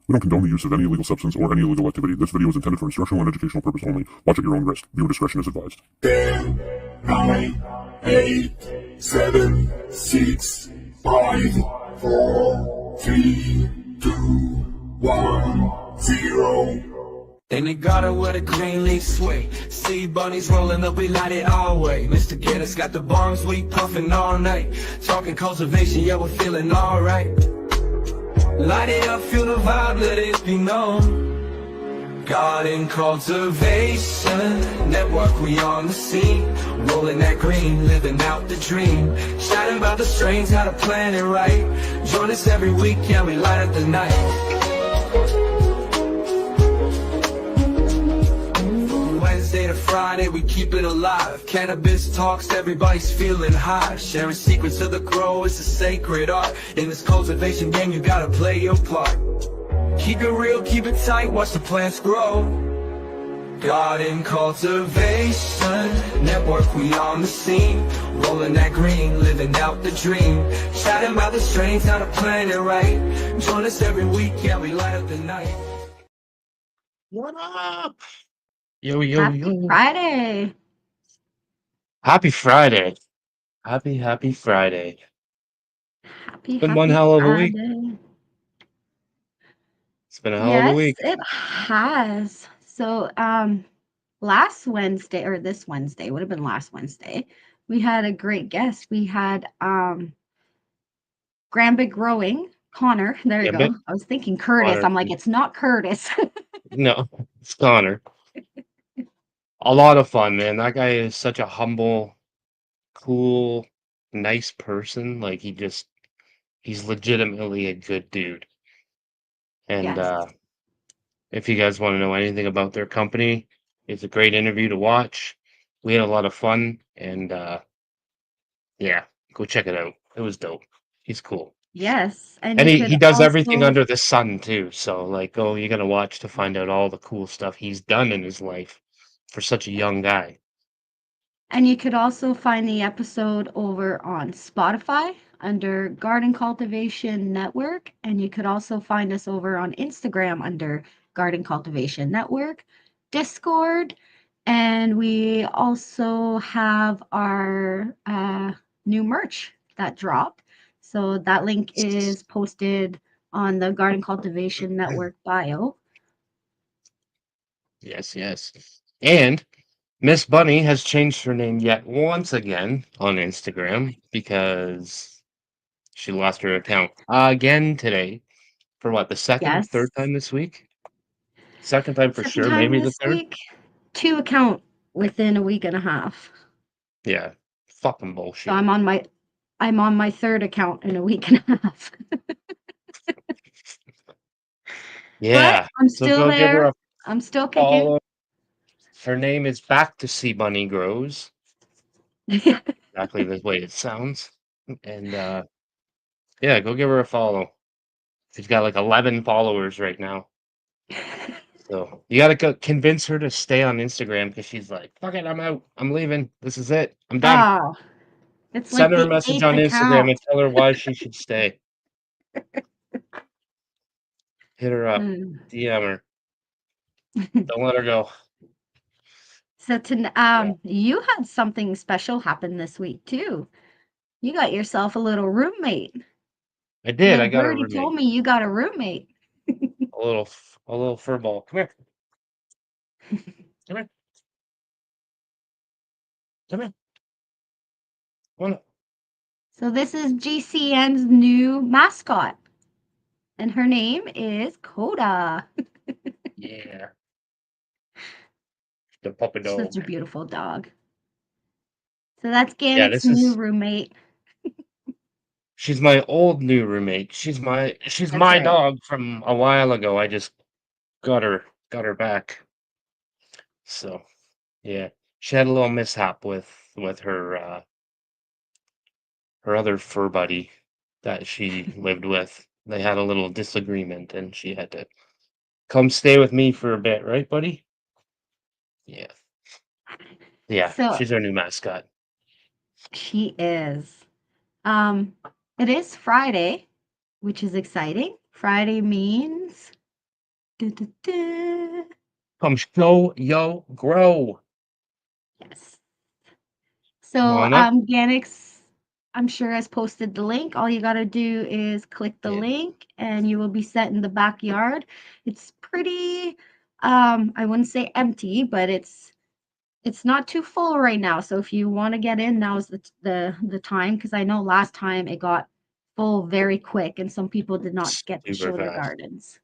We don't condone the use of any illegal substance or any illegal activity. This video is intended for instructional and educational purpose only. Watch at your own risk. Viewer discretion is advised. 10, 9, 8, 7, 6, 5, 4, 3, 2, 1, 0. In the garden where the green leaves sway, seed bunnies rolling up, we light it all way. Mr. Getter's got the bombs, we puffin' all night. Talking cultivation, yeah, we're feeling alright. Light it up, feel the vibe, let it be known. Garden cultivation network, we on the scene. Rolling that green, living out the dream. Shouting about the strains, how to plan it right. Join us every week, yeah, we light up the night. Wednesday to Friday, we keep it alive. Cannabis talks, everybody's feeling high. Sharing secrets of the grow, it's a sacred art. In this cultivation game, you gotta play your part. Keep it real, keep it tight, watch the plants grow. Garden cultivation network, we on the scene. Rolling that green, living out the dream. Chatting about the strains, how to plan it right. Join us every week, yeah, we light up the night. What up? Yo, yo, Happy yo. Friday. Happy Friday. Happy Friday. Been one Happy hell of a week. Friday. It's been a hell of a Yes, week. it has. So, last Wednesday, or this Wednesday, would have been last Wednesday, we had a great guest. We had Grambit Growing, Connor. There you Gambit? go. I was thinking Curtis. Connor. I'm like, it's not Curtis. No, it's Connor. A lot of fun, man. That guy is such a humble, cool, nice person. Like he's legitimately a good dude. And Yes. if you guys want to know anything about their company, it's a great interview to watch. We had a lot of fun, and yeah, go check it out. It was dope. He's cool. Yes. And And you he could does everything also, under the sun too. So like, oh, you gotta watch to find out all the cool stuff he's done in his life for such a young guy. find the episode over on Spotify under Garden Cultivation Network. And you could also find us over on Instagram under Garden Cultivation Network, Discord. And we also have our new merch that dropped. So that link is posted on the Garden Cultivation Network bio. Yes, yes. And Miss Bunny has changed her name yet once again on Instagram because she lost her account again today for what, the second, third Yes. time this week? Second time for Second sure, time maybe the this third. week, 2 account within a week and a half. Yeah, fucking So bullshit. I'm on my third account in a week and a half. Yeah, But I'm so still go give her there. a I'm still kicking. follow. Her name is Back to See Bunny Grows. Exactly the way it sounds. And yeah, go give her a follow. She's got like 11 followers right now. So you gotta convince her to stay on Instagram because she's like, fuck it, I'm out. I'm leaving. This is it. I'm done. Oh, it's Send like her a the message 8th on Instagram account. and tell her why she should stay. Hit her up. Mm. DM her. Don't let her go. So Yeah. you had something special happen this week too. You got yourself a little roommate. I did. I Little got a birdie roommate. told me you got a roommate. A little fur ball. Come here. Come here. Come here. Come on. So this is GCN's new mascot, and her name is Coda. Yeah. The puppy Such dog. a beautiful dog. So that's Yeah, Gannick's this new is roommate. she's my old new roommate. She's That's my right. dog from a while ago. I just got her back. So yeah. She had a little mishap with her other fur buddy that she lived with. They had a little disagreement and she had to come stay with me for a bit, right, buddy? Yeah. Yeah, So she's our new mascot. she is. Um, it is Friday, which is exciting. Friday means Du, du, du. Come show yo grow. Yes. Come So on up. Ganix, I'm sure has posted the link. All you gotta do is click the Yeah. link and you will be set in the backyard. It's pretty I wouldn't say empty, but it's not too full right now. So if you want to get in, now's the time, because I know last time it got full very quick and some people did not get to Super show their fast. gardens.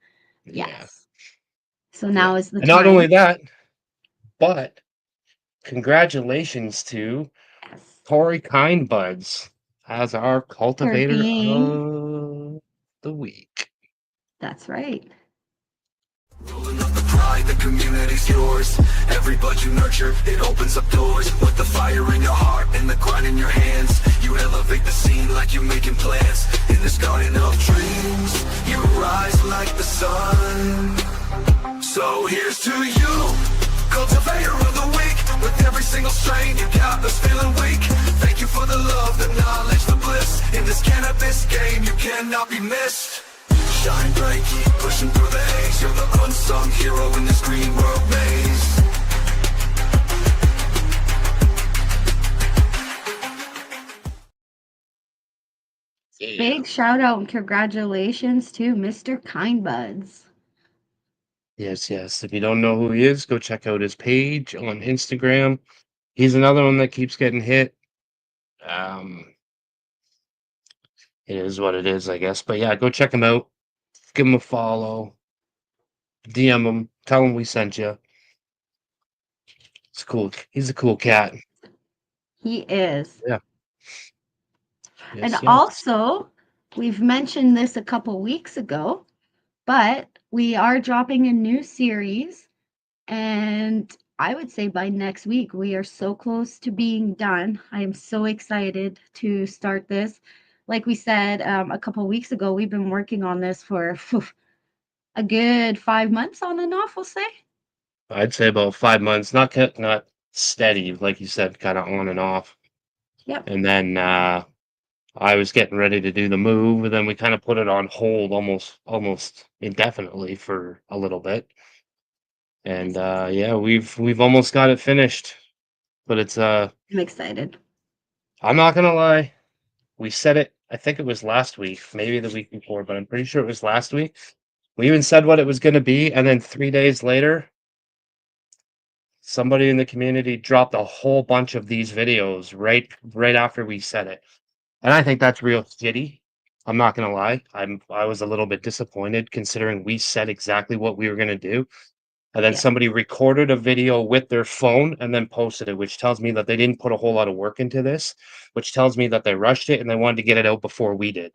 Yeah. Yes. So Yeah. now is the And not time. only that, but congratulations to Yes. Tori Kindbuds as our For cultivator being, of the week. that's right. Rolling up the pride, the community's yours. Every bud you nurture, it opens up doors. With the fire in your heart and the grind in your hands, you elevate the scene like you're making plans. In this garden of dreams, you rise like the sun. So here's to you, cultivator of the week. With every single strain, you got us feeling weak. Thank you for the love, the knowledge, the bliss. In this cannabis game, you cannot be missed. Shine bright, keep pushing through the haze. You're the unsung hero in this green world maze. Yeah. Big shout out and congratulations to Mr. Kindbuds. Yes, yes. If you don't know who he is, go check out his page on Instagram. He's another one that keeps getting hit. It is what it is, I guess. But yeah, go check him out. Give him a follow. DM him. Tell him we sent you. It's cool. He's a cool cat. He is. Yeah. And Yes, yes. also, we've mentioned this a couple weeks ago, but we are dropping a new series. And I would say by next week, we are so close to being done. I am so excited to start this. Like we said a couple weeks ago, we've been working on this for a good 5 months on and off, we'll say. I'd say about 5 months. Not steady, like you said, kind of on and off. Yep. And then I was getting ready to do the move, and then we kind of put it on hold almost indefinitely for a little bit. And Yes. yeah, we've almost got it finished. But it's I'm excited. I'm not gonna lie. We said it, I think it was last week, maybe the week before, but I'm pretty sure it was last week. We even said what it was gonna be, and then 3 days later, somebody in the community dropped a whole bunch of these videos right after we said it. And I think that's real shitty. I'm not gonna lie. I was a little bit disappointed considering we said exactly what we were gonna do. And then Yeah. somebody recorded a video with their phone and then posted it, which tells me that they didn't put a whole lot of work into this, which tells me that they rushed it and they wanted to get it out before we did.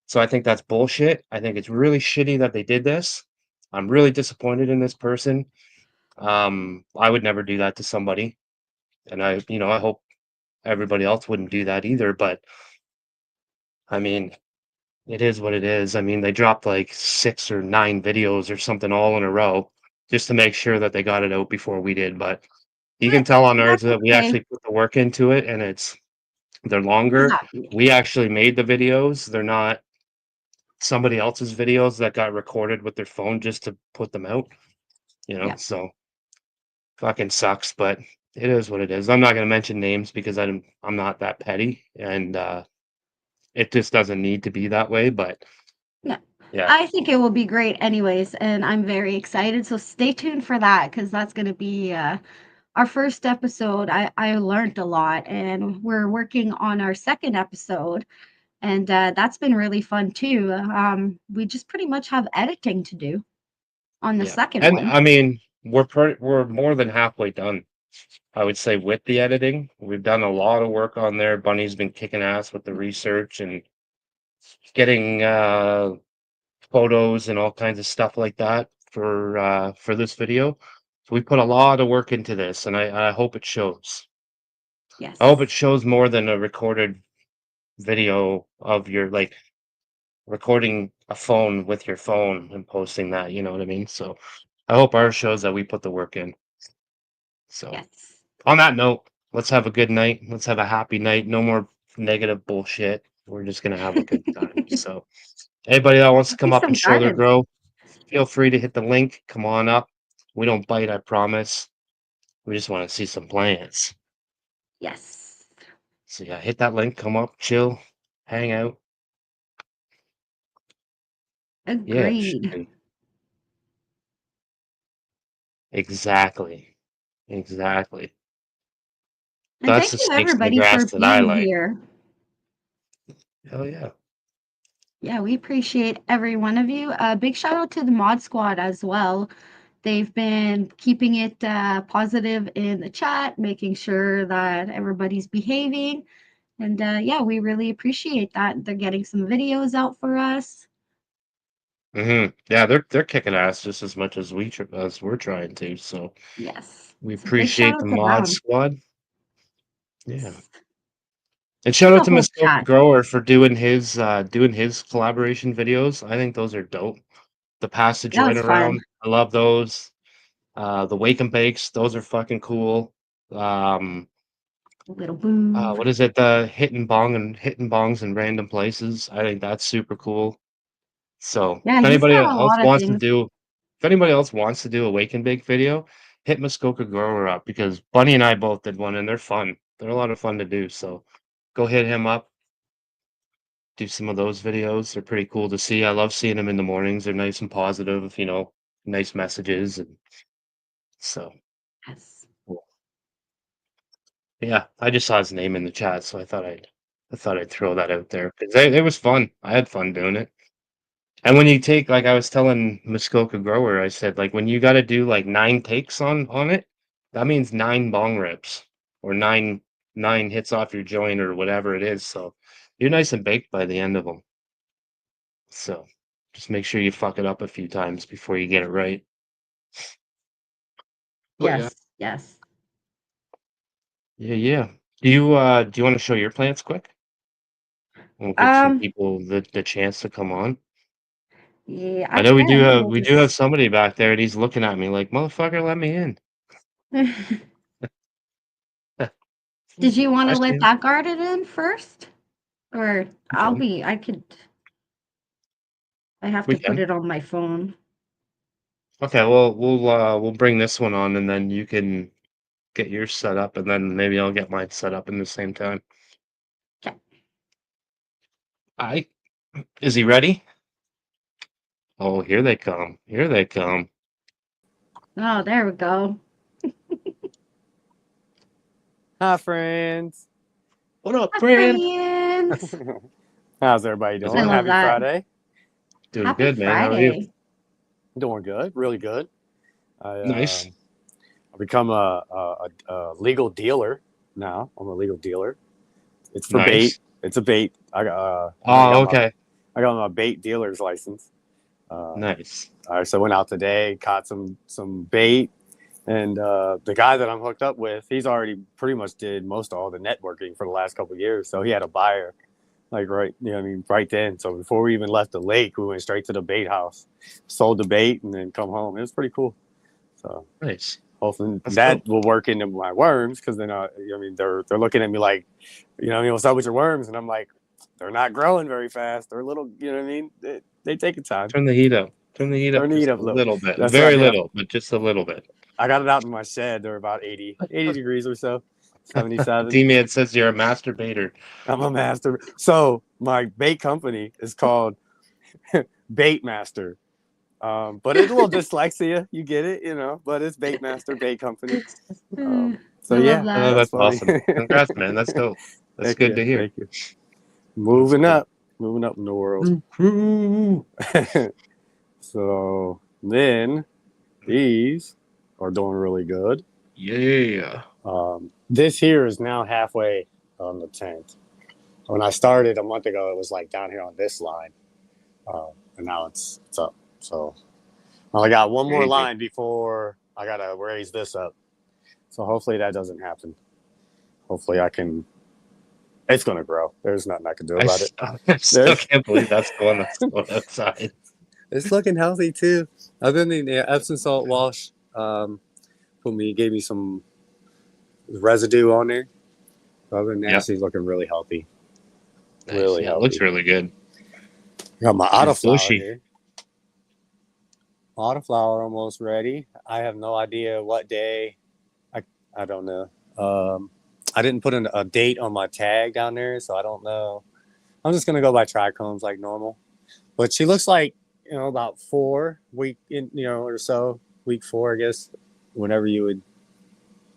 So I think that's bullshit. I think it's really shitty that they did this. I'm really disappointed in this person. I would never do that to somebody. And I hope everybody else wouldn't do that either. But I mean, it is what it is. I mean, they dropped like 6 or 9 videos or something all in a row just to make sure that they got it out before we did. But you can tell on ours That's that we okay. actually put the work into it, and they're longer. Exactly. We actually made the videos. They're not somebody else's videos that got recorded with their phone just to put them out, Yeah. so fucking sucks, but it is what it is. I'm not gonna mention names because I'm not that petty, and it just doesn't need to be that way, but No. yeah. I think it will be great anyways, and I'm very excited. So stay tuned for that because that's going to be our first episode. I learned a lot, and we're working on our second episode, and that's been really fun too. We just pretty much have editing to do on the Yeah, second and one. I mean, we're more than halfway done, I would say, with the editing. We've done a lot of work on there. Bunny's been kicking ass with the research and getting, photos and all kinds of stuff like that for this video. So we put a lot of work into this, and I hope it shows. I hope it Yes. shows more than a recorded video of your like recording a phone with your phone and posting that, you know what I mean? So I hope ours shows that we put the work in. So Yes. on that note, let's have a good night. Let's have a happy night. No more negative bullshit. We're just gonna have a good time. So anybody that wants to come See up and some show their gardens. grow, feel free to hit the link. Come on up. We don't bite, I promise. We just want to see some plants. Yes. So yeah, hit that link. Come up, chill, hang out. Yeah, Agreed. exactly. Exactly. And That's thank the you snakes in the everybody grass for that I being like. here. Hell yeah. Yeah, we appreciate every one of you. Big shout out to the Mod Squad as well. They've been keeping it positive in the chat, making sure that everybody's behaving. And yeah, we really appreciate that. They're getting some videos out for us. Yeah, they're kicking ass just as much as we're trying to. So Yes. we So big shout appreciate out the to mod them. squad. Yeah. And And shout out the to whole Muskoka chat. Grower for doing his collaboration videos. I think those are dope. The Pass the That Joint was fun. Around, I love those. The Wake and Bakes, those are fucking cool. Um, A little boo. what is it? The hitting bongs in random places. I think that's super cool. So Yeah, he's got a lot of things. if anybody else wants to do a Wake and Bake video, hit Muskoka Grower up because Bunny and I both did one and they're fun. They're a lot of fun to do. So go hit him up. Do some of those videos. They're pretty cool to see. I love seeing them in the mornings. They're nice and positive, nice messages. And so, Yes. cool. Yeah, I just saw his name in the chat, so I thought I'd throw that out there because it was fun. I had fun doing it. And when you take, like I was telling Muskoka Grower, I said, like when you got to do like 9 takes on it, that means 9 bong rips or nine hits off your joint or whatever it is. So you're nice and baked by the end of them. So just make sure you fuck it up a few times before you get it right. But yeah, Yes. Yes. yeah. Do you want to show your plants quick? We'll give some Um, people the chance to come on. yeah, I I know we do can. have We'll we do have just somebody back there, and he's looking at me like, "Motherfucker, let me in." Did you want I to see let him. that garden in first? Or We can. I have We to put can. it on my phone. Okay, well, we'll bring this one on, and then you can get yours set up, and then maybe I'll get mine set up in the same time. Okay. I Is he ready? Oh, here they come. Here they come. Oh, there we go. Hi, friends. What up, Hi, friend? friends. How's everybody How's I it doing? going? love Happy that. Friday. Doing Happy good, man. How are you? Friday. Doing good. Really good. Nice. I become a legal dealer now. I'm a legal dealer. It's for bait. Nice. It's a bait. Oh, okay. I got my bait dealer's license. Nice. So I went out today, caught some bait, and the guy that I'm hooked up with, he's already pretty much did most of all the networking for the last couple of years. So he had a buyer. Like right then. So before we even left the lake, we went straight to the bait house, sold the bait, and then come home. It was pretty cool. So Nice. hopefully That's that dope. will work into my worms because then they're looking at me like, what's up with your worms? And I'm like, they're not growing very fast. They're little, they take a time. Turn the heat up. Turn the heat Turn up the heat just up a a little. little bit. That's what I Very did. little, but just a little bit. I got it out in my shed. They're about 80 degrees or so, 77. D-Man says you're a masturbator. I'm a master. So my bait company is called Bait Master. But it's a little dyslexia, you get it, but it's Bait Master Bait Company. So I love yeah, Oh, that. that's that's funny. awesome. Congrats, man. That's dope. That's Heck good yeah, to hear. thank you. That's cool. Moving up in the world. Ooh. So then these are doing really good. Yeah. This here is now halfway on the tent. When I started a month ago, it was like down here on this line, and now it's up. So well, I got one more Crazy. line before I gotta raise this up. So hopefully that doesn't happen. Hopefully I can. It's gonna grow. There's nothing I can do about it. I still can't believe that's the one that's going outside. It's looking healthy too. Other than the Epsom salt wash, gave me some residue on there. Other than that, Yep. she's looking really healthy. Nice. Really Yeah, it healthy. looks really good. Got my She's autoflower bushy. here. autoflower almost ready. I have no idea what day. I don't know. I didn't put a date on my tag down there, so I don't know. I'm just gonna go by trichomes like normal. But she looks like, about 4 week or so, week 4, I guess, whenever you would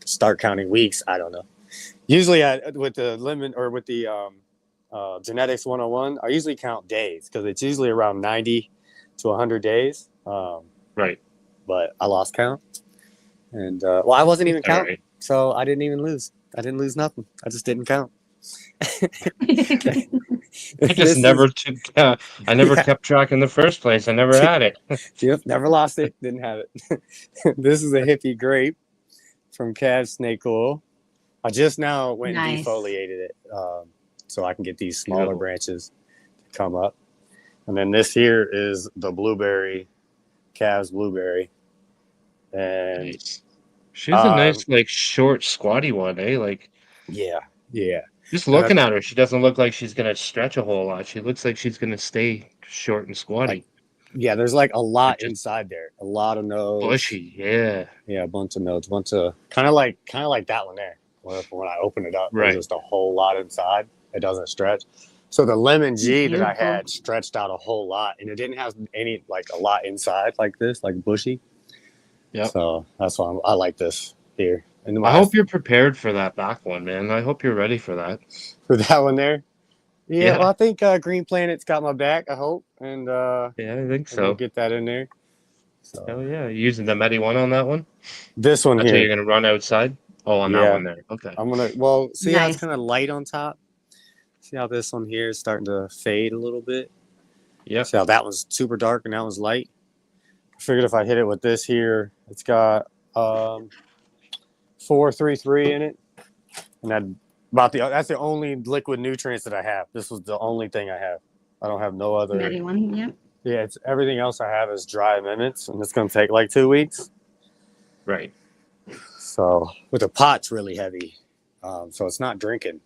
start counting weeks. I don't know. Usually, with the lemon or with the genetics 101, I usually count days because it's usually around 90 to 100 days. Right. But I lost count, and I wasn't even All counting, right. so I didn't even lose. I didn't lose nothing. I just didn't count. I just never took. I never kept track in the first place. I never had it. Yep, never lost it. Didn't have it. This is a hippie grape from Cav Snake Oil. I just now went and Nice. defoliated it, so I can get these smaller Beautiful. branches to come up. And then this here is the blueberry, Cav's blueberry. And Nice. She's a nice, like, short, squatty one, eh? Like, yeah. just looking at her, she doesn't look like she's gonna stretch a whole lot. She looks like she's gonna stay short and squatty. Yeah, there's like a lot just inside there. A lot of nodes. Bushy, yeah. Yeah, a bunch of nodes. Bunch of kind of like that one there. When I open it up, Right. there's just a whole lot inside. It doesn't stretch. So the lemon G that I had stretched out a whole lot, and it didn't have any a lot inside like this, like bushy. Yeah. So that's why I like this here. And I hope you're prepared for that back one, man. I hope you're ready for that. for that one there. Yeah, Yeah. well, I think Green Planet's got my back. I hope, and Yeah, I think we'll so. get that in there. So Hell yeah. You using the Medi one on that one? this one That's what here, you're gonna run outside? Oh, on that Yeah. one there. Okay. I'm gonna. Well, see how it's Nice. kind of light on top. See how this one here is starting to fade a little bit. Yep. See how that one's super dark and that one's light. I figured if I hit it with this here, it's got 433 in it, and that's the only liquid nutrients that I have. This was the only thing I have. I don't have no other. Ready one? Yep. Yeah, it's everything else I have is dry amendments, and it's gonna take like 2 weeks. Right. So, but the pot's really heavy, so it's not drinking.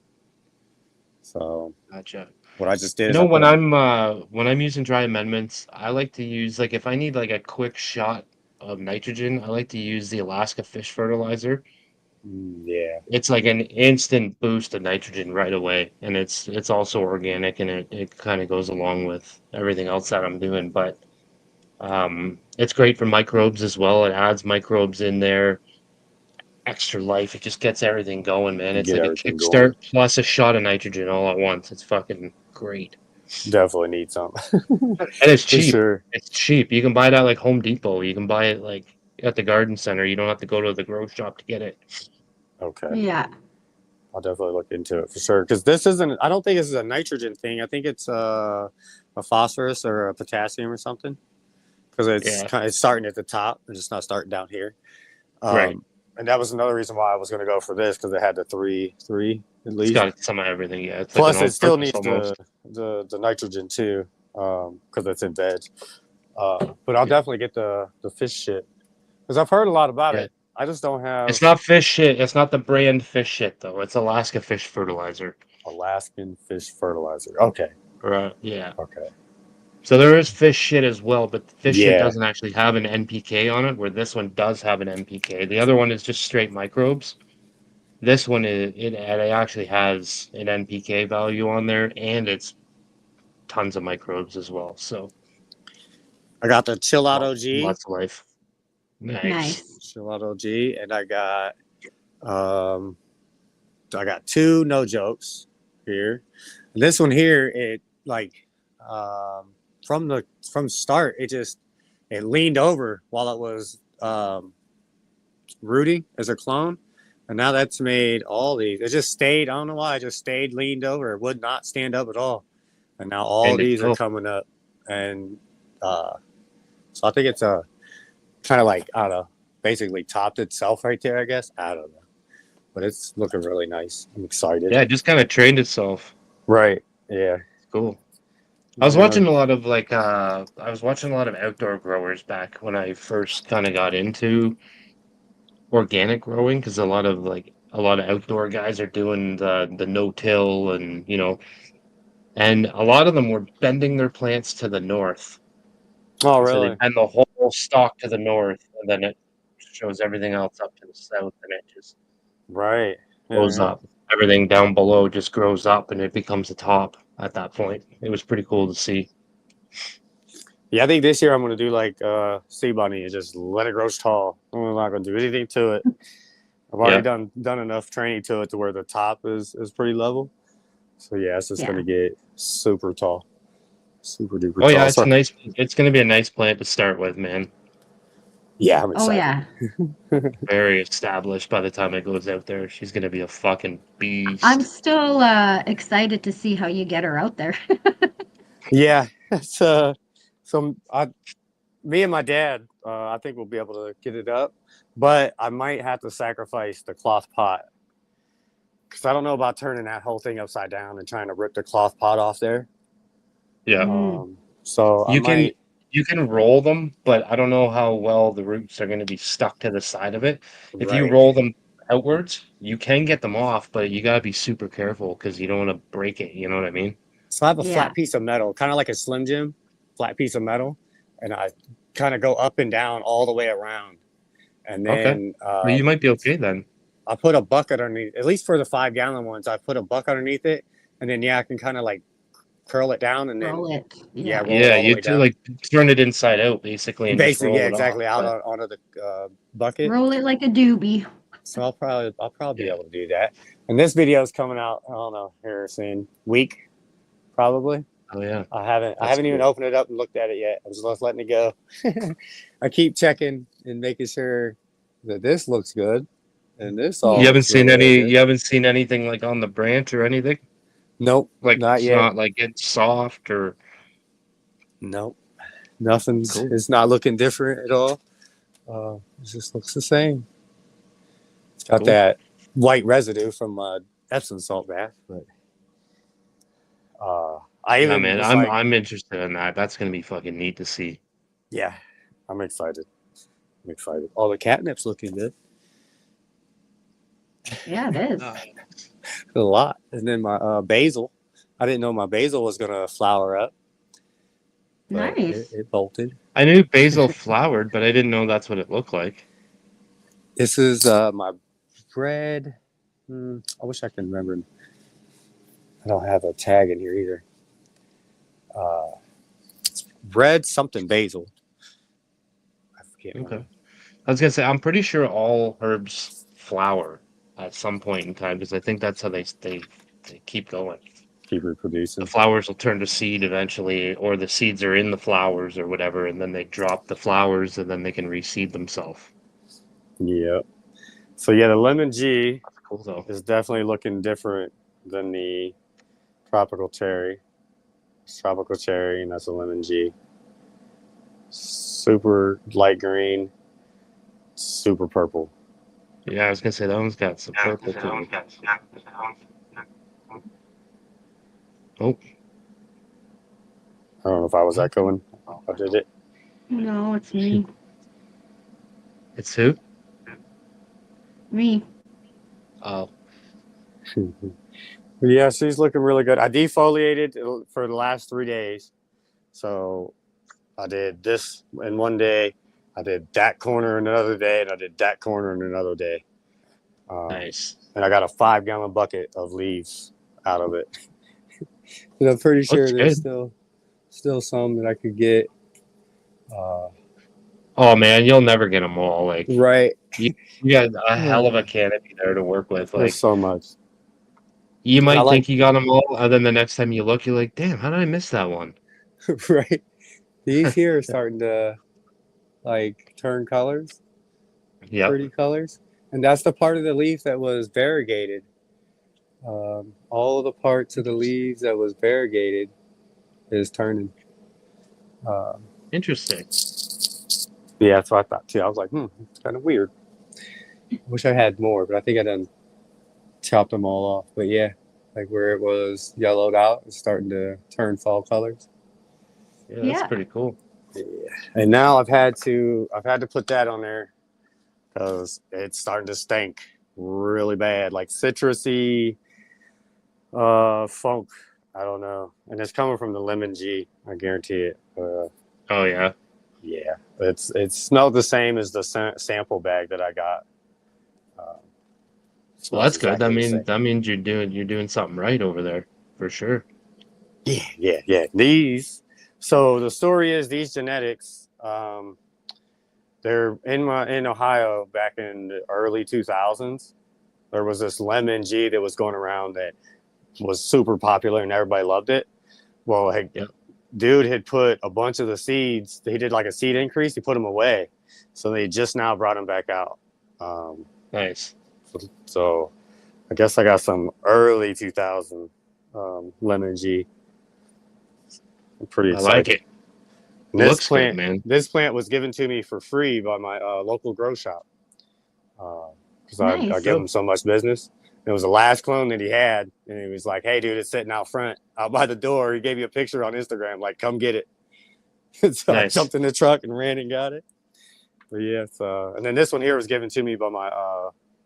So Gotcha. what I just did You is know, I put when I'm using dry amendments, I like to use, like, if I need like a quick shot of nitrogen, I like to use the Alaska fish fertilizer. yeah, It's like an instant boost of nitrogen right away, and it's also organic, and it kind of goes along with everything else that I'm doing. But it's great for microbes as well. It adds microbes in there, extra life. It just gets everything going, man. It's get like a everything kickstart going. plus a shot of nitrogen all at once. It's fucking great. Definitely need some And it's for cheap. sure. It's cheap. You can buy it at like Home Depot. You can buy it like at the garden center. You don't have to go to the grocery shop to get it. Okay, Yeah. I'll definitely look into it for sure. Because this isn't. I don't think this is a nitrogen thing. I think it's a phosphorus or a potassium or something. Because it's starting at the top and it's not starting down here. Right. And that was another reason why I was going to go for this because it had the three at It's least. got some of everything. Yeah. It's Plus, like it still needs almost. the nitrogen too, because it's in veg. But I'll definitely get the fish shit because I've heard a lot about it. I just don't have. It's not fish shit. It's not the brand fish shit though. It's Alaska fish fertilizer. Alaskan fish fertilizer. Okay. Right. Yeah. Okay. So there is fish shit as well, but fish shit Yeah. doesn't actually have an NPK on it, where this one does have an NPK. The other one is just straight microbes. This one it actually has an NPK value on there, and it's tons of microbes as well. So I got the Chill Out OG. lots of life. Nice. Chill Out OG, and I got 2 no jokes here. And this one here, it from start, it leaned over while it was rooting as a clone, and now that's made all these. It just stayed. I don't know why. It just stayed leaned over. It would not stand up at all, and now all these are coming up, and so I think it's a kind of like, I don't know, basically topped itself right there. I guess I don't know, but it's looking really nice. I'm excited. Yeah, it just kind of trained itself. Right. Yeah. Cool. I was watching a lot of outdoor growers back when I first kind of got into organic growing, because a lot of outdoor guys are doing the no-till, and a lot of them were bending their plants to the north. Oh, And so they really? bend the whole stalk to the north, and then it shows everything else up to the south, and it just Right. goes Yeah. up. Everything down below just grows up, and it becomes a top at that point. It was pretty cool to see. Yeah, I think this year I'm gonna do like sea bunny and just let it grow tall. I'm not gonna do anything to it. I've already Yeah. done enough training to it to where the top is pretty level. So yeah, it's just Yeah. gonna get super tall, super duper Oh yeah, tall. it's a So nice. It's gonna be a nice plant to start with, man. yeah, I'm Oh excited. yeah. Very established by the time it goes out there. She's gonna be a fucking I'm beast. still excited to see how you get her out there. Yeah, it's me and my dad, I think we'll be able to get it up, but I might have to sacrifice the cloth pot because I don't know about turning that whole thing upside down and trying to rip the cloth pot off there. Yeah. Mm, So I You can might. you can roll them, but I don't know how well the roots are gonna be stuck to the side of it. If you Right. roll them outwards, you can get them off, but you gotta be super careful because you don't want to break it. You know what I mean? So I have a yeah. flat piece of metal, kind of like a Slim Jim, flat piece of metal, and I kind of go up and down all the way around, and Okay. then Well, you might be okay then. I put a bucket underneath. At least for the 5 gallon ones, I put a bucket underneath it, and then yeah, I can kind of like curl it down, and then Roll it. yeah, Yeah. roll it Yeah, all the you way do down. like turn it inside out basically and just Basically, yeah, roll it off. exactly out But onto the bucket. Roll it like a doobie. So I'll probably be yeah. able to do that. And this video is coming out. I don't know here soon, week probably. Oh yeah. I That's haven't even cool. opened it up and looked at it yet. I'm just letting it go. I keep checking and making sure that this looks good and this all You Yeah. haven't looks seen really, really any good. you haven't seen anything like on the branch or anything? Nope, Like not it's yet. not like it's soft or Nope, nothing's. cool. It's not looking different at all. It just looks the same. It's got Cool. that white residue from Epsom salt bath, but I Yeah, even man. was I'm like, I'm interested in that. That's gonna be fucking neat to see. yeah, I'm excited. I'm excited. All the catnip's looking good. Yeah, it is. Uh, A lot. And then my basil. I didn't know my basil was gonna flower up, but it, Nice. it bolted. I knew basil flowered, but I didn't know that's what it looked like. This is my bread. I wish I could remember. I don't have a tag in here either. It's bread something basil. I can't Okay. remember. I was gonna say I'm pretty sure all herbs flower at some point in time because I think that's how they keep going. Keep The reproducing. flowers will turn to seed eventually, or the seeds are in the flowers or whatever, and then they drop the flowers and then they can reseed themselves. Yep. So yeah, the lemon G That's cool though. is definitely looking different than the tropical cherry. It's tropical cherry, and that's a lemon G. Super light green, super purple. Yeah, I was gonna say that one's got some purple to it. Oh, I don't know if I was echoing. I did it. No, it's me. it's who? Me. Oh, Yeah, she's looking really good. I defoliated for the last 3 days. So I did this in one day. I did that corner in another day, and I did that corner in another day. nice. And I got a 5 gallon bucket of leaves out of it. And I'm pretty sure Looks there's good. still some that I could get. Oh man, you'll never get them all. Like Right. you got a hell of a canopy there to work with. There's Like so much. you And I might like, think you got them all, and then the next time you look, you're like, damn, how did I miss that one? right. These here are starting to like turn colors, Yep. pretty colors. And that's the part of the leaf that was variegated. All of the parts of the leaves that was variegated is turning. Interesting. Yeah, that's what I thought too. I was like, it's kind of weird. Wish I had more, but I think I done chopped them all off. But yeah, like where it was yellowed out, it's starting to turn fall colors. Yeah, that's Yeah. pretty cool. Yeah. And now I've had to put that on there because it's starting to stink really bad, like citrusy funk. I don't know, and it's coming from the lemon G. I guarantee it. Oh yeah. Yeah, it smelled the same as the sample bag that I got. Well, Smells that's good. exactly the same. That means you're doing something right over there for sure. Yeah. So the story is these genetics. They're in Ohio back in the early 2000s. There was this lemon G that was going around that was super popular and everybody loved it. Well, Yep. dude had put a bunch of the seeds. He did like a seed increase. He put them away, so they just now brought them back out. Nice. So I guess I got some early 2000 lemon G. I'm pretty I excited. like it. And this Looks plant, good, man. This plant was given to me for free by my local grow shop because I Nice. give him so much business. It was the last clone that he had, and he was like, "Hey, dude, it's sitting out front, out by the door." He gave you a picture on Instagram, like, "Come get it." So I Nice. jumped in the truck and ran and got it. But yeah, and then this one here was given to me by my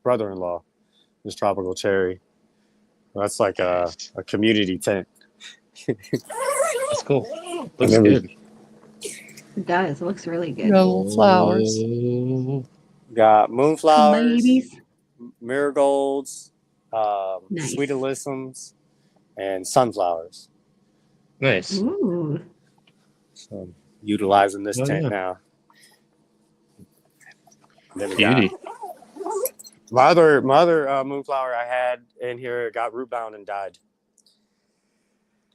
brother-in-law, this tropical cherry. That's like a community tent. That's cool. And Looks then good. It does. It looks really good. little flowers. Got moonflowers, Ladies. marigolds, Nice. sweet alyssums, and sunflowers. Nice. Ooh. So I'm utilizing this tent yeah. now. Then we Beauty. my other moonflower I had in here got root bound and died.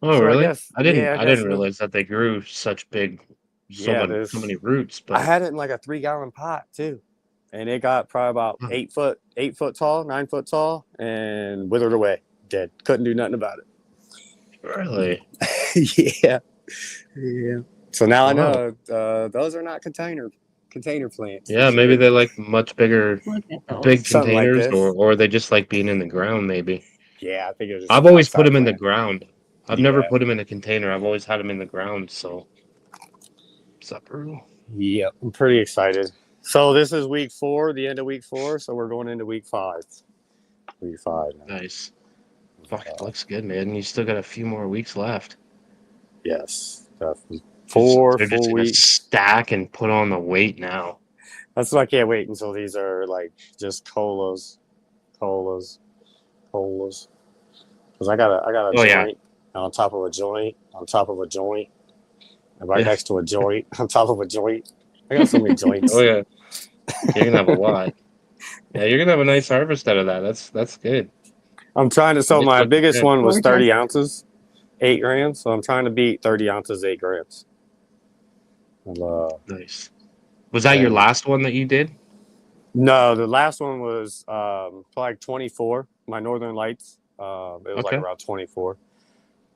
Oh, So really? I guess didn't realize that they grew such big, so many roots. But I had it in like a 3-gallon pot too, and it got probably about 8 foot tall, 9 foot tall, and withered away, dead. Couldn't do nothing about it. Really? Yeah. So now I Wow. know those are not container plants. Yeah, maybe they like much bigger, Look at those. big Something like containers, this. or they just like being in the ground. Maybe. Yeah, I think it was. I've always put outside them in the plant. ground. I've never put them in a container. I've always had them in the ground. So, what's up, Earl? Yep, I'm pretty excited. So this is week 4, the end of week 4. So we're going into week 5. Week 5. Nice. Fuck, it looks good, man. You still got a few more weeks left. Yes, definitely. 4 They're just full gonna weeks. stack and put on the weight now. That's why I can't wait until these are like just colas. Because I got a joint on top of a joint on top of a joint, and right next to a joint on top of a joint. I got so many joints. Oh yeah, you're gonna have a lot. Yeah, you're gonna have a nice harvest out of that. That's good. I'm trying to. So It's my looking biggest good. one was 30 ounces, 8 grams. So I'm trying to beat 30 ounces, 8 grams. Nice. Was that your last one that you did? No, the last one was like 24. My Northern Lights. It was like around 24.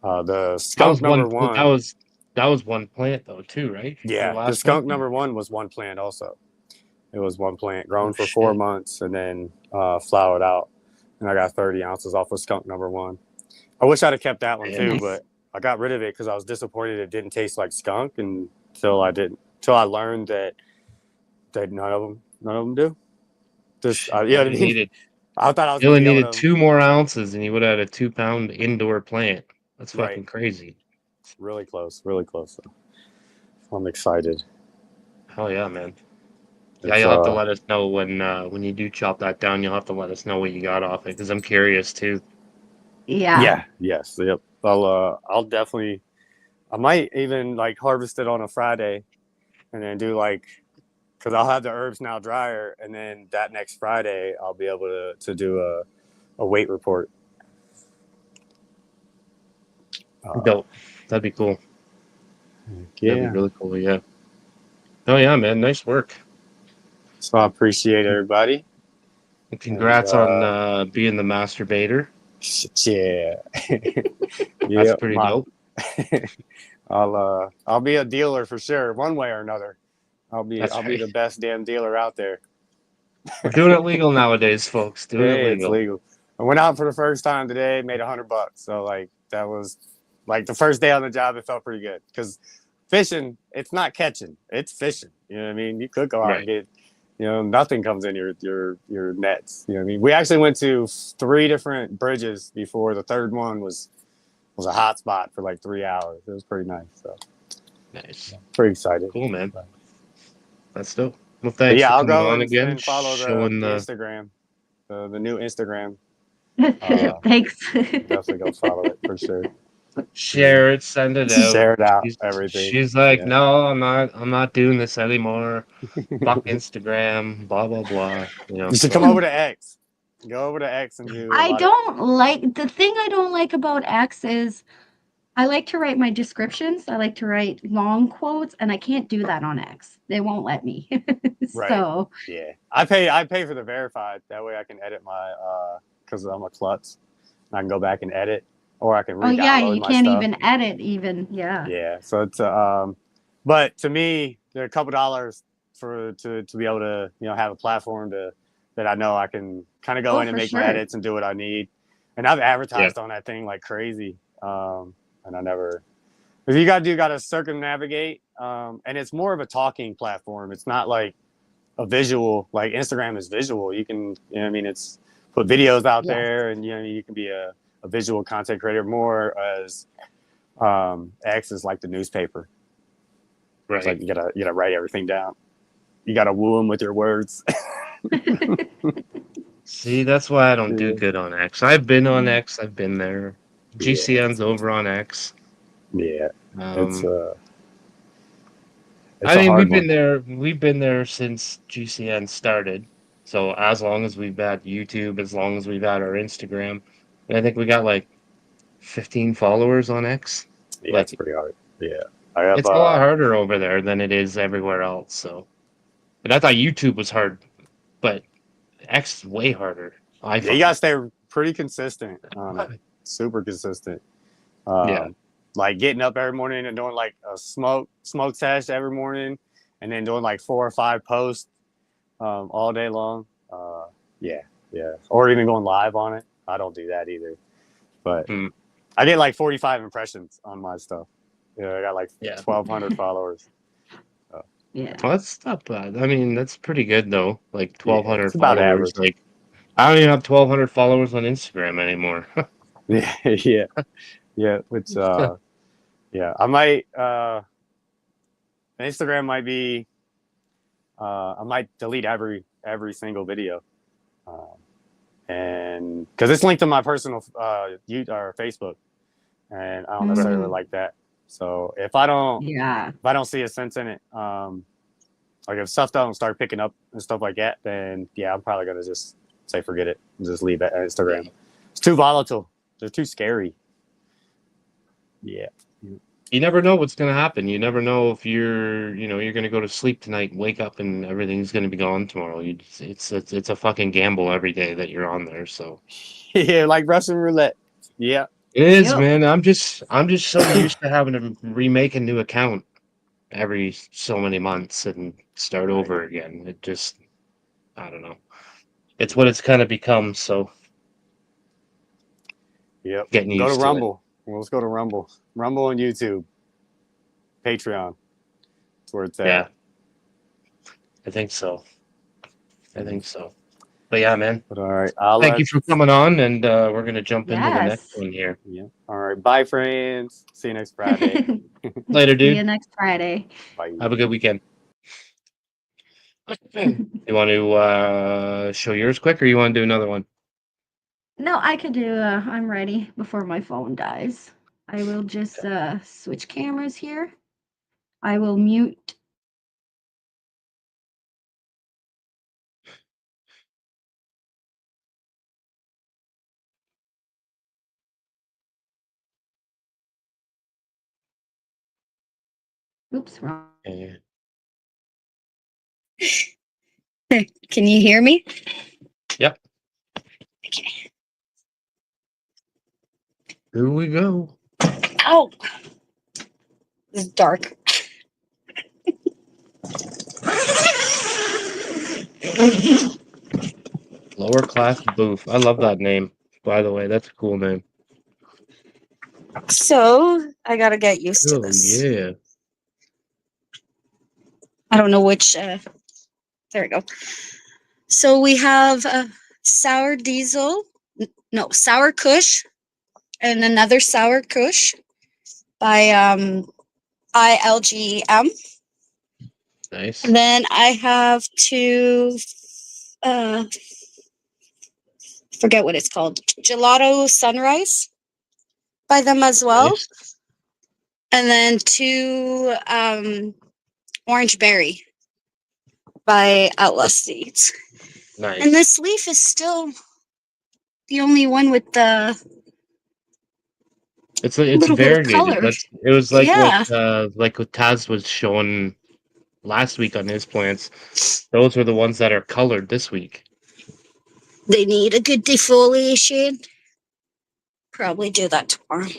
The skunk number 1. That was one plant though too, right? Yeah, the skunk number 1 was one plant also. It was one plant grown for 4 months and then flowered out. And I got 30 ounces off of skunk number 1. I wish I'd have kept that one too, but I got rid of it because I was disappointed it didn't taste like skunk until I learned that none of them do. Just I thought I was. You only needed 2 more ounces, and you would have had a 2-pound indoor plant. That's fucking crazy. It's really close. So I'm excited. Hell yeah, man. Yeah, you'll have to let us know when you do chop that down. You'll have to let us know what you got off it because I'm curious too. Yeah. Yes. Yep. I'll definitely. I might even like harvest it on a Friday, and then do because I'll have the herbs now drier, and then that next Friday I'll be able to do a weight report. Dope. That'd be cool. Yeah. That'd be really cool. Yeah. Oh yeah, man. Nice work. So I appreciate everybody. And congrats on being the masturbator. Yeah. That's pretty dope. I'll be a dealer for sure, one way or another. I'll be the best damn dealer out there. We're doing it legal nowadays, folks. It's legal. I went out for the first time today, made $100. So that was the first day on the job. It felt pretty good because fishing, it's not catching, it's fishing. You know what I mean? You could go out and get, nothing comes in your nets. You know what I mean? We actually went to 3 different bridges before the third one was a hot spot for 3 hours. It was pretty nice. So nice. Pretty excited. Cool, man. That's dope. Well, But thanks yeah, for I'll coming go on again, and follow showing the the. Instagram, the new Instagram. Yeah. Thanks. Definitely go follow it for sure. Yeah. Share it, send it out. Share it out, She's, everything. she's like, Yeah. no, I'm not doing this anymore. Fuck Instagram, blah blah blah. You know, You should come so over to X. Go over to X and do a I lot of. don't like the thing I don't like about X is I like to write my descriptions. I like to write long quotes, and I can't do that on X. They won't let me. Right. So Yeah. I pay for the verified. That way I can edit my because I'm a klutz. I can go back and edit, or I can oh yeah, re-download you my can't stuff. even edit even. Yeah. Yeah. So it's but to me, there are a couple dollars to be able to have a platform that I know I can kind of go Oh, in and for make my sure. edits and do what I need. And I've yeah, advertised on that thing like crazy, and I never. If you got to circumnavigate, and it's more of a talking platform. It's not like a visual. Like Instagram is visual. You can, I mean, it's put videos out Yes. there, and you can be a visual content creator more as X is like the newspaper. It's like right. you gotta write everything down. You gotta woo them with your words. See, that's why I don't do Yeah. good on X. I've been on X. I've been there. Yeah, GCN's over on X. yeah. It's Um, uh, it's I a mean, hard one. We've been there since GCN started. So as long as we've had YouTube, as long as we've had our Instagram, and I think we got like 15 followers on X. Yeah, it's Like, pretty hard. Yeah, I have. it's a lot harder over there than it is everywhere else. So, and I thought YouTube was hard, but X is way harder. I Yeah, you gotta find. stay pretty consistent on it. Super consistent. Yeah. Um, like getting up every morning and doing like a smoke test every morning, and then doing like 4 or 5 posts all day long. Yeah, yeah. Or even going live on it. I don't do that either. But Hmm. I get like 45 impressions on my stuff. I got like Yeah. 1,200 followers. Yeah. Well, that's not bad. I mean, that's pretty good though. Like Yeah, 1,200 it's about followers. average. Like, I don't even have 1,200 followers on Instagram anymore. Yeah, yeah, yeah. It's yeah. I might Instagram might be I might delete every single video, and because it's linked to my personal or Facebook, and I don't necessarily Mm, like that. So if yeah. I don't see a sense in it, like if stuff don't start picking up and stuff like that, then yeah, I'm probably gonna just say forget it and just leave it at Yeah. Instagram. It's too volatile. They're too scary. Yeah. You never know what's going to happen. You never know if you're going to go to sleep tonight, wake up, and everything's going to be gone tomorrow. It's a fucking gamble every day that you're on there. So Yeah, like Russian roulette. Yeah. it is, Yep. man. I'm just so used to having to remake a new account every so many months and start Right. over again. It just, I don't know. It's what it's kind of become. So Yep. getting Go to used to it. Rumble. Well, let's go to Rumble. Rumble and YouTube. Patreon. That's where it's Yeah, at. I think so. I think so. But yeah, man. But all right. I'll Thank let you for coming on, and we're gonna jump into the next Yes. one here. yeah. All right. Bye, friends. See you next Friday. Later, See you dude. next Friday. Bye. Have a good weekend. You want to show yours quick, or you want to do another one? No, I could do I'm ready before my phone dies. I will just switch cameras here. I will mute. Oops, wrong. Yeah. Can you hear me? Yep. Okay. Here we go. Oh, it's dark. Lower class booth. I love that name. By the way, that's a cool name. So I gotta get used to Oh this. yeah. I don't know which. There we go. So we have sour diesel, no sour Kush, and another sour Kush by ILGM. Nice. And then I have two, forget what it's called, Gelato Sunrise by them as well. Nice. And then two Orange Berry by Outlaw Seeds. Nice. And this leaf is still the only one with the It's little bit of variegated. color. It was like Yeah. what Taz was showing last week on his plants. Those were the ones that are colored this week. They need a good defoliation. Probably do that tomorrow.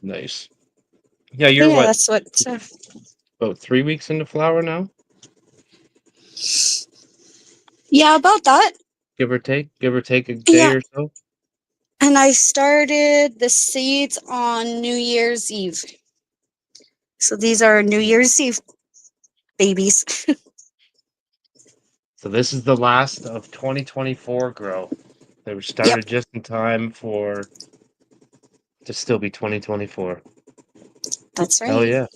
Nice. Yeah, you're Yeah, what, that's what. about 3 weeks into flower now, Yeah, about that. give or take a day Yeah. or so. And I started the seeds on New Year's Eve. So these are New Year's Eve babies. So this is the last of 2024 grow. They were started just in time for to still be 2024. That's right. Hell yeah.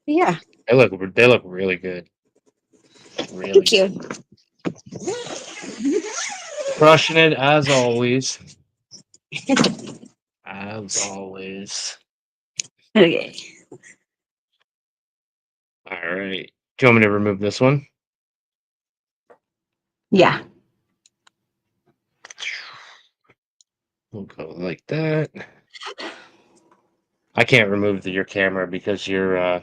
Yeah. They look really good. Really Thank you. good. Crushing it as always. As always. Okay. All right. Do you want me to remove this one? Yeah. We'll go like that. I can't remove your camera because you're an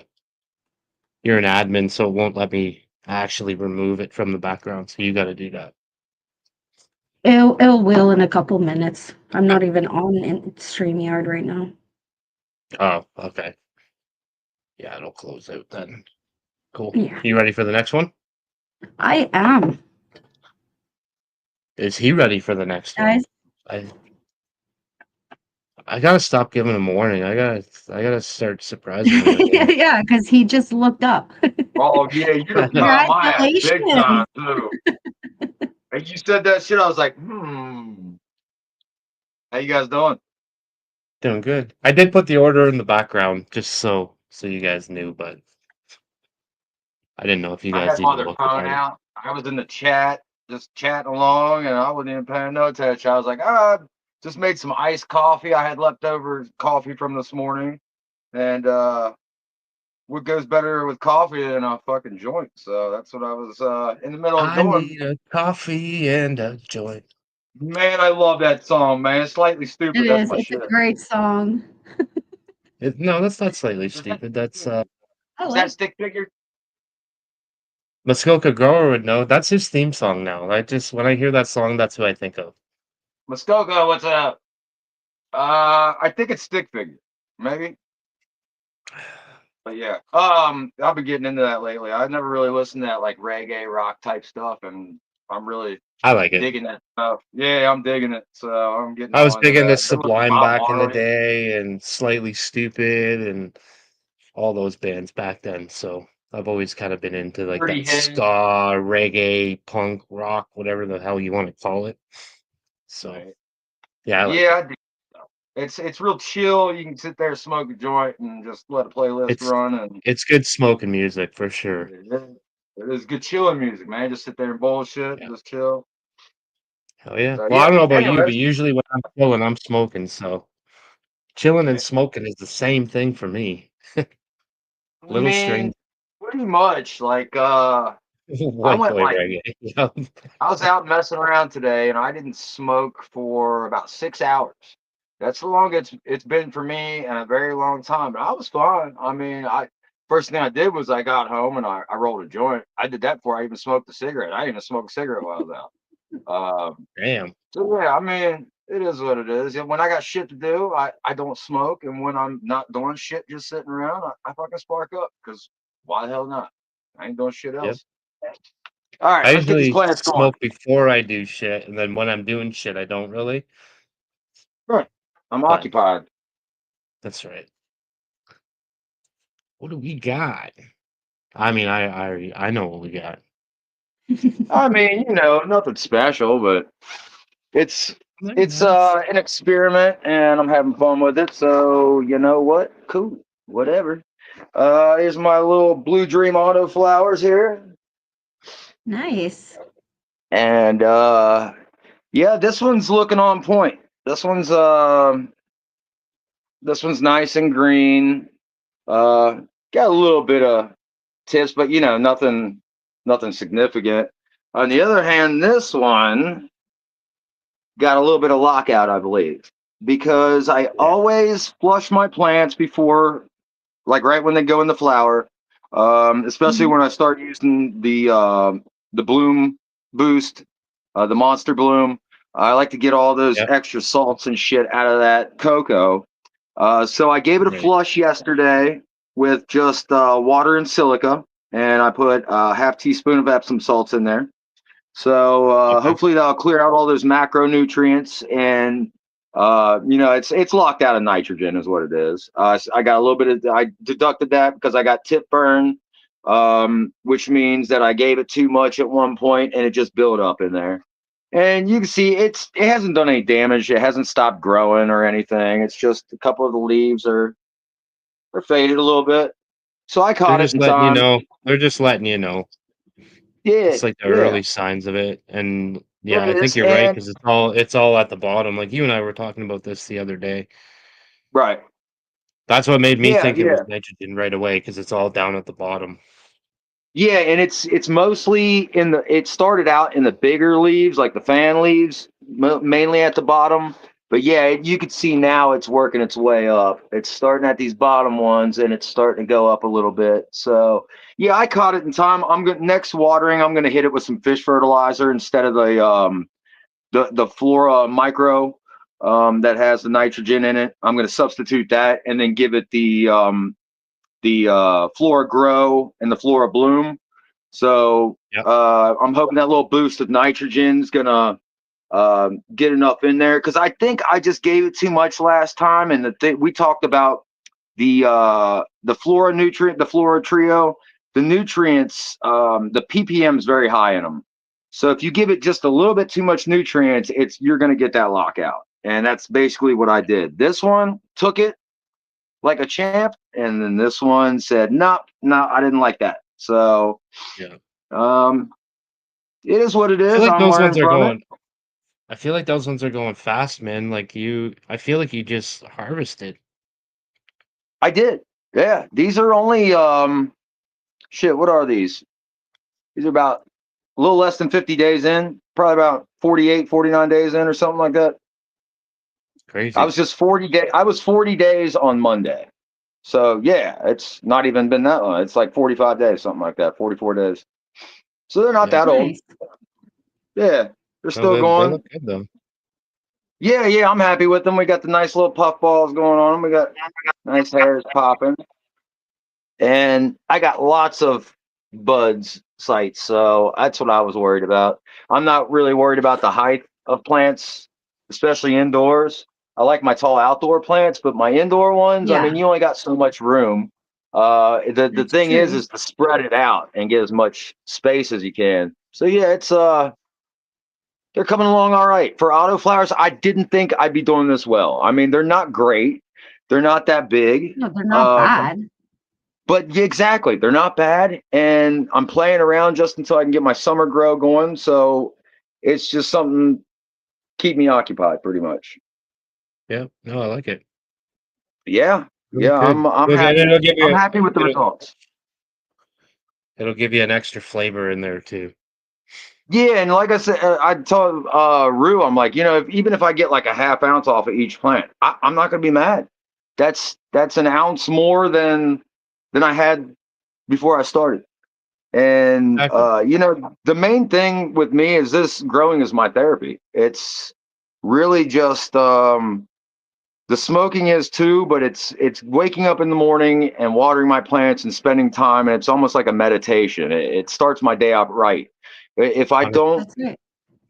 admin, so it won't let me actually remove it from the background. So you got to do that. It will in a couple minutes. I'm not even on StreamYard right now. Oh, okay. Yeah, it'll close out then. Cool. Yeah. You ready for the next one? I am. Is he ready for the next one? Guys, I gotta stop giving him a warning. I gotta start surprising him again. yeah, because he just looked up. Oh yeah, you'd have got my ass big time Congratulations. too. As you said that shit, I was like, how you guys doing? Doing good. I did put the order in the background just so you guys knew, but I didn't know if you I guys had my even other looked phone at it. out. I was in the chat, just chatting along, and I wasn't even paying no attention. I was like, just made some iced coffee. I had leftover coffee from this morning, and what goes better with coffee than a fucking joint? So that's what I was in the middle of I doing. need a coffee and a joint. Man, I love that song, man. It's Slightly Stupid. It That's is. my It's a shit. great song. No, that's not slightly stupid. That's I Is like that stick figure? Muskoka Grower would know. That's his theme song now. When I hear that song, that's who I think of. Muskoka, what's up? I think it's stick figure, maybe. But yeah, I've been getting into that lately. I've never really listened to that like reggae rock type stuff, and I'm really I like it. digging that stuff. Yeah, I'm digging it. So I'm getting I was all into big into that. Been listening to Sublime Bob back in the Marley. day and Slightly Stupid and all those bands back then. So I've always kind of been into like Pretty that Head. ska, reggae, punk, rock, whatever the hell you want to call it. So Right. yeah, I like Yeah, it. I dig it. It's real chill. You can sit there, smoke a joint, and just let a playlist run. And It's good smoking music for sure. it is good chilling music, man. Just sit there and bullshit, Yeah. and just chill. Hell yeah. So Well, I yeah. don't know about you, but Anyways, usually when I'm chilling, I'm smoking. So chilling and smoking is the same thing for me. Little man, strange. pretty much like I White went boy like reggae. Yeah. I was out messing around today and I didn't smoke for about 6 hours. That's the longest it's been for me in a very long time. But I was fine. I mean, I first thing I did was I got home and I rolled a joint. I did that before I even smoked a cigarette. I didn't even smoke a cigarette while I was out. Damn. So yeah, I mean, it is what it is. And when I got shit to do, I don't smoke. And when I'm not doing shit, just sitting around, I fucking spark up because why the hell not? I ain't doing shit Yep. else. All right, I let's get these usually plants going. smoke before I do shit, and then when I'm doing shit, I don't really. Right. I'm But occupied. that's right. What do we got? I mean, I know what we got. I mean, nothing special, but it's Nice. an experiment and I'm having fun with it. So you know what? Cool. Whatever. Here's my little Blue Dream autoflowers here. Nice. And yeah, this one's looking on point. This one's nice and green. Got a little bit of tips, but you know, nothing significant. On the other hand, this one got a little bit of lockout, I believe, because I always flush my plants before, like right when they go in the flower, especially Mhm. when I start using the bloom boost, the monster bloom. I like to get all those Yep. extra salts and shit out of that cocoa. So I gave it a Right. flush yesterday with just water and silica, and I put a half teaspoon of Epsom salts in there. So Okay. hopefully that'll clear out all those macronutrients, and you know, it's locked out of nitrogen is what it is. I got a little bit of, I deducted that because I got tip burn, which means that I gave it too much at one point and it just built up in there. And you can see it hasn't done any damage. It hasn't stopped growing or anything. It's just a couple of the leaves are faded a little bit. So I They're caught it just in letting you time. know. They're just letting you know. Yeah, It's like the yeah, early signs of it, and it yeah, I think is. you're right And because it's all at the bottom. Like you and I were talking about this the other day. right. That's what made me Yeah, think it was yeah. nitrogen right away because it's all down at the bottom. Yeah, and it's mostly in the. It started out in the bigger leaves, like the fan leaves, mainly at the bottom. But yeah, you could see now it's working its way up. It's starting at these bottom ones, and it's starting to go up a little bit. So yeah, I caught it in time. I'm going next watering. I'm going to hit it with some fish fertilizer instead of the Flora Micro that has the nitrogen in it. I'm going to substitute that and then give it the Flora Grow and the Flora Bloom. So Yep. I'm hoping that little boost of nitrogen is gonna get enough in there because I think I just gave it too much last time, and we talked about the Flora nutrient, the Flora Trio, the nutrients, the ppm is very high in them. So if you give it just a little bit too much nutrients, you're gonna get that lockout, and that's basically what I did. This one took it like a champ, and then this one said, "No, no, I didn't like that." So Yeah. um, it is what it I feel is. like I'm those learning ones are from it. going. I feel like those ones are going fast, man. Like you, I feel like you just harvested. I did. Yeah, these are only shit. What are these? These are about a little less than 50 days in. Probably about 48, 49 days in, or something like that. I Crazy. was just 40 day. I was 40 days on Monday. So yeah, it's not even been that long. It's like 45 days, something like that. 44 days. So they're not Yeah. that old. Nice. Yeah, they're No, still they going. look good though. Yeah, yeah, I'm happy with them. We got the nice little puff balls going on. We got nice hairs popping, and I got lots of buds sites. So that's what I was worried about. I'm not really worried about the height of plants, especially indoors. I like my tall outdoor plants, but my indoor ones, I Yeah, mean, you only got so much room. The that's thing true. is to spread it out and get as much space as you can. So yeah, it's they're coming along all right. For autoflowers, I didn't think I'd be doing this well. I mean, they're not great. They're not that big. No, they're not Uh, bad. but yeah, exactly, they're not bad. And I'm playing around just until I can get my summer grow going. So it's just something keep me occupied pretty much. Yeah. No, I like it. Yeah. Really Yeah, good. I'm And happy. it'll give I'm you happy with the it'll results. it'll give you an extra flavor in there too. Yeah, and like I said, I told Rue, I'm like, you know, even if I get like a half ounce off of each plant, I'm not gonna be mad. That's an ounce more than I had before I started. And Exactly. you know, the main thing with me is this growing is my therapy. It's really just the smoking is too, but it's waking up in the morning and watering my plants and spending time, and it's almost like a meditation. It starts my day out right. If I don't That's right.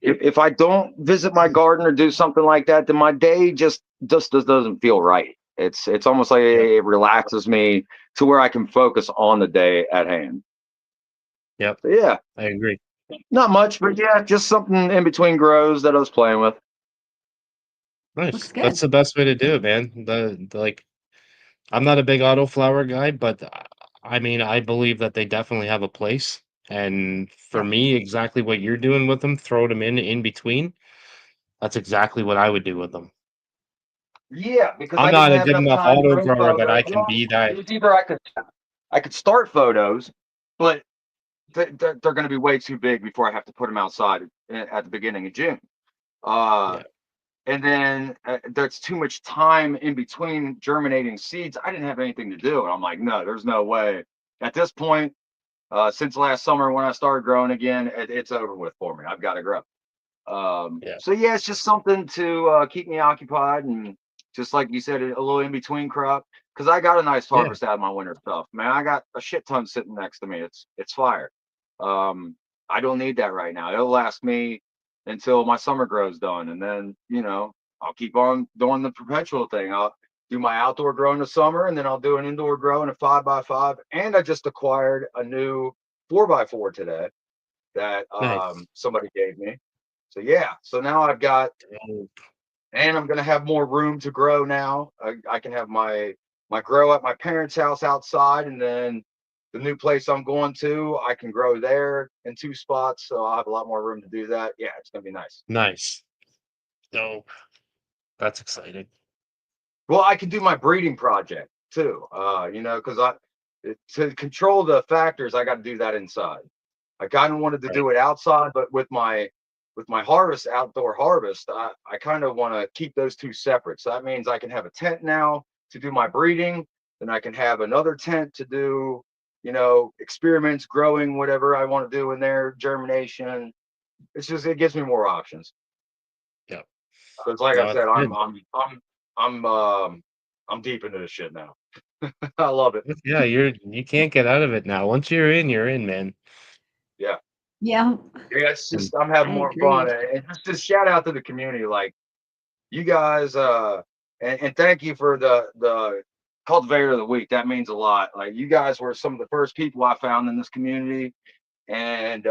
if I don't visit my garden or do something like that, then my day just doesn't feel right. It's almost like Yep. it relaxes me to where I can focus on the day at hand. Yep. So yeah, I agree. not much, but yeah, just something in between grows that I was playing with. Nice. Looks good. That's the best way to do it, man. Like I'm not a big autoflower guy, but I mean, I believe that they definitely have a place. And for me, exactly what you're doing with them, throw them in between. That's exactly what I would do with them. Yeah, because I'm I didn't not a have good enough enough time to auto bring grower that photos. I can Well, be it that. was either I could start photos, but they're going to be way too big before I have to put them outside at the beginning of June. Uh, Yeah, and then there's too much time in between germinating seeds. I didn't have anything to do, and I'm like, no, there's no way. At this point, since last summer when I started growing again, it's over with for me. I've got to grow. yeah, So yeah, it's just something to keep me occupied, and just like you said, a little in between crop. Because I got a nice yeah. harvest out of my winter stuff. Man, I got a shit ton sitting next to me. It's fire. Um, I don't need that right now. It'll last me until my summer grow's done, and then I'll keep on doing the perpetual thing. I'll do my outdoor grow in the summer, and then I'll do an indoor grow in a 5x5. And I just acquired a new 4x4 today that Nice. somebody gave me. So yeah, so now I've got, Oh, and I'm gonna have more room to grow now. I can have my grow at my parents' house outside, and then the new place I'm going to, I can grow there in two spots, so I'll have a lot more room to do that. Yeah, it's gonna be nice. nice. So that's exciting. Well, I can do my breeding project too. Because I to control the factors, I got to do that inside. I kind of wanted to Right. do it outside, but with my harvest, outdoor harvest, I kind of want to keep those two separate. So that means I can have a tent now to do my breeding, then I can have another tent to do, experiments, growing, whatever I want to do in there, germination. It gives me more options. Yeah. Because like I No, it's said, good. I'm I'm deep into this shit now. I love it. Yeah, you can't get out of it now. Once you're in, man. Yeah. Yeah, Yeah, it's And just I'm having I more fun, agree. and just shout out to the community, like you guys, and thank you for the cultivator of the week. That means a lot. Like you guys were some of the first people I found in this community, and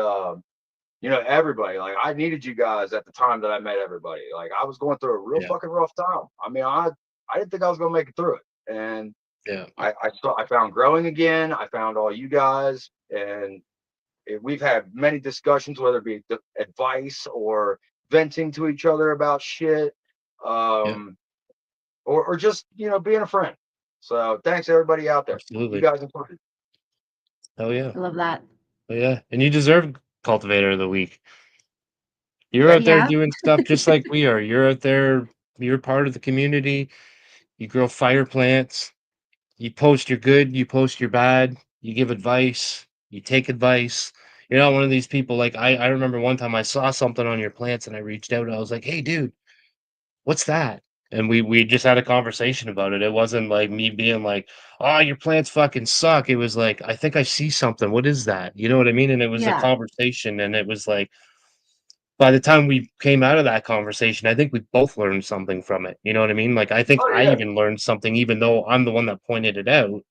everybody. Like I needed you guys at the time that I met everybody. Like I was going through a real yeah, fucking rough time. I mean, I didn't think I was gonna make it through it, and yeah, I found growing again. I found all you guys, and we've had many discussions, whether it be advice or venting to each other about shit, yeah, um, or just being a friend. So thanks everybody out there, you absolutely. guys included. Hell yeah. I love that. Oh yeah. And you deserve cultivator of the week. You're Thank out there Yeah, doing stuff just like we are. You're out there, you're part of the community. You grow fire plants. You post your good, you post your bad, you give advice, you take advice. You're not one of these people like I remember one time I saw something on your plants and I reached out and I was like, "Hey dude, what's that?" And we just had a conversation about it. It wasn't like me being like, "Oh, your plants fucking suck." It was like, "I think I see something. What is that?" You know what I mean? And it was a yeah, conversation and it was like by the time we came out of that conversation, I think we both learned something from it. You know what I mean? Like I think Oh I yeah. even learned something even though I'm the one that pointed it out.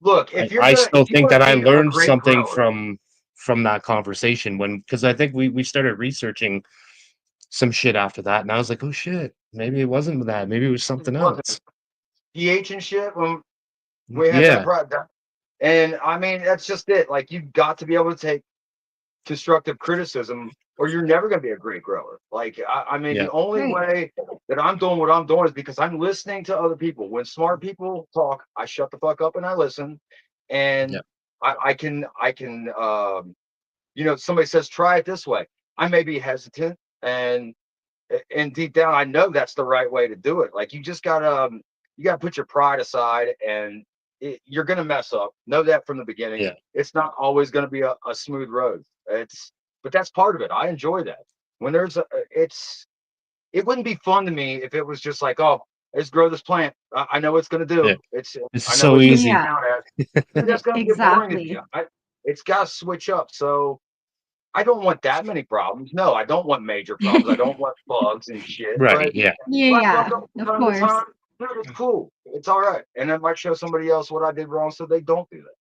Look, I if still you think want that to I be a learned great something grower, from that conversation when because I think we started researching some shit after that, and I was like, "Oh shit, maybe it wasn't that. Maybe it was it something wasn't else." pH and shit when we had that Yeah, product. And I mean, that's just it. Like you got to be able to take constructive criticism or you're never going to be a great grower. Like I mean, yeah, the only right. way that I'm doing what I'm doing is because I'm listening to other people. When smart people talk, I shut the fuck up and I listen. yeah, And I can somebody says try it this way, I may be hesitant, and deep down I know that's the right way to do it. Like you gotta put your pride aside, and you're gonna mess up. Know that from the beginning. yeah, It's not always gonna be a smooth road. But that's part of it. I enjoy that. When it wouldn't be fun to me if it was just like, oh, let's grow this plant. I know what it's gonna yeah. do. This is I know so what it's gonna easy. turn Yeah, out as. That's gonna get boring to me. exactly. It's gotta switch up. So I don't want that many problems. No, I don't want major problems. I don't want bugs and shit. Right, But yeah, Yeah, if I fuck yeah, up of from time to course. time, dude, it's cool. It's all right. And that might show somebody else what I did wrong so they don't do that.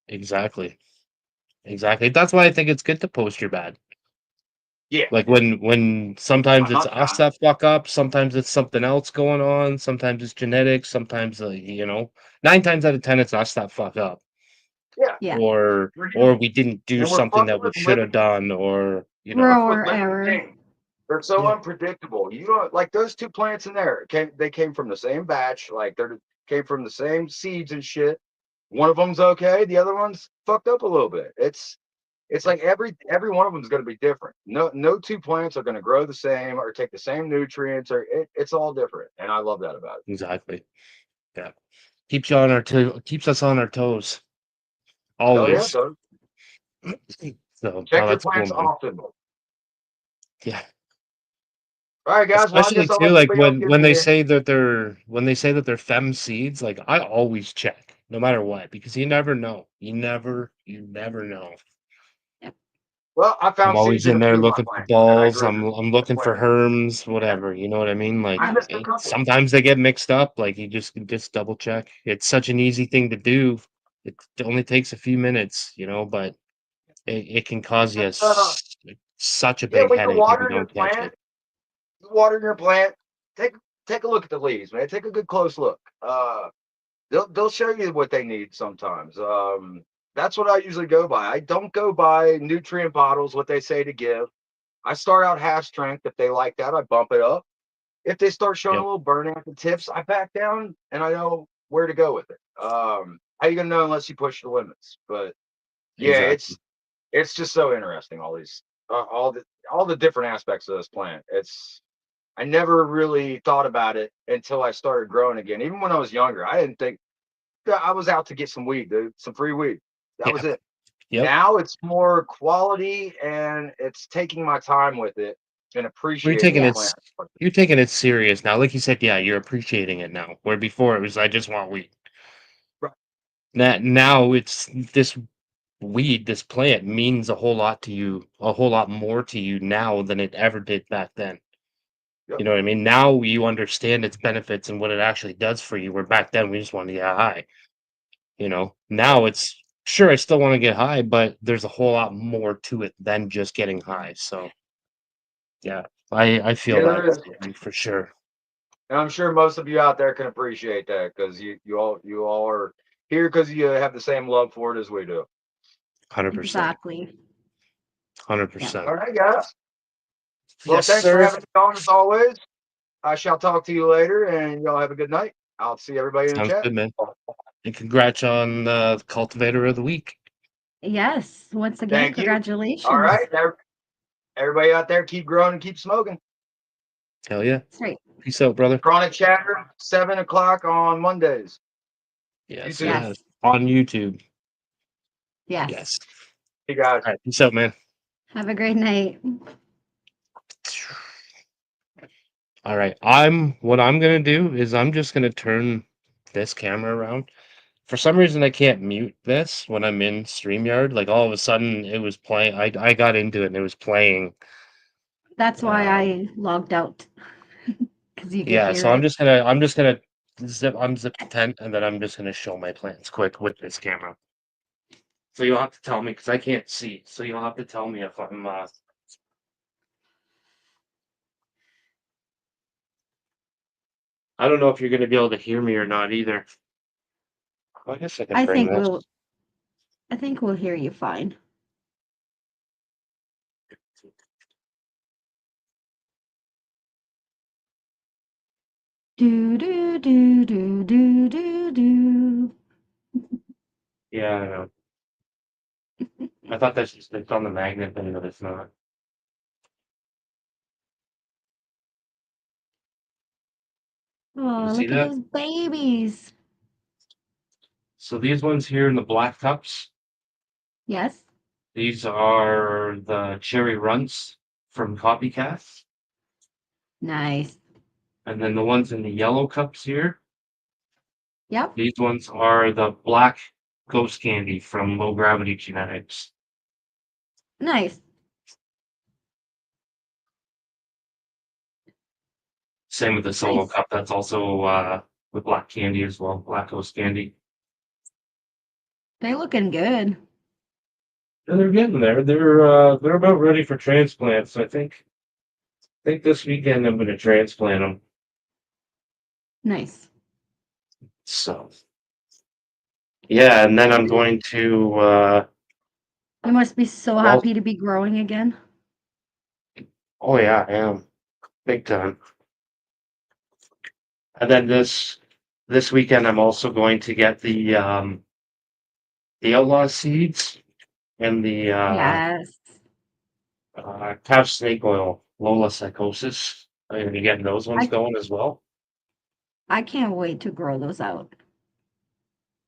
exactly, exactly. That's why I think it's good to post your bad. Yeah, Like when sometimes I'm it's not us dying. that fuck up, sometimes it's something else going on, sometimes it's genetics, sometimes you know, 9 times out of 10 it's us that fuck up, Yeah, Yeah. we're or human, we didn't do and we're something fucking that we with should have living. done, or you know. Fucking with Grower living error. things. They're so Yeah, unpredictable. You don't like those two plants in there. They came from the same batch. Like they came from the same seeds and shit. One of them's okay. The other one's fucked up a little bit. It's like every one of them is going to be different. No two plants are going to grow the same or take the same nutrients. Or it's all different, and I love that about it. exactly. Yeah, keeps us on our toes Hell yeah, always. so So no, check your that's cool, plants man. often. All Yeah. right, guys. Well, I Especially guess I'll too, let like somebody else get when in they here. say that they're fem seeds, like I always check, no matter what, because you never know. You never know. Yep. Well, I I'm found always seeds in in a there few of my looking for plants, and I balls. grew I'm the looking for plant. herms, whatever. You know what I mean? Like I missed a couple. sometimes they get mixed up. Like you just double check. It's such an easy thing to do. It only takes a few minutes, you know, but it can cause you Just, such a yeah, big when you're headache if you watering your don't catch plant, it. take take a look at the leaves, man. Take a good close look. They'll show you what they need sometimes. That's what I usually go by. I don't go by nutrient bottles, what they say to give. I start out half strength. If they like that, I bump it up. If they start showing a Yep, little burning at the tips, I back down and I know where to go with it. How you gonna know unless you push the limits? But yeah, exactly. it's just so interesting. All these, all the different aspects of this plant. I never really thought about it until I started growing again. Even when I was younger, I didn't think I was out to get some weed, dude, some free weed. That Yeah. was it. Yep. Now it's more quality and it's taking my time with it and You're appreciating taking the Yeah. it plant. you're taking it serious now. Like you said, yeah, you're appreciating it now. Where before it was I just want weed. Right. Now it's this weed, this plant means a whole lot to you, a whole lot more to you now than it ever did back then. Yep. You know what I mean? Now you understand its benefits and what it actually does for you. Where back then we just wanted to get high. You know, now it's sure I still want to get high, but there's a whole lot more to it than just getting high. So yeah, I feel Yeah, that there is. for sure. And I'm sure most of you out there can appreciate that because you all are here because you have the same love for it as we do. 100%. Exactly. Yeah. 100%. All right, guys. Well, Yes, thanks for sir. having me on as always. I shall talk to you later, and y'all have a good night. I'll see everybody in the Sounds chat. good, man. And congrats on the Cultivator of the Week. Yes. Once again, Thank you. All congratulations. right, everybody out there, keep growing and keep smoking. Hell yeah. That's right. Peace out, brother. Chronic Chatter, 7 o'clock on Mondays. Yes, YouTube. yes. Yes. On YouTube. Yes. Yes. Hey guys. All right. Peace out, man. Have a great night. All right. What I'm gonna do is I'm just gonna turn this camera around. For some reason, I can't mute this when I'm in StreamYard. Like all of a sudden, it was playing. I got into it and it was playing. That's why Uh, I logged out because you could yeah. hear So it. I'm just gonna unzip the tent and then I'm just gonna show my plants quick with this camera. So you'll have to tell me because I can't see. So you'll have to tell me if I'm. I don't know if you're gonna be able to hear me or not either. I guess I can I bring think this. we'll I think we'll hear you fine. Do do do do do do do. Yeah, I know. I thought that's just it's on the magnet thing, but it's not. You Oh, see look at that? those babies. So these ones here in the black cups, Yes. these are the cherry runts from Copycats. Nice. And then the ones in the yellow cups here, Yep. these ones are the black ghost candy from Low Gravity Genetics. Nice. Same with the solo Nice. cup, that's also with black candy as well, black ghost candy. They're looking good. And they're getting there. They're about ready for transplants. I think this weekend I'm going to transplant them. Nice. So yeah, and then I'm going to. You must be so Well, happy to be growing again. oh yeah, I am big time. And then this weekend I'm also going to get the outlaw seeds and the Yes. calf snake oil Lola psychosis. I'm going to be getting those ones I going as well. I can't wait to grow those out.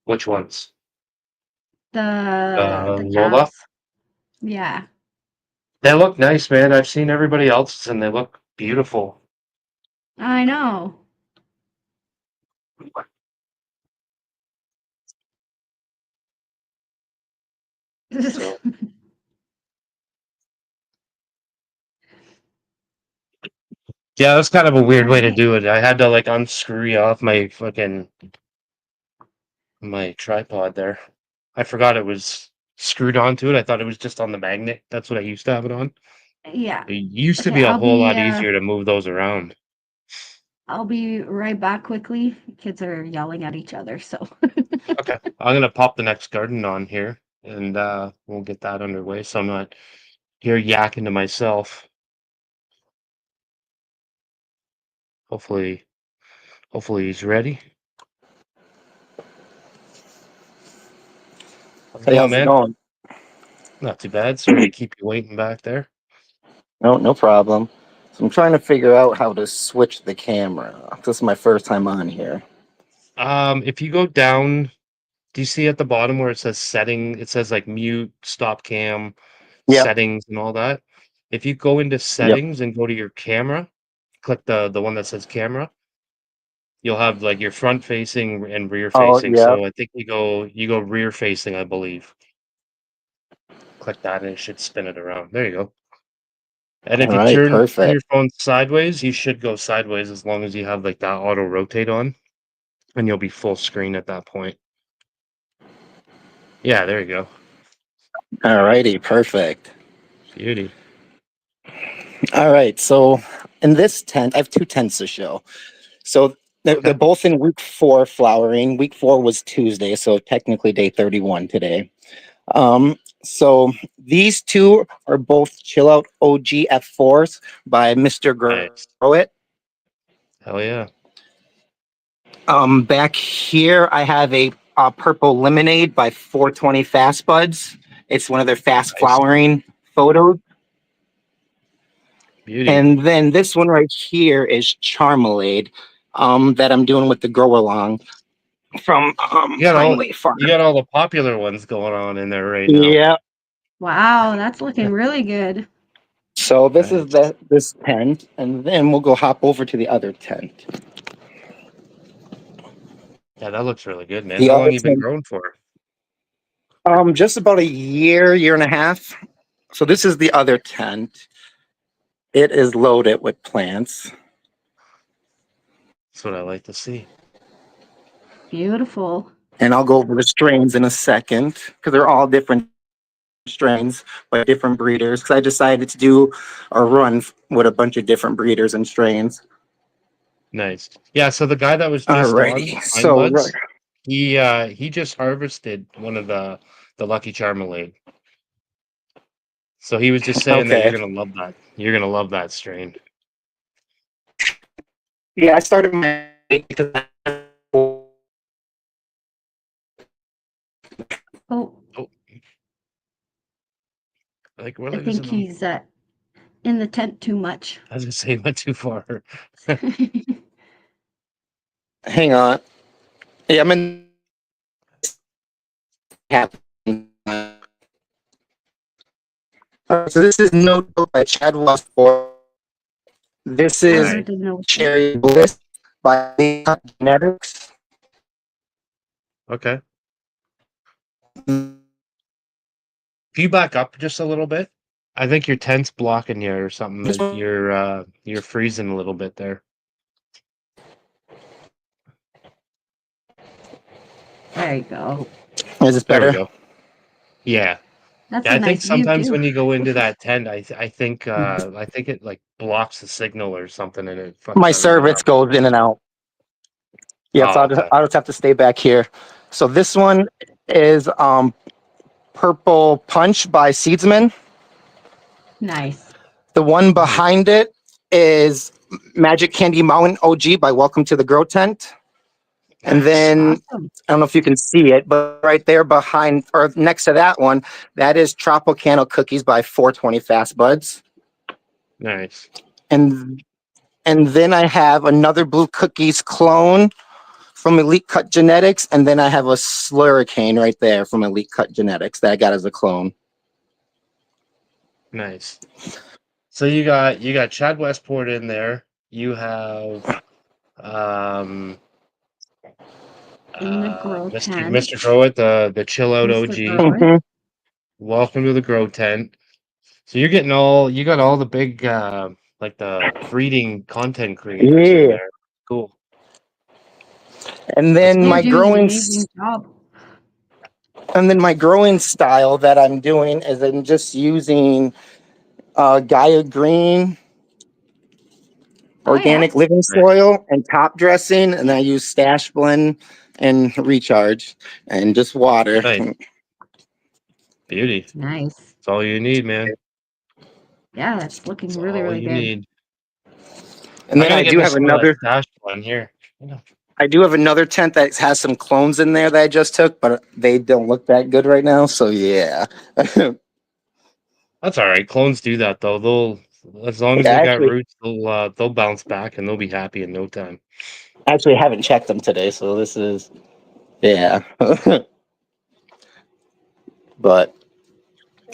Which ones? The Lola. calves. Yeah. They look nice, man. I've seen everybody else's and they look beautiful. I know. So yeah, that's kind of a weird way to Alright. do it. I had to like unscrew off my tripod there. I forgot it was screwed onto it. I thought it was just on the magnet. That's what I used to have it on. Yeah. It used to Okay, be a whole lot easier to move those around. I'll be right back quickly. Kids are yelling at each other, so Okay, I'm gonna pop the next garden on here, and we'll get that underway. So I'm not here yakking to myself. Hopefully, hopefully he's ready. How's it Hey, going, how's it man? going? Not too bad. Sorry to keep you waiting back there. No, no problem. So I'm trying to figure out how to switch the camera. This is my first time on here. If you go down, do you see at the bottom where it says setting? It says like mute, stop cam, Yep. settings, and all that. If you go into Yep. settings and go to your camera, click the one that says camera. You'll have like your front facing and rear Oh, facing. yep. So I think you go rear facing, I believe. Click that and it should spin it around. There you go. And if All you right, turn perfect. your phone sideways, you should go sideways as long as you have like that auto rotate on, and you'll be full screen at that point. Yeah, there you go. All righty, perfect. Beauty. All right, so in this tent, I have two tents to show. So they're Okay. both in week 4 flowering. Week 4 was Tuesday, so technically day 31 today. So these two are both Chill Out OG F4s by Mr. Nice. Grow It. Hell yeah. Back here, I have a purple lemonade by 420 Fast Buds. It's one of their fast Nice. flowering photos. Beauty. And then this one right here is Charmelade, that I'm doing with the Grow Along from You got all Pinewood Farm. you got all the popular ones going on in there right now. Yeah. wow, that's looking really good. So this is Nice. this tent, and then we'll go hop over to the other tent. Yeah, that looks really good, man. The How other long you been tent, growing for? just about a year and a half. So this is the other tent. It is loaded with plants. That's what I like to see. Beautiful. And I'll go over the strains in a second because they're all different strains by different breeders. Because I decided to do a run with a bunch of different breeders and strains. Nice. Yeah, so the guy that was just on Alrighty, Pine so Buds, he just harvested one of the Lucky Charmelade. So he was just saying that you're okay, gonna love that. You're gonna love that strain. yeah, I started my because Oh, Oh, like we're I think losing him. he's in the tent too much. I was gonna say he went too far. hang on, yeah, I'm in. So this is Notebook by Chad Westport. This is Never did know. Cherry Bliss by Genetics. Okay. Can you back up just a little bit? I think your tent's blocking you or something. This one You're freezing a little bit there. There you go. is this There we better? go. Yeah. That's Yeah, a I think nice view sometimes too. when you go into that tent, I think it like blocks the signal or something, and it fucks My everything service up. goes in and out. Yeah, so Oh, okay. I'll just have to stay back here. So this one is Purple Punch by Seedsman. Nice. The one behind it is Magic Candy Mountain OG by Welcome to the Grow Tent. And Nice. then Awesome. I don't know if you can see it, but right there behind or next to that one, that is Tropicana Cookies by 420 Fast Buds. Nice. And then I have another Blue Cookies clone from Elite Cut Genetics, and then I have a Slurricane right there from Elite Cut Genetics that I got as a clone. Nice. So you got Chad Westport in there. You have um In the grow tent, Mr. Grow It, the chill out Mr. OG. Grower. Mhm. Welcome to the Grow Tent. So you got all the big like the breeding content creators in Yeah. there. Cool. And That's then They're my cool. doing an growing amazing job. and then my growing style that I'm doing is I'm just using Gaia Green Oh yeah. organic living Nice. soil and top dressing, and I use Stash Blend and Recharge and just water. Nice. Beauty. Nice. That's all you need, man. Yeah, that's looking That's really, all really you good. need. And I then gotta get me some of that stash one here. Yeah. I do have another tent that has some clones in there that I just took, but they don't look that good right now. So yeah. That's all right. Clones do that though. They'll as long as Yeah, they got roots, they'll bounce back and they'll be happy in no time. actually haven't checked them today, so this is yeah. But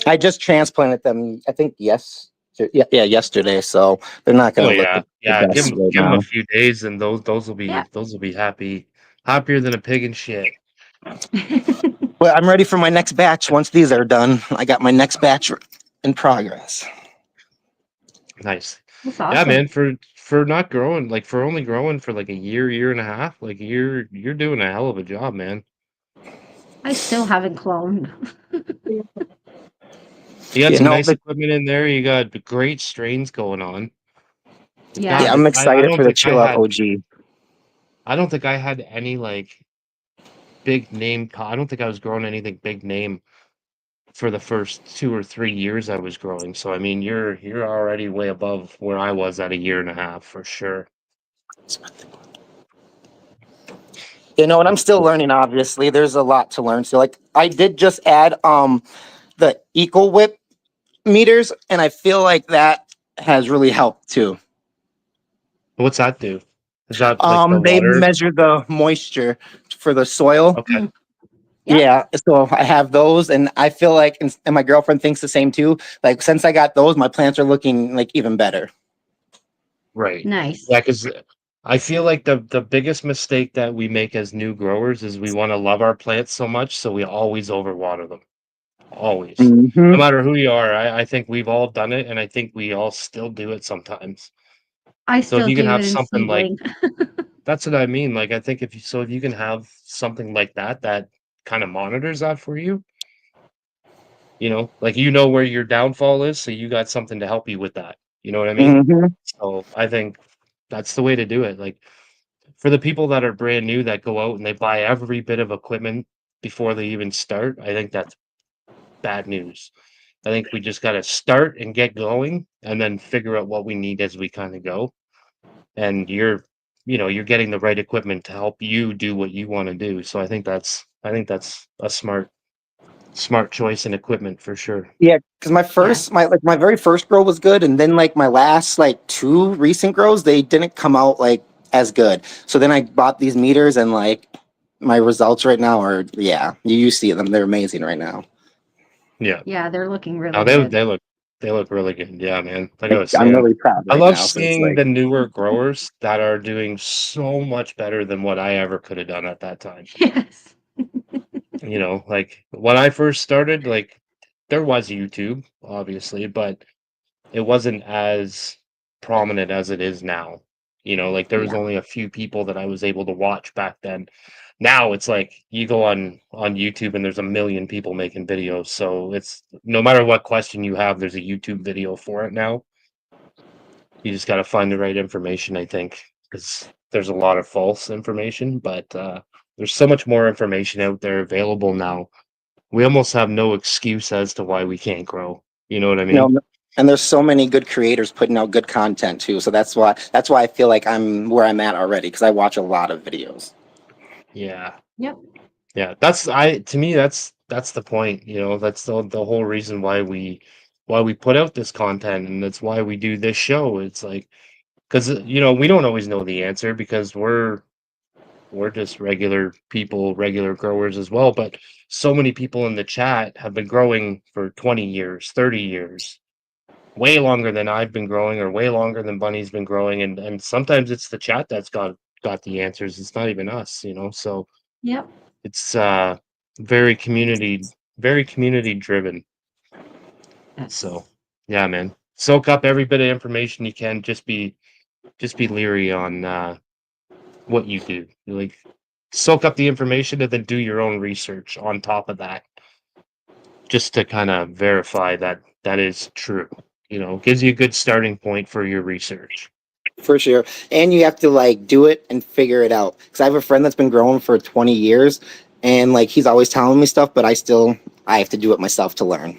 I just transplanted them. I think yesterday. So they're not Oh going to look yeah, the yeah. best right Give them a now. few days, and Yeah. those will be happier than a pig in shit. Well, I'm ready for my next batch. Once these are done, I got my next batch in progress. Nice. That's Yeah, awesome. man. For not growing, like for only growing for like a year and a half, like you're doing a hell of a job, man. I still haven't cloned. You got You some know, nice equipment in there. You got great strains going on. Yeah. yeah, God, I'm I excited don't for the think I chill out had OG. I don't think I had any like big name. I don't think I was growing anything big name for the first 2 or 3 years I was growing. So I mean, you're already way above where I was at a year and a half for sure. You know, and I'm That's still cool. learning. Obviously, there's a lot to learn. So, like, I did just add the Eco Whip meters, and I feel like that has really helped too. What's that do? Is that like the They water? measure the moisture for the soil. Okay. Mm. Yep. Yeah, so I have those, and I feel like, and my girlfriend thinks the same too. Like since I got those, my plants are looking like even better. Right. Nice. Yeah, because I feel like the biggest mistake that we make as new growers is we want to love our plants so much, so we always overwater them. Always. No Hmm. matter who you are, I think we've all done it, and I think we all still do it sometimes. I So if still you can do have it in something like seedling. that's what I mean. Like I think if you can have something like that that kind of monitors that for you, like you know where your downfall is, so you got something to help you with that. You know what I mean? Hmm. So I think that's the way to do it. Like for the people that are brand new that go out and they buy every bit of equipment before they even start, I think that's bad news. I think we just got to start and get going and then figure out what we need as we kind of go. And you're getting the right equipment to help you do what you want to do. So I think that's a smart choice in equipment for sure. Yeah, because Yeah. my very first grow was good, and then like my last like two recent grows, they didn't come out like as good. So then I bought these meters, and like my results right now are yeah, you see them, they're amazing right now. Yeah. Yeah, they're looking No, really they good. they look they look really good. Yeah, man. Like I Like, was I'm saying, really proud I right love now. So it's seeing like the newer growers that are doing so much better than what I ever could have done at that time. Yes. Like when I first started, like there was YouTube, obviously, but it wasn't as prominent as it is now. Like there was Yeah. only a few people that I was able to watch back then Now it's like you go on YouTube and there's a million people making videos. So it's no matter what question you have, there's a YouTube video for it now. You just got to find the right information, I think, because there's a lot of false information, but there's so much more information out there available now. We almost have no excuse as to why we can't grow. You know what I You mean? know, and there's so many good creators putting out good content too. So that's why I feel like I'm where I'm at already because I watch a lot of videos. Yeah. Yep. Yeah, to me that's the point, that's the whole reason why we put out this content, and that's why we do this show. It's like because we don't always know the answer because we're just regular people, regular growers as well, but so many people in the chat have been growing for 20 years, 30 years, way longer than I've been growing or way longer than Bunny's been growing, and sometimes it's the chat that's got the answers. It's not even us. So Yep. it's very community driven. So Yes. yeah, man. Soak up every bit of information you can. Just be leery on what you do. Like soak up the information and then do your own research on top of that. Just to kind of verify that that is true. Gives you a good starting point for your research. For sure. And you have to like do it and figure it out. Because I have a friend that's been growing for 20 years and like he's always telling me stuff, but I have to do it myself to learn.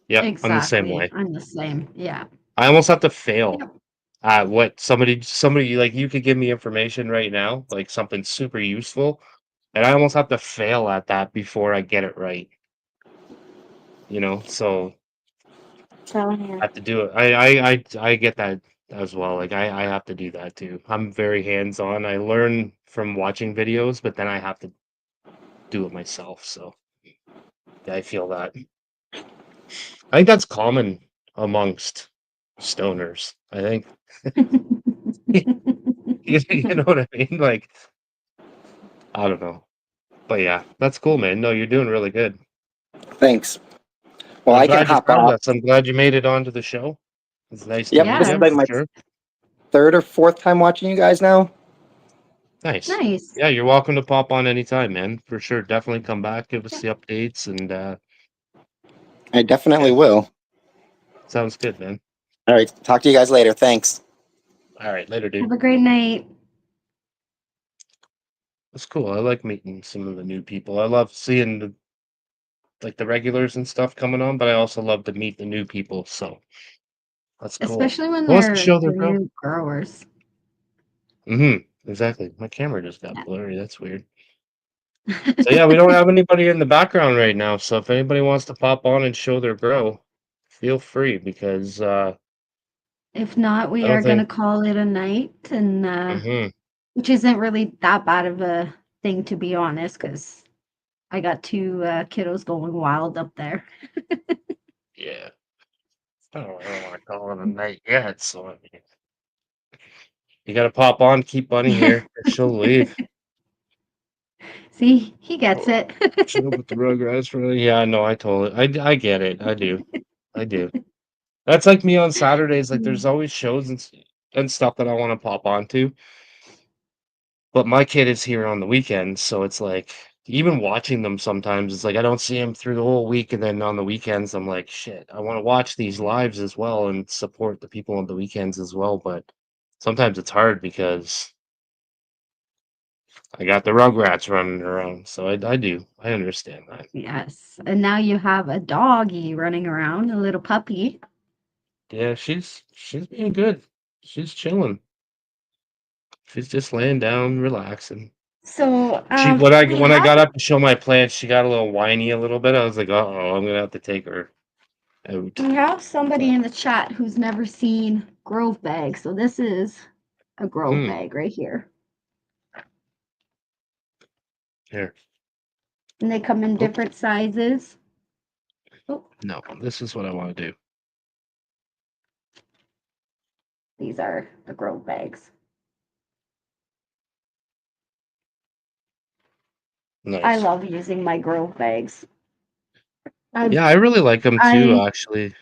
Yep, I'm the same Exactly. way. I'm the same. Yeah. I almost have to fail Yep. what somebody like you could give me information right now, like something super useful, and I almost have to fail at that before I get it right. So Telling I you. have to do it. I get that as well. Like I have to do that too. I'm very hands-on. I learn from watching videos, but then I have to do it myself. So yeah, I feel that. I think that's common amongst stoners. I think you know what I mean? Like I don't know. But yeah, that's cool, man. No, you're doing really good. Thanks. Well, I'm I can glad you hop found off. us. I'm glad you made it onto the show. It's nice to Yep, meet this is you like for Yes. my sure. third or fourth time watching you guys now. Nice. Nice. Yeah, you're welcome to pop on anytime, man. For sure. Definitely come back, give us Yeah. the updates, and I definitely yeah, will. sounds good, man. All right, talk to you guys later. Thanks. All right, later, dude. Have a great night. That's cool. I like meeting some of the new people. I love seeing the regulars and stuff coming on, but I also love to meet the new people. So that's cool. Especially when Who wants to they're show their the girl? new growers. Exactly. My camera just got Yeah. blurry. That's weird. So yeah, we don't have anybody in the background right now. So if anybody wants to pop on and show their grow, feel free because If not, I we don't are gonna think. call it a night, and hmm which isn't really that bad of a thing to be honest, because I got two kiddos going wild up there. Yeah, I don't want to call it a night yet. So I mean, you got to pop on, keep Bunny here, or she'll leave. See, he gets Oh, it. should have put the Rugrats for. Yeah, no, I totally. I get it. I do. I do. That's like me on Saturdays. Like, there's always shows and stuff that I want to pop onto. But my kid is here on the weekends, so it's like even watching them sometimes, it's like I don't see him through the whole week, and then on the weekends, I'm like, shit, I want to watch these lives as well and support the people on the weekends as well. But sometimes it's hard because I got the Rugrats running around, so I do. I understand that. Yes, and now you have a doggy running around, a little puppy. Yeah, she's being good. She's chilling. She's just laying down, relaxing. So She we when I have got up to show my plants, she got a little whiny a little bit. I was like, uh-oh, I'm gonna have to take her out. we have somebody But in the chat who's never seen grove bag. So this is a grove mm, bag right here. here. And they come in Oops. different sizes. Oh, No, this is what I want to do. these are the grove bags. I Nice. love using my grove bags. I Yeah, I really like them too, I actually.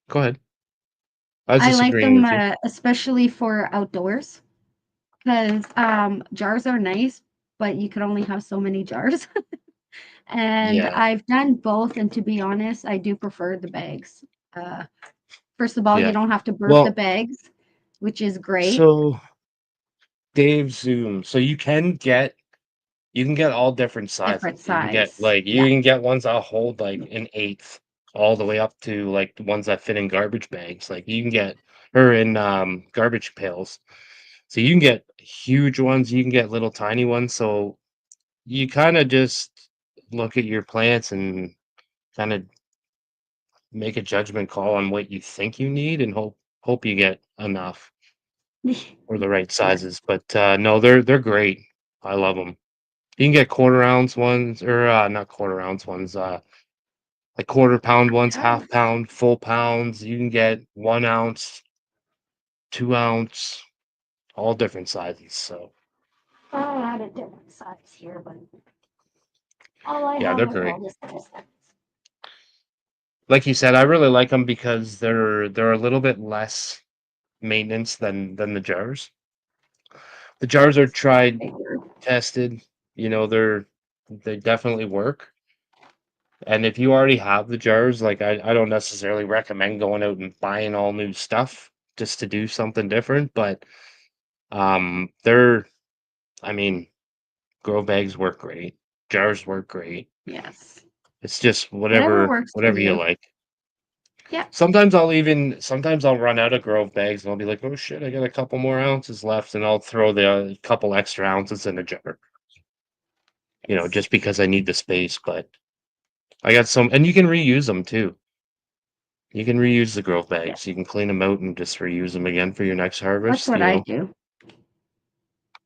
Go ahead. I was I just like agreeing them with you. especially for outdoors because jars are nice, but you could only have so many jars. And Yeah. I've done both, and to be honest, I do prefer the bags. Uh, first of all, you Yeah. don't have to burp the Well, bags, which is great. so Dave Zoom. So you can get all different sizes. Different You can get size. you Yeah. can get ones that hold like an eighth all the way up to like the ones that fit in garbage bags. Like you can get or in garbage pails. So you can get huge ones, you can get little tiny ones. So you kind of just look at your plants and kind of make a judgment call on what you think you need and hope you get enough or the right Yeah. sizes. But no, they're great. I love them. You can get quarter ounce ones or not quarter ounce ones, like quarter pound ones, half pound, full pounds. You can get 1 ounce, 2 ounce, all different sizes. So I had a different size here, but all I yeah, they're have are great. all the same size. Like you said, I really like them because they're a little bit less maintenance than the jars. The jars are tried, Bigger. tested. You know, they definitely work. And if you already have the jars, like I don't necessarily recommend going out and buying all new stuff just to do something different. But they're I mean, grow bags work great. Jars work great. Yes. It's just Whatever works for whatever you you. like. Yeah. Sometimes I'll run out of grove bags and I'll be like, oh shit, I got a couple more ounces left, and I'll throw the couple extra ounces in a jar. You know, Yes. just because I need the space. But I got some, and you can reuse them too. You can reuse the grove Yeah. bags. You can clean them out and just reuse them again for your next That's harvest. what You I know, do.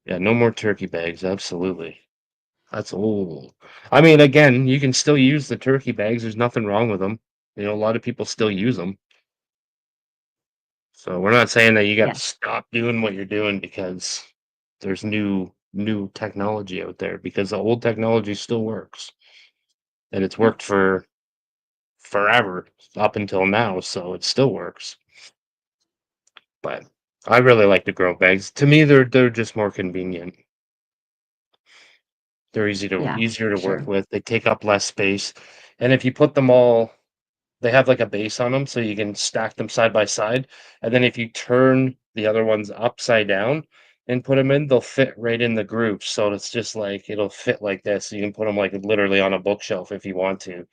yeah, no more turkey bags. Absolutely, that's old. I mean, again, you can still use the turkey bags. There's nothing wrong with them. You know, a lot of people still use them. So we're not saying that you got to Yes. stop doing what you're doing because there's new technology out there, because the old technology still works and it's Yeah. worked for forever up until now, so it still works. But I really like the grow bags. To me, they're just more convenient. They're Yeah. easier For to work sure. with. They take up less space, and if you put them all, they have like a base on them, so you can stack them side by side. And then if you turn the other ones upside down and put them in, they'll fit right in the groups. So it's just like it'll fit like this. You can put them like literally on a bookshelf if you want to.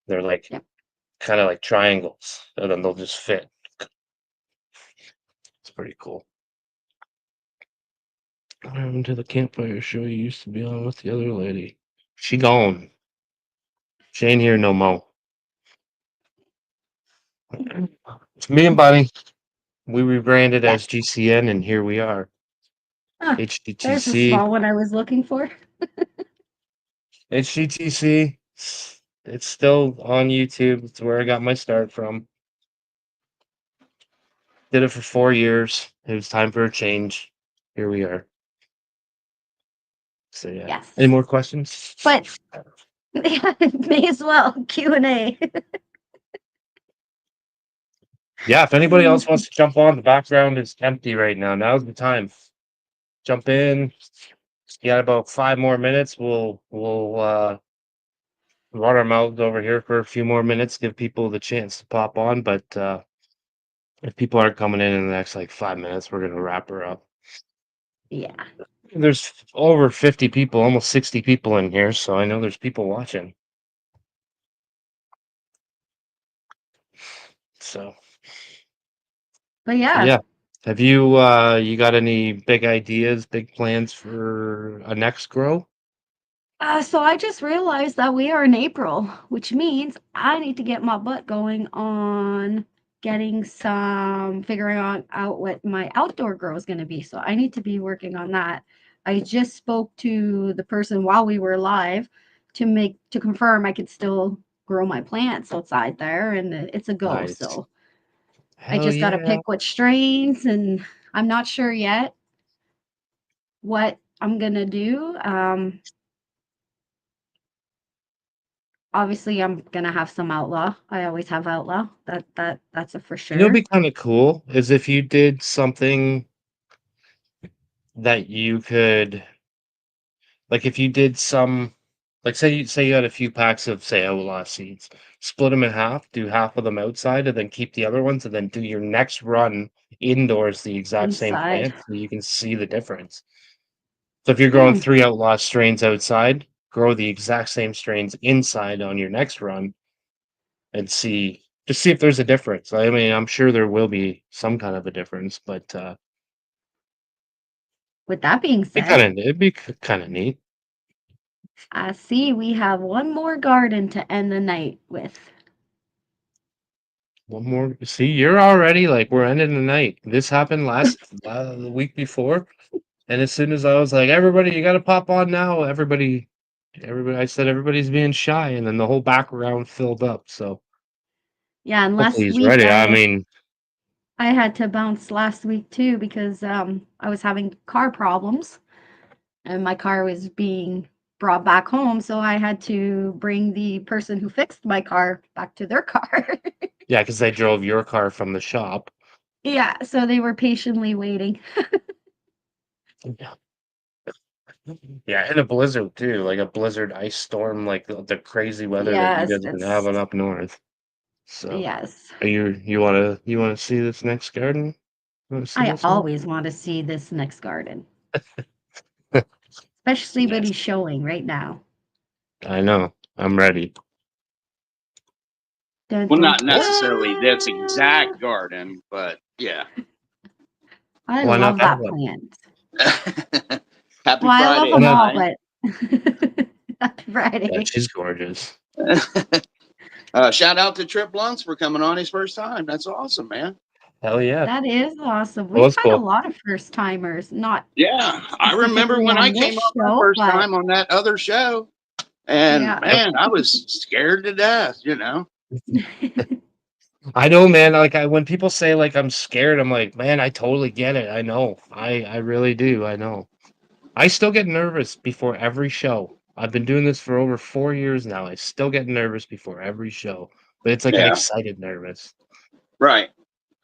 They're like Yep. kind of like triangles, and then they'll just fit. It's pretty cool. What happened to the campfire show you used to be on with the other lady? She gone. She ain't here no more. It's me and Bunny. We rebranded Yeah. as GCN, and here we are. Ah, there's the HTTC. small one I was looking for. HGTC. It's still on YouTube. It's where I got my start from. Did it for 4 years. It was time for a change. Here we are. So yeah. Any Yes. more questions? But yeah, may as well. Q&A. Yeah, if anybody else wants to jump on, the background is empty right now. Now's the time. Jump in. You got about 5 more minutes. We'll run our mouths over here for a few more minutes, give people the chance to pop on. But if people aren't coming in the next like 5 minutes, we're gonna wrap her up. Yeah. There's over 50 people, almost 60 people in here, so I know there's people watching. So But yeah. yeah. Have you you got any big ideas, big plans for a next grow? So I just realized that we are in April, which means I need to get my butt going on getting some figuring out what my outdoor grow is going to be. So I need to be working on that. I just spoke to the person while we were live to confirm I could still grow my plants outside there, and it's a go. Nice. So I Hell just got to yeah. pick what strains, and I'm not sure yet what I'm gonna do. Obviously, I'm gonna have some outlaw. I always have outlaw. That's a for You know, what'd sure. be kind of cool is if you did something that you could, like, if you did some, like, say you had a few packs of, say, outlaw seeds, split them in half, do half of them outside, and then keep the other ones, and then do your next run indoors the exact same Inside. plant, so you can see the difference. So if you're growing Hmm. 3 outlaw strains outside, grow the exact same strains inside on your next run and just see if there's a difference. I mean, I'm sure there will be some kind of a difference, but With that being said, it'd be kind of neat. I see we have one more garden to end the night with. One more. See, you're already like we're ending the night. This happened the week before, and as soon as I was like, everybody, you got to pop on now. Everybody. I said everybody's being shy, and then the whole background filled up. So Yeah, and hopefully last he's week ready. I mean, I had to bounce last week too because I was having car problems and my car was being brought back home, so I had to bring the person who fixed my car back to their car. yeah, because they drove your car from the shop. Yeah, so they were patiently waiting. Yeah. Yeah, and a blizzard too, like a blizzard ice storm, like the crazy weather that you Yes, guys have been it's having up north. So, yes. are you wanna see this next garden? You wanna see I this one? always want to see this next garden, especially what Yes. he's showing right now. I know. I'm ready. Dun, Well, dun, not necessarily this dun. exact garden, but yeah. I Why not love that that one? plant. Happy Well, I love Friday, Why them not? all, everybody. but Happy Yeah, Friday. she's gorgeous. Shout out to Trip Blunts for coming on his first time. That's awesome, man. Hell yeah. That is awesome. Well, We've that's had a cool. lot of first timers, not Yeah, I remember specifically when I on this came on my show, first but time on that other show, and yeah. Yep. man, I was scared to death, you know. I know, man. Like when people say like I'm scared, I'm like, man, I totally get it. I know. I really do. I know. I still get nervous before every show. I've been doing this for over 4 years now. I still get nervous before every show, but it's like an Yeah, excited nervous. right.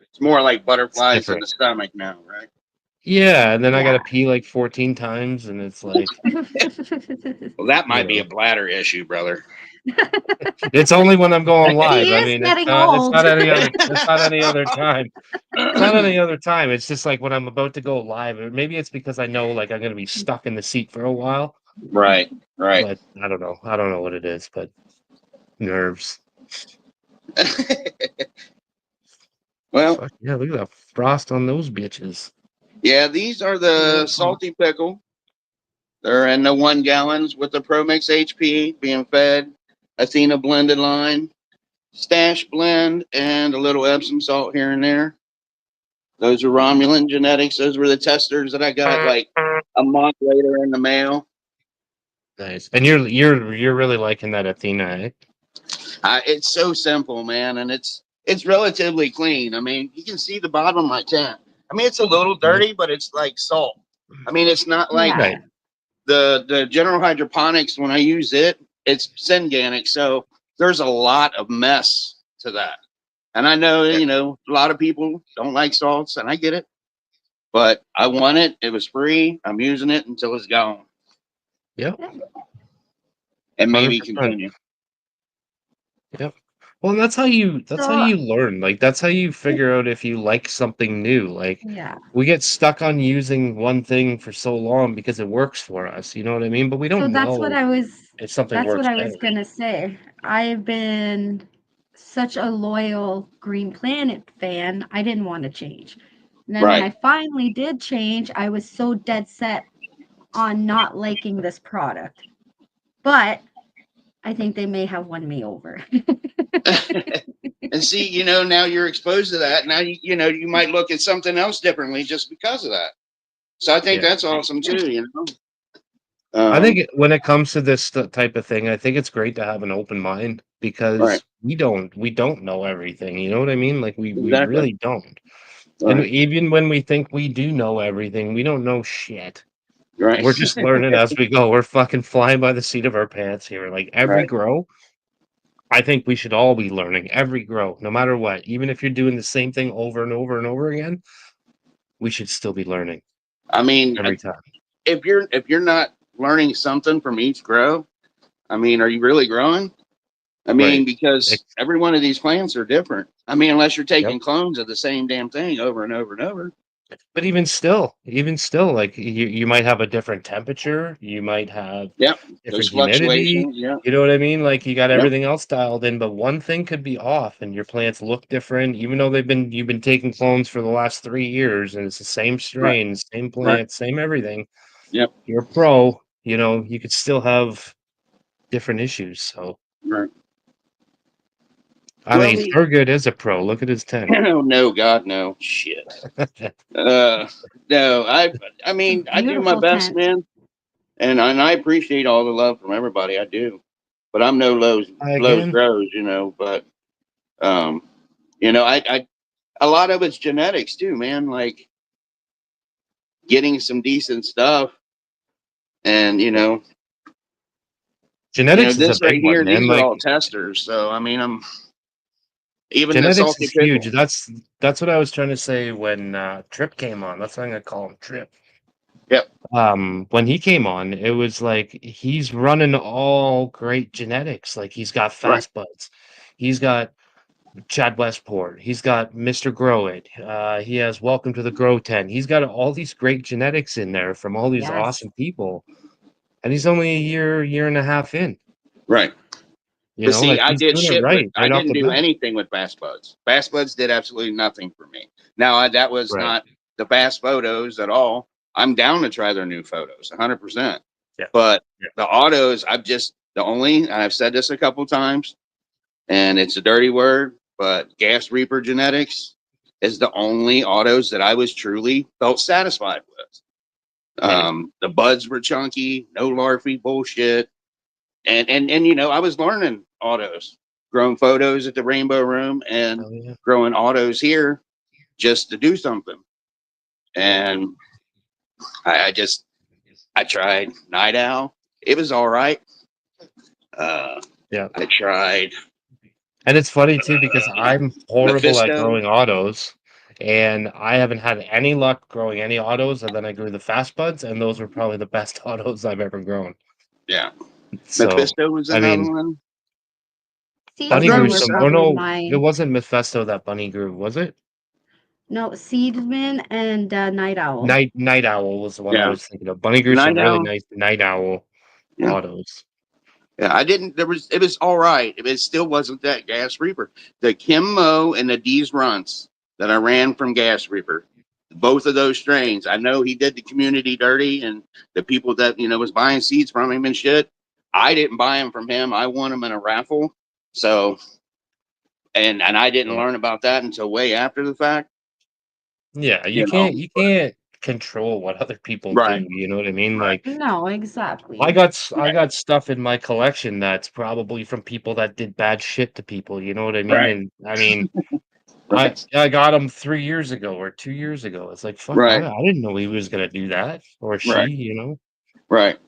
It's more like It's butterflies in different. the stomach now, right? Yeah, and then I Yeah. gotta pee like 14 times, and it's like, Well, that you might be know, a bladder issue, brother. it's only when I'm going live. He I is mean, getting it's old. not any other, it's not any other time. It's not any other time. It's just like when I'm about to go live, or maybe it's because I know like I'm gonna be stuck in the seat for a while. Right, right. But I don't know. I don't know what it is, but nerves. Well, Fuck yeah! Look at that frost on those bitches. yeah, these are the Beautiful. salty pickle. They're in the 1 gallons with the ProMix HP being fed, Athena blended line, stash blend, and a little Epsom salt here and there. Those are Romulan genetics. Those were the testers that I got like a month later in the mail. Nice. And you're really liking that Athena, eh? It's so simple, man, and it's relatively clean. I mean, you can see the bottom of my tent. I mean, it's a little Mhm. dirty, but it's like salt. I mean, it's not like Yeah. Right. the general hydroponics. When I use it, it's synganic, so there's a lot of mess to that. And I know, Right. a lot of people don't like salts, and I get it. But I want it. It was free. I'm using it until it's gone, Yep. and maybe 100%. continue. Yep. Well, and that's how So you learn. Like that's how you figure out if you like something new. Like yeah. we get stuck on using one thing for so long because it works for us. You know what I mean? But we So don't know if something that's what works I better. was gonna say. I've been such a loyal Green Planet fan, I didn't want to change. And then when Right. I finally did change, I was so dead set on not liking this product. But I think they may have won me over. And see, now you're exposed to that. Now you might look at something else differently just because of that. So I think Yeah. that's awesome too. I Um, think when it comes to this type of thing, I think it's great to have an open mind right. because we don't know everything. You know what I mean? Like we Exactly. really don't. And Right. even when we think we do know everything, we don't know shit. Right. We're just learning as we go. We're fucking flying by the seat of our pants here. Like every Right. grow, I think we should all be learning every grow, no matter what. Even if you're doing the same thing over and over and over again, we should still be learning. I mean, every time. if you're not learning something from each grow, I mean, are you really growing? I mean, Right. because Ex- every one of these plants are different. I mean, unless you're Yep. taking clones of the same damn thing over and over and over. But even still, like you might have a different temperature, you might have Yep. Those different humidity. fluctuations. Yep. You know what I mean? Like you got Yep. everything else dialed in, but one thing could be off, and your plants look different, even though you've been taking clones for the last 3 years, and it's the same Right. strain, same Right. plant, same everything. Yep. You're a pro, you could still have different issues. So Right. I Well, mean, Thurgood is a pro. Look at his 10. oh no, God, no, shit. No, I mean, I do my Beautiful best, tent. man, and I appreciate all the love from everybody. I do, but I'm no Lowe's Again, grows, But um, I a lot of it's genetics too, man. Like getting some decent stuff, and genetics is a this right big one, here. man. These are Like all testers, so I mean, I'm even the genetics salty is huge. pickle. That's what I was trying to say when Trip came on. That's why I'm gonna call him Trip. Yep. When he came on, it was like he's running all great genetics. Like he's got Right. fast buds, he's got Chad Westport, he's got Mr. Grow It, he has Welcome to the Grow 10. He's got all these great genetics in there from all these Yes. awesome people, and he's only a year and a half in. Right. But see, Like I he's did doing it shit with. right, I right off didn't the do bat. anything with Bass Buds. Bass Buds did absolutely nothing for me. Now that was Right. not the Bass photos at all. I'm down to try their new photos, 100%. Yeah. But Yeah. the autos, and I've said this a couple times, and it's a dirty word, but Gas Reaper Genetics is the only autos that I was truly felt satisfied with. Right. The buds were chunky, no larfy bullshit, and I was learning autos, growing photos at the Rainbow Room, and Oh yeah. growing autos here just to do something. And I tried Night Owl. It was all right. Uh, Yeah. I tried And it's funny too because I'm horrible at Mephisto. growing autos, and I haven't had any luck growing any autos. And then I grew the fast buds, and those were probably the best autos I've ever grown. Yeah, So, Mephisto was I another mean, one. I've Bunny grown grew Seedsmen were some. some. Oh probably no, it mine. wasn't Mephisto that Bunny grew, was it? No, Seedsman and Night Owl. Night Owl was the one I Yeah, was thinking of. Bunny grew some Night really Owl. nice Night Owl Yeah. autos. Yeah, I didn't. It was all right. It still wasn't that Gas Reaper. The Kim Mo and the D's Runts that I ran from Gas Reaper, both of those strains. I know he did the community dirty, and the people that was buying seeds from him and shit. I didn't buy them from him. I won them in a raffle. So, and I didn't Yeah. learn about that until way after the fact. Yeah, You know. you can't control what other people Right. do. You know what I mean? Right. Like No, I exactly. got I got stuff in my collection that's probably from people that did bad shit to people. You know what I mean? Right. And I mean, Right. I got him 3 years ago or 2 years ago. It's like fuck, Right. I didn't know he was gonna do that or she. Right. You know, Right.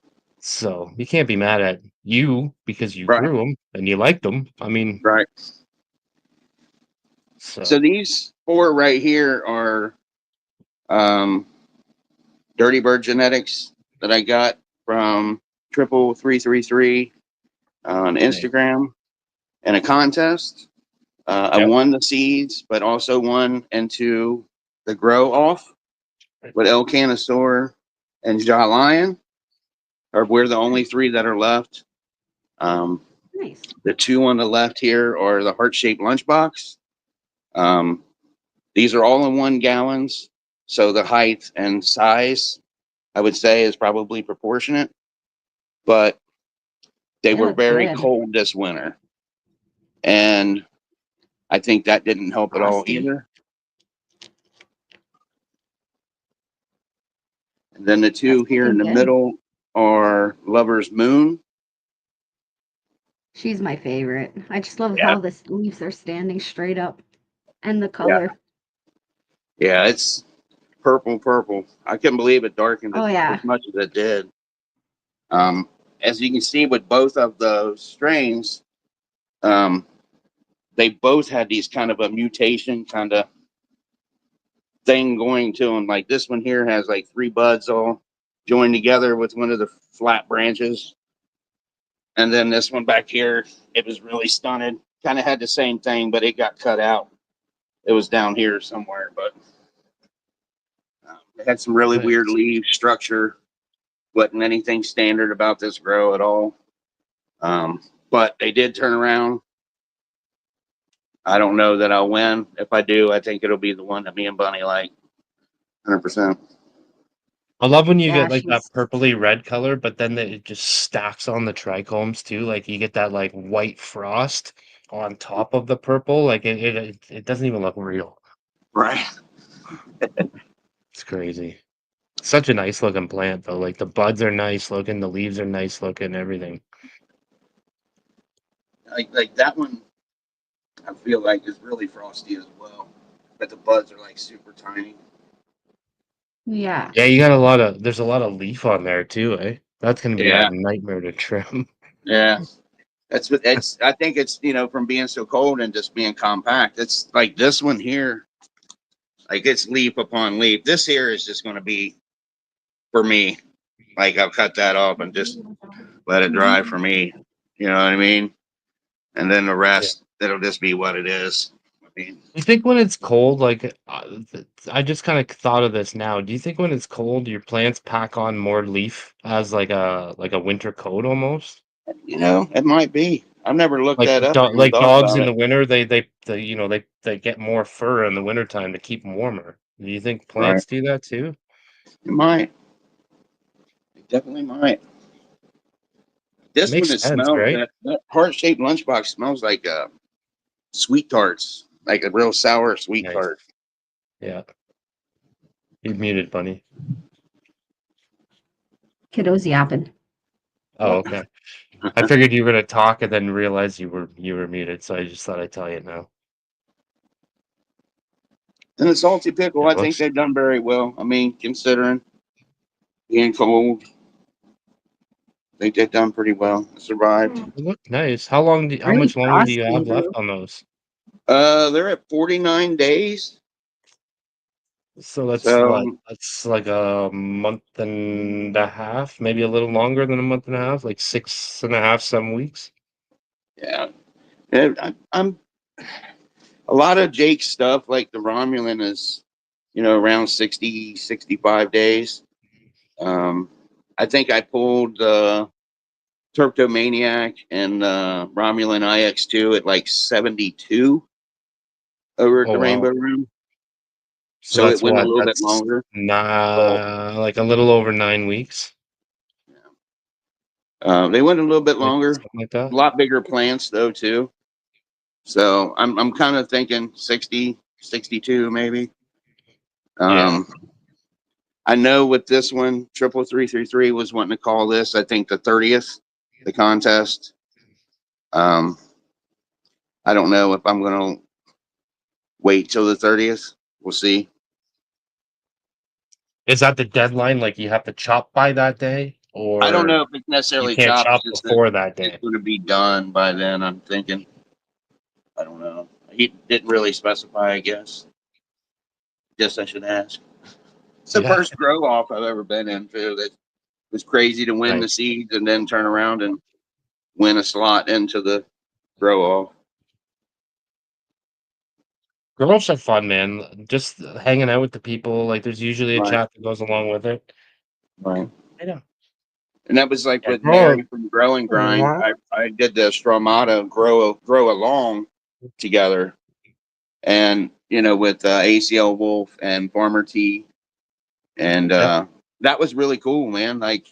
so you can't be mad at you because you Right. grew them and you liked them. I mean, Right. So so these four right here are um, Dirty Bird Genetics that I got from Triple 333 on okay. Instagram in a contest. I Yep. won the seeds, but also won into the grow off with El Canisaur and Ja Lion. Or we're the only three that are left. Um, Nice. the two on the left here are the heart shaped lunchbox. Um, these are all in 1 gallons, so the height and size I would say is probably proportionate, but they They were look very good. cold this winter. And I think that didn't help at all Frosty. either. And then the That's two here in looking the good. middle are Lover's Moon. She's my favorite. I just love Yeah. how the leaves are standing straight up and the Yeah. color. Yeah. It's purple. I couldn't believe it darkened Oh as yeah. much as it did. As you can see with both of those strains, they both had these kind of a mutation kind of thing going to them. Like this one here has like 3 buds all joined together with one of the flat branches. And then this one back here, it was really stunted. Kind of had the same thing, but it got cut out. It was down here somewhere, but it had some really weird Nice. leaf structure. Wasn't anything standard about this grow at all. But they did turn around. I don't know that I'll win. If I do, I think it'll be the one that me and Bunny like. 100%. I love when you Yeah, get like that she's purpley red color, but then it just stacks on the trichomes too. Like you get that like white frost on top of the purple. Like it doesn't even look real. Right. It's crazy. Such a nice looking plant though. Like the buds are nice looking, the leaves are nice looking, everything. Like that one, I feel like is really frosty as well. But the buds are like super tiny. yeah. Yeah, there's a lot of leaf on there too, eh? That's gonna be a Yeah. nightmare to trim. Yeah. That's what it's, I think it's, from being so cold and just being compact. It's like this one here, like it's leaf upon leaf. This here is just going to be for me. Like I'll cut that off and just let it dry for me. You know what I mean? And then the Yeah. rest, it'll just be what it is. I mean, You think when it's cold, like I just kind of thought of this now. Do you think when it's cold, your plants pack on more leaf as like a winter coat almost? it might be. I've never looked that up or even Like thought dogs about in it. the winter, they get more fur in the wintertime to keep them warmer. Do you think Right. plants do that too? It might. It definitely might. This one, Makes it sense, smells, right? that heart-shaped lunchbox smells like sweet tarts, like a real sour sweet Nice. tart. Yeah. You're muted, Bunny. Kiddos yapping. Oh, okay. I figured you were gonna talk and then realize you were muted, so I just thought I'd tell you now. And the salty pickle, Yeah, I it think looks they've done very well. I mean, considering being cold, I think they've done pretty well. Survived. they look nice. How Really much longer do you frosty, have left though. on those? They're at 49 days. So that's what? So That's like a month and a half, maybe a little longer than a month and a half, like 6.5, some weeks. yeah, I'm a lot of Jake's stuff, like the Romulan is, around 60, 65 days. Um, I think I pulled Terptomaniac and Romulan IX2 at like 72 over at Oh the wow. Rainbow Room. So So it that's went a what? little bit That's longer. But not like a little over 9 weeks, they went a little bit right? longer. Something like A that. lot bigger plants though too. So I'm kind of thinking 60, 62 maybe. Yeah. Um, I know with this one, 33333 was wanting to call this, I think the 30th, the contest. Um, I don't know if I'm going to wait till the 30th. We'll see. Is that the deadline? Like you have to chop by that day, I don't or know if it's you necessarily can't chopped. chop It's just that before that it's day? going to be done by then. I'm thinking. I don't know. He didn't really specify, I guess. Guess I should ask. It's the Yeah. first grow off I've ever been into that was crazy to win the Nice. seeds and then turn around and win a slot into the grow off. Girls are fun, man. Just hanging out with the people. Like there's usually a Right. chat that goes along with it. Right. I know. And that was like Yeah, with girl. Mary from Grow and Grind. I did the Stromata grow along together, and with ACL Wolf and Farmer T, and Yep. that was really cool, man. Like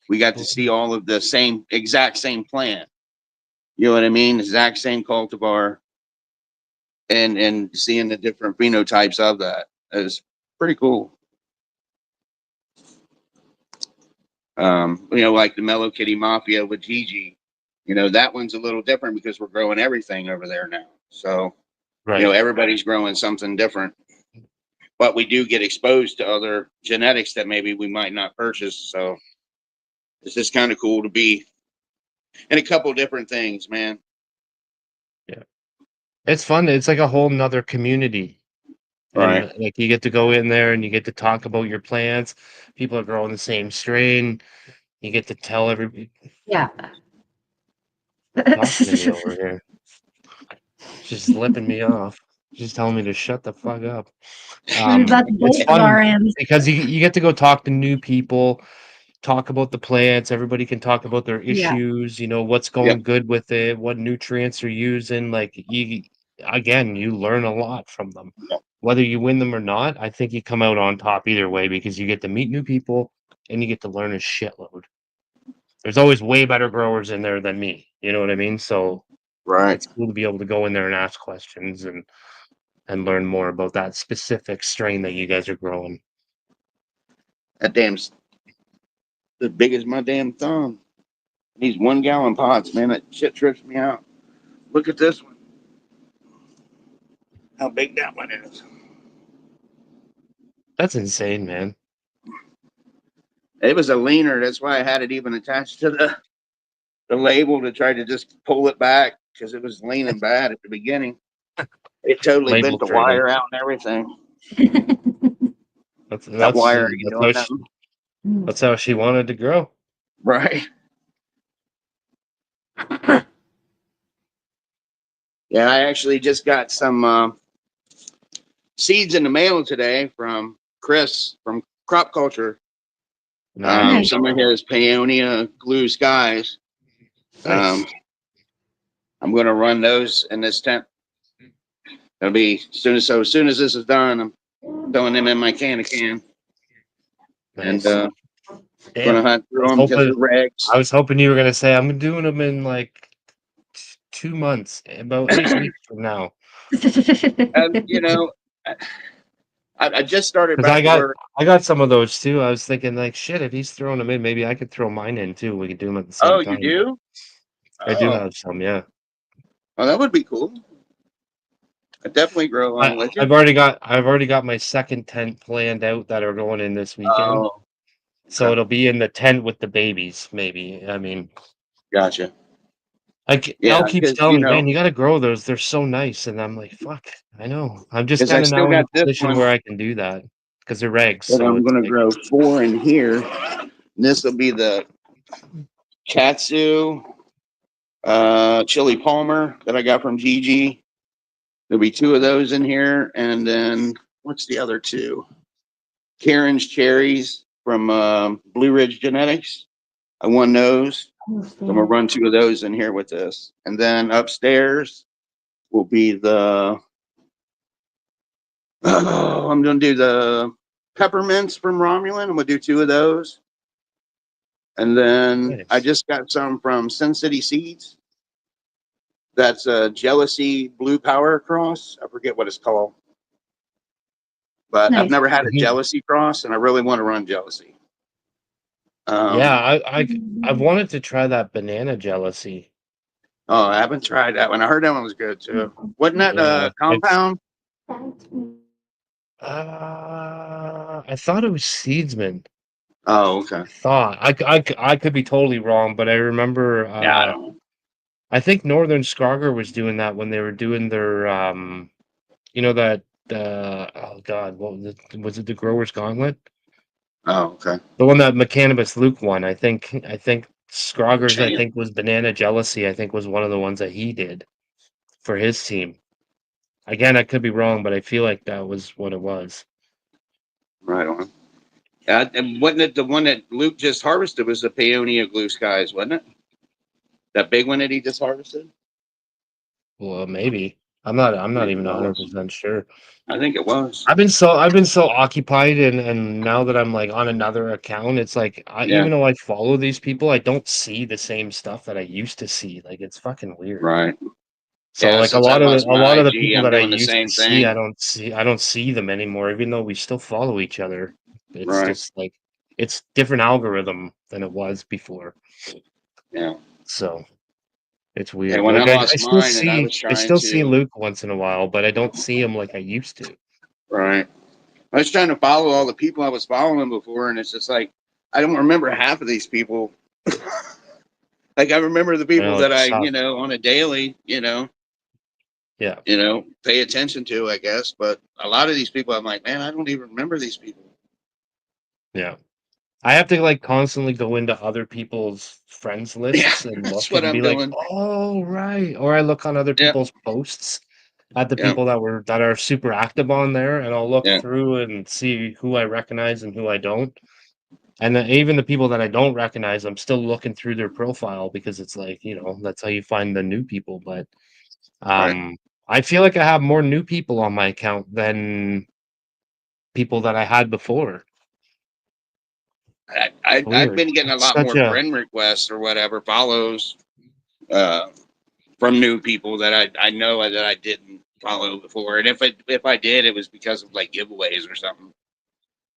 we got to see all of the exact same plant. You know what I mean? Exact same cultivar, and seeing the different phenotypes of that is pretty cool. Like the Mellow Kitty Mafia with Gigi. That one's a little different because we're growing everything over there now. So, Right. everybody's growing something different. But we do get exposed to other genetics that maybe we might not purchase. So it's just kind of cool to be in a couple different things, man. Yeah. It's fun. It's like a whole nother community. And Right. like you get to go in there and you get to talk about your plants. People are growing the same strain. You get to tell everybody Yeah. talking to me over here. She's lipping me off. She's telling me to shut the fuck up. That's It's both of fun our ends. because you get to go talk to new people, talk about the plants. Everybody can talk about their Yeah. issues, what's Yep. going good with it, what nutrients are using. Like you learn a lot from them. Yep. Whether you win them or not, I think you come out on top either way because you get to meet new people and you get to learn a shitload. There's always way better growers in there than me. You know what I mean? So Right. it's cool to be able to go in there and ask questions and learn more about that specific strain that you guys are growing. That damn's as big as my damn thumb. These 1 gallon pots, man, that shit trips me out. Look at this one. How big that one is. That's insane, man. It was a leaner. That's why I had it even attached to the label to try to just pull it back because it was leaning bad at the beginning. It totally Label bent the trading. wire out and everything. That's That that's wire ain't that's doing how nothing. that's how she wanted to grow. Right. Yeah, I actually just got some seeds in the mail today from Chris from Crop Culture. Nice. Some of his peonia glue skies. Nice. I'm going to run those in this tent. It'll be as soon as this is done, I'm throwing them in my can, and Nice. going Damn. to hunt through them because they're I regs. was hoping you were gonna say I'm doing them in like 2 months, about 8 weeks from now. And I just started Because back to work. I got some of those too. I was thinking like, shit, if he's throwing them in, maybe I could throw mine in too. We could do them at the Oh, same you time. do? I do Oh, have some, yeah. well, that would be cool. I definitely grow along with you. I've already got my second tent planned out that are going in this weekend. Oh, So okay. it'll be in the tent with the babies, maybe. I mean, Gotcha. Elle Yeah, keeps because telling me, man, you got to grow those. They're so nice. And I'm like, fuck, I know. I'm just I kind of still now in got the this position one where I can do that because they're regs. that So I'm it's going to like, grow 4 in here. This will be the Katsu Chili Palmer that I got from Gigi. There'll be 2 of those in here, and then what's the other 2? Karen's cherries from Blue Ridge Genetics. I won those. So I'm gonna run 2 of those in here with this, and then upstairs will be the. I'm gonna do the peppermints from Romulan. I'm gonna do 2 of those, and then I nice. just got some from Sin City Seeds. That's a Jealousy Blue Power Cross. I forget what it's called, but I've Nice. never had a Mhm. Jealousy cross, and I really want to run Jealousy. Yeah, Um, I've wanted to try that banana jealousy. oh, I haven't tried that one. I heard that one was good too. Wasn't that Yeah, compound? I thought it was Seedsman. Oh, okay. I could be totally wrong, but I remember Yeah, I don't know. I think Northern Scarger was doing that when they were doing their that oh god, what was it the Growers Gauntlet? Oh, okay. The one that Mechanibus Luke won. I think The Scroggers, I champ. think was Banana Jealousy, I think was one of the ones that he did for his team. Again, I could be wrong, but I feel like that was what it was. Right on. And wasn't it the one that Luke just harvested was the Peonia Blue Skies, wasn't it? That big one that he just harvested? Well, maybe. I'm I not think it even was. 100% sure. I think it was. I've been so occupied and now that I'm like on another account, it's like Yeah, even though I follow these people, I don't see the same stuff that I used to see. Like it's fucking weird. right. So Yeah, like since I lost a lot my of the IG, people I'm that I doing the used to same see, thing. I don't see them anymore, even though we still follow each other. It's Right. just like it's different algorithm than it was before. Yeah. So it's Yeah, weird. when I Like lost mine and I was I trying still see to, Luke once in a while, but I don't see him like I used to. right. I was trying to follow all the people I was following before, and it's just like, I don't remember half of these people. Like, I remember the You people know, that it's I, tough. on a daily, Yeah. Pay attention to, I guess. But a lot of these people, I'm like, man, I don't even remember these people. Yeah. I have to like constantly go into other people's friends Yeah, lists and that's look what and I'm be like, doing. oh right. Or I look on other Yeah, people's posts at the yeah, people that are super active on there, and I'll look yeah. through and see who I recognize and who I don't. And then even the people that I don't recognize, I'm still looking through their profile because it's like, that's how you find the new people. But Right. I feel like I have more new people on my account than people that I had before. I've Weird. been getting a It's lot such more a friend requests or whatever, follows uh, from new people that I know that I didn't follow before. And if I did, it was because of like giveaways or something.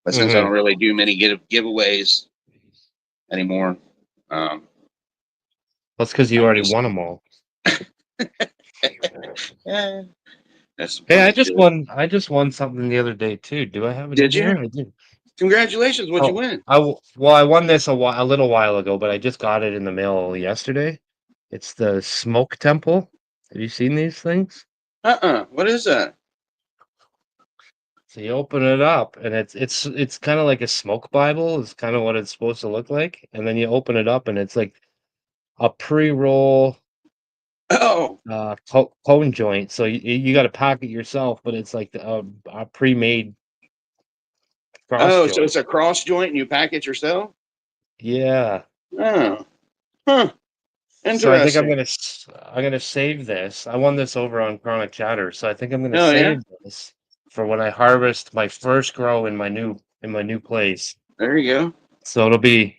But since I Mhm. don't really do many giveaways anymore, um, That's because you I'm already just won them all. eh, that's some Hey, I funny just shit. won. I just won something the other day too. Do I have it in Did you? here? I did. Congratulations! What'd you Oh, win? well, I won this a little while ago, but I just got it in the mail yesterday. It's the Smoke Temple. Have you seen these things? What is that? So you open it up, and it's kind of like a smoke Bible. Is kind of what it's supposed to look like, and then you open it up, and it's like a pre-roll Oh, cone joint. So you got to pack it yourself, but it's like a pre-made cross oh, so joint. it's a cross joint and you pack it yourself? Yeah. Oh, huh. So I think Interesting. I'm gonna save this. I won this over on Chronic Chatter, so I think I'm gonna Oh yeah, save this for when I harvest my first grow in my new place. there you go. So it'll be,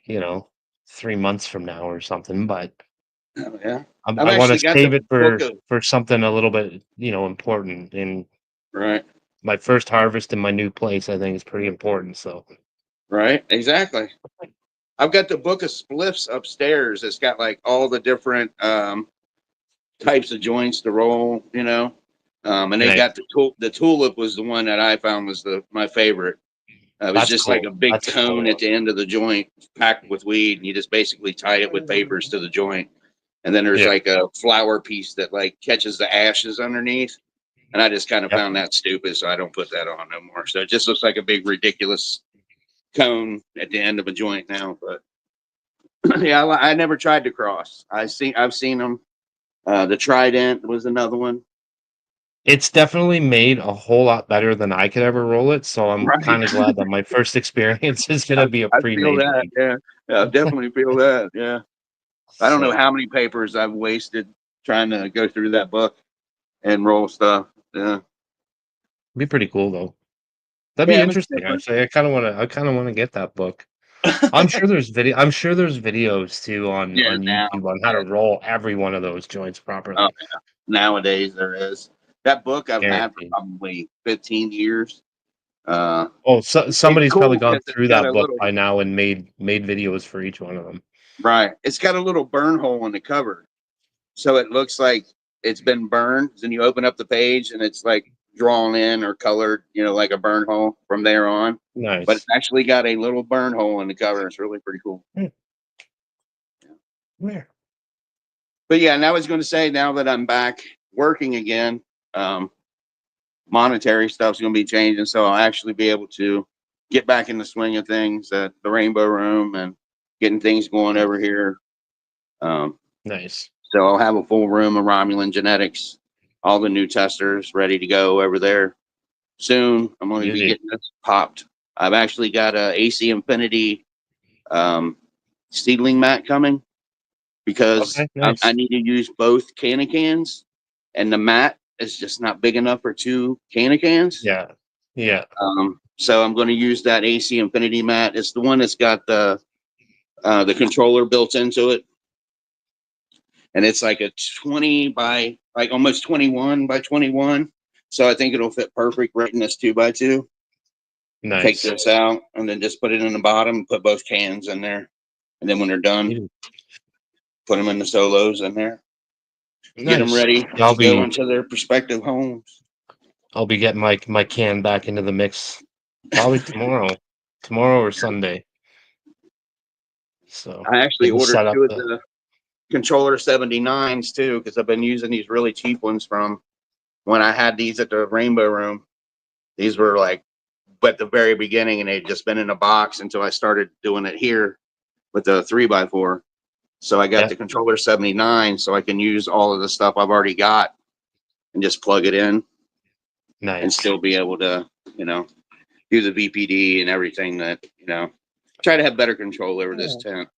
3 months from now or something, but Oh yeah. I've I want actually to got save the it book for of something a little bit, important. And right, my first harvest in my new place, I think, is pretty important. So right, exactly. I've got the book of spliffs upstairs. It's got like all the different types of joints to roll, and they nice. got the tulip was the one that I found was my favorite. It was That's just like cool. a big That's a cool cone at one. the end of the joint packed with weed, and you just basically tie it with papers to the joint. And then there's Yeah. like a flower piece that like catches the ashes underneath. And I just kind of Yep. found that stupid, so I don't put that on no more. So it just looks like a big ridiculous cone at the end of a joint now. But yeah, I never tried to cross. I've seen them. The Trident was another one. It's definitely made a whole lot better than I could ever roll it, so I'm Right. kinda glad that my first experience is I, gonna be a I feel pre-made that. one. Yeah. Yeah, I definitely feel that. Yeah. I don't know So, how many papers I've wasted trying to go through that book and roll stuff. Yeah. it'd be pretty cool, though. That'd be Yeah, it's interesting, different. actually. I kinda wanna get that book. I'm sure there's videos too Yeah, on now. YouTube on how Yeah. to roll every one of those joints Oh, properly, yeah. Nowadays there is. That book I've had for guaranteed. probably 15 years. Uh, Oh, it's somebody's probably cool gone because it's through got that a book little by now and made videos for each one of them. right. It's got a little burn hole in the cover, so it looks like it's been burned. Then you open up the page and it's like drawn in or colored, like a burn hole from there on. But it's Nice. actually got a little burn hole in the cover. It's really pretty cool. Hmm, where? But yeah, and I was going to say now that I'm back working again, um, monetary stuff's going to be changing, so I'll actually be able to get back in the swing of things at the Rainbow Room and getting things going over here. Um, Nice. so I'll have a full room of Romulan genetics, all the new testers ready to go over there soon. I'm going to be Beauty. getting this popped. I've actually got a AC Infinity um, seedling mat coming because Okay, I nice. need to use both cans, and the mat is just not big enough for two cans. Yeah. Yeah. So I'm going to use that AC Infinity mat. It's the one that's got the controller built into it, and it's like a 20 by like almost 21 by 21. So I think it'll fit perfect right in this 2x2. Take Nice. this out and then just put it in the bottom and put both cans in there. And then when they're done, Beauty. put them in the solos in there. Get them Nice. ready Yeah, to go into their prospective homes. I'll be getting my can back into the mix probably tomorrow or Sunday. So I actually getting ordered set up two of the the controller 79s too because I've been using these really cheap ones from when I had these at the Rainbow Room, these were like at the very beginning, and they'd just been in a box until I started doing it here with the 3x4. So I got Yeah. the controller 79, so I can use all of the stuff I've already got and just plug it in and Nice. still be able to, do the VPD and everything that, try to have better control over this tent.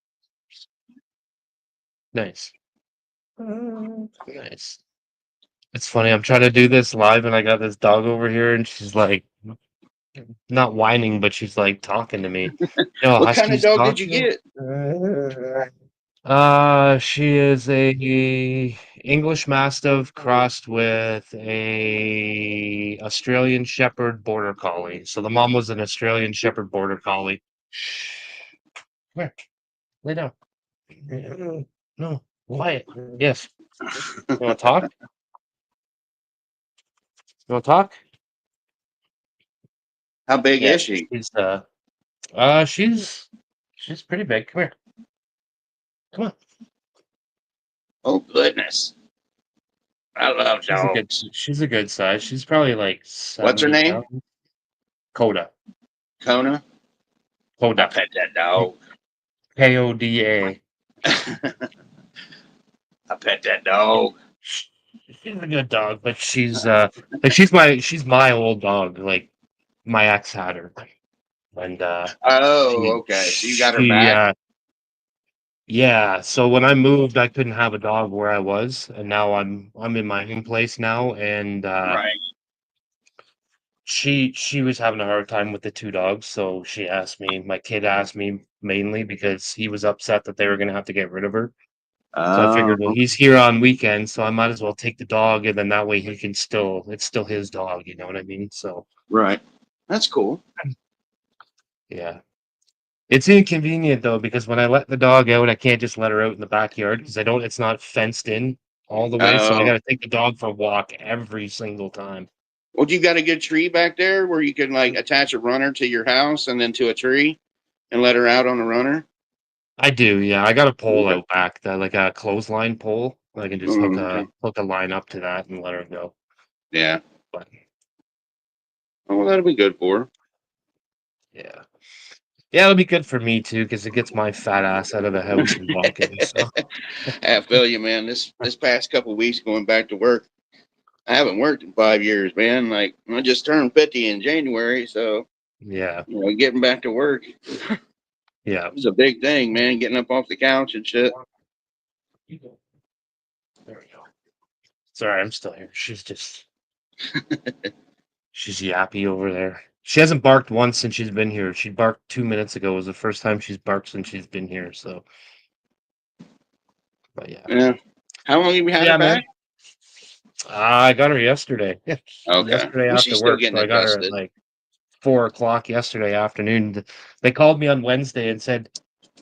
Nice. Nice. It's funny. I'm trying to do this live, and I got this dog over here, and she's like not whining, but she's like talking to me. What kind of Huskies dog talk. did you get? She is a English Mastiff crossed with a Australian Shepherd Border Collie. So the mom was an Australian Shepherd Border Collie. Come here, lay down. No, quiet. Yes. You want to talk? You want to talk? How big Yeah. is she? She's pretty big. Come here. Come on. Oh, goodness. I love dogs. She's a good size. She's probably like What's her 70 name? pounds. Coda. Kona? I Coda. pet that dog. Koda. I pet that dog. She's a good dog, but she's my old dog. Like my ex had her, and Oh, she okay. So you got her she back? yeah. So when I moved, I couldn't have a dog where I was, and now I'm in my own place now, and Right. she was having a hard time with the two dogs, so she asked me. My kid asked me mainly because he was upset that they were gonna have to get rid of her. So I Oh, figured, well, he's here on weekends, so I might as well take the dog, and then that way it's still his dog, you know what I mean? So right. That's cool. yeah. It's inconvenient though, because when I let the dog out, I can't just let her out in the backyard because it's not fenced in all the way. So I Oh, gotta take the dog for a walk every single time. well, you got a good tree back there where you can like attach a runner to your house and then to a tree and let her out on the runner? I do, yeah. I got a pole Okay. out back, like a clothesline pole. I can just Okay. hook a line up to that and let her go. Yeah. But Oh, well, that'll be good for her. yeah. Yeah, it'll be good for me too, because it gets my fat ass out of the house and walking. So I feel you, man. This past couple of weeks going back to work, I haven't worked in 5 years, man. Like I just turned 50 in January, so yeah, getting back to work yeah. was a big thing, man. Getting up off the couch and shit. There we go. Sorry, I'm still here. She's yappy over there. She hasn't barked once since she's been here. She barked 2 minutes ago. It was the first time she's barked since she's been here. So, but yeah, Yeah. How long have you had her yeah, man. back? I got her yesterday. Okay. Yesterday Well, she's after still work. getting So I got her at adjusted. like 4 o'clock yesterday afternoon. They called me on Wednesday and said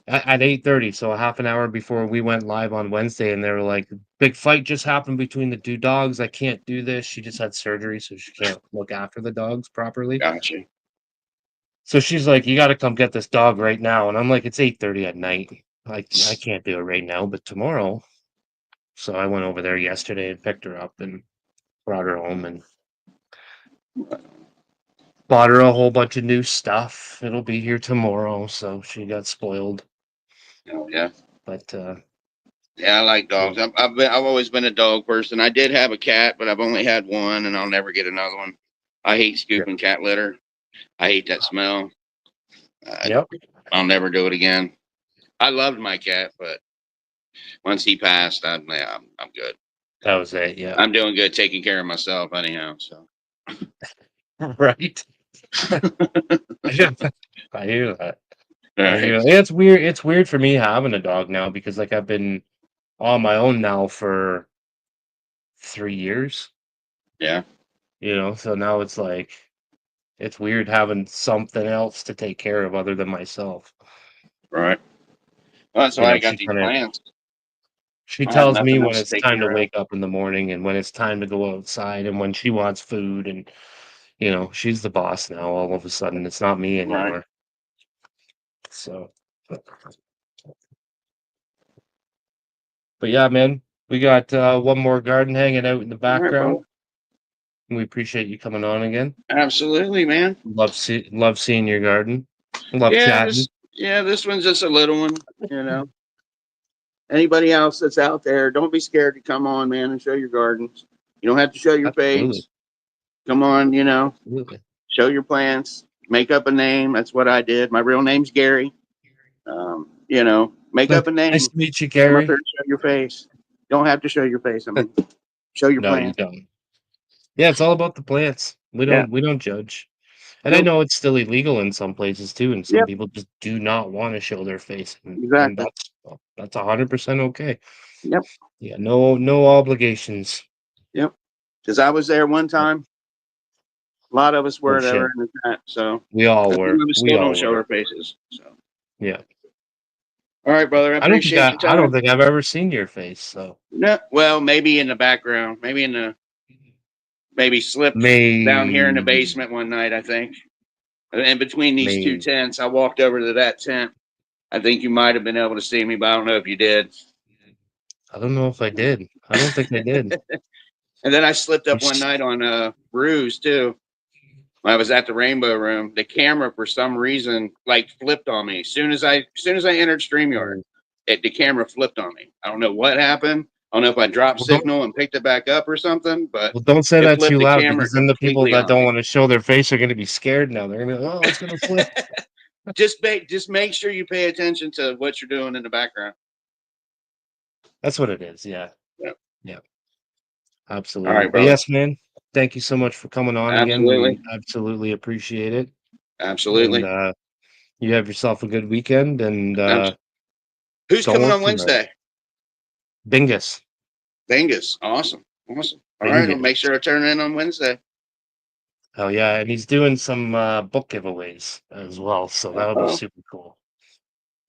at 8:30, so a half an hour before we went live on Wednesday, and they were like, "Big fight just happened between the two dogs. I can't do this. She just had surgery, so she can't look after the dogs properly." Gotcha. So she's like, "You got to come get this dog right now." And I'm like, "It's 8:30 at night. I can't do it right now, but tomorrow." So I went over there yesterday and picked her up and brought her home and bought her a whole bunch of new stuff. It'll be here tomorrow, so she got spoiled. Oh, yeah. But Yeah, I like yeah, dogs. I've always been a dog person. I did have a cat, but I've only had one, and I'll never get another one. I hate yeah. scooping cat litter. I hate that smell. I, Yep, I'll never do it again. I loved my cat, but once he passed, I'm good. that was it. Yeah, I'm doing good taking care of myself anyhow. So right. I hear that. all I hear right, that. Yeah, it's weird. It's weird for me having a dog now because like I've been on my own now for 3 years. yeah, So now it's like it's weird having something else to take care of other than myself. right. Well, that's why I got She these kind of plants. she I have tells me nothing when else it's to take time to care of. wake up in the morning and when it's time to go outside and when she wants food and she's the boss now all of a sudden. It's not me Right. anymore. So but yeah, man, we got one more garden hanging out in the All right, background. bro. We appreciate you coming on again. Absolutely, man. Love seeing your garden. Love Yeah, chatting. this one's just a little one, you know. Anybody else that's out there, don't be scared to come on, man, and show your gardens. You don't have to show your Absolutely. face. Come on, you know, Absolutely. show your plants. Make up a name. That's what I did. My real name's Gary. You know, make up a name. Nice to meet you, Come up Gary. there and show your face. Don't have to show your face. I mean, show your No, you plants. don't. Yeah, it's all about the plants. We Yeah. don't judge. And I Nope. know it's still illegal in some places too, and some Yep. people just do not want to show their face, and Exactly. that's 100% okay. Yep. Yeah, no obligations. Yep. Because I was there one time. A lot of us No were that were shit. in the chat. So We all some were. of us We still don't all show were. our faces. So Yeah. all right, brother. I appreciate your I don't time. think I've ever seen your face, so No, well, maybe in the background, maybe slipped down here in the maybe basement one night. I think, and between these two maybe tents, I walked over to that tent. I think you might have been able to see me, but I don't know if you did. I don't know if I did. I don't think I did. And then I slipped up one night on Ruse too. When I was at the Rainbow Room, the camera for some reason like flipped on me. As soon as I entered StreamYard, the camera flipped on me. I don't know what happened. I don't know if I dropped Well, don't signal and picked it back up or something, but well, don't say it that flipped too the loud camera because then the people completely that on don't me. want to show their face are going to be scared now. They're going to be like, "Oh, it's going to flip." Just make sure you pay attention to what you're doing in the background. That's what it is. Yeah. Yeah. Yeah. All Absolutely. right, But brother. yes, man. Thank you so much for coming on again. Absolutely. We absolutely appreciate it. Absolutely. And you have yourself a good weekend. And Who's go coming work on from there. Wednesday? Bingus. Bingus. Awesome. All right. I'll Bingus. make sure I turn in on Wednesday. Oh yeah, and he's doing some book giveaways as well, so that'll be Oh. super cool.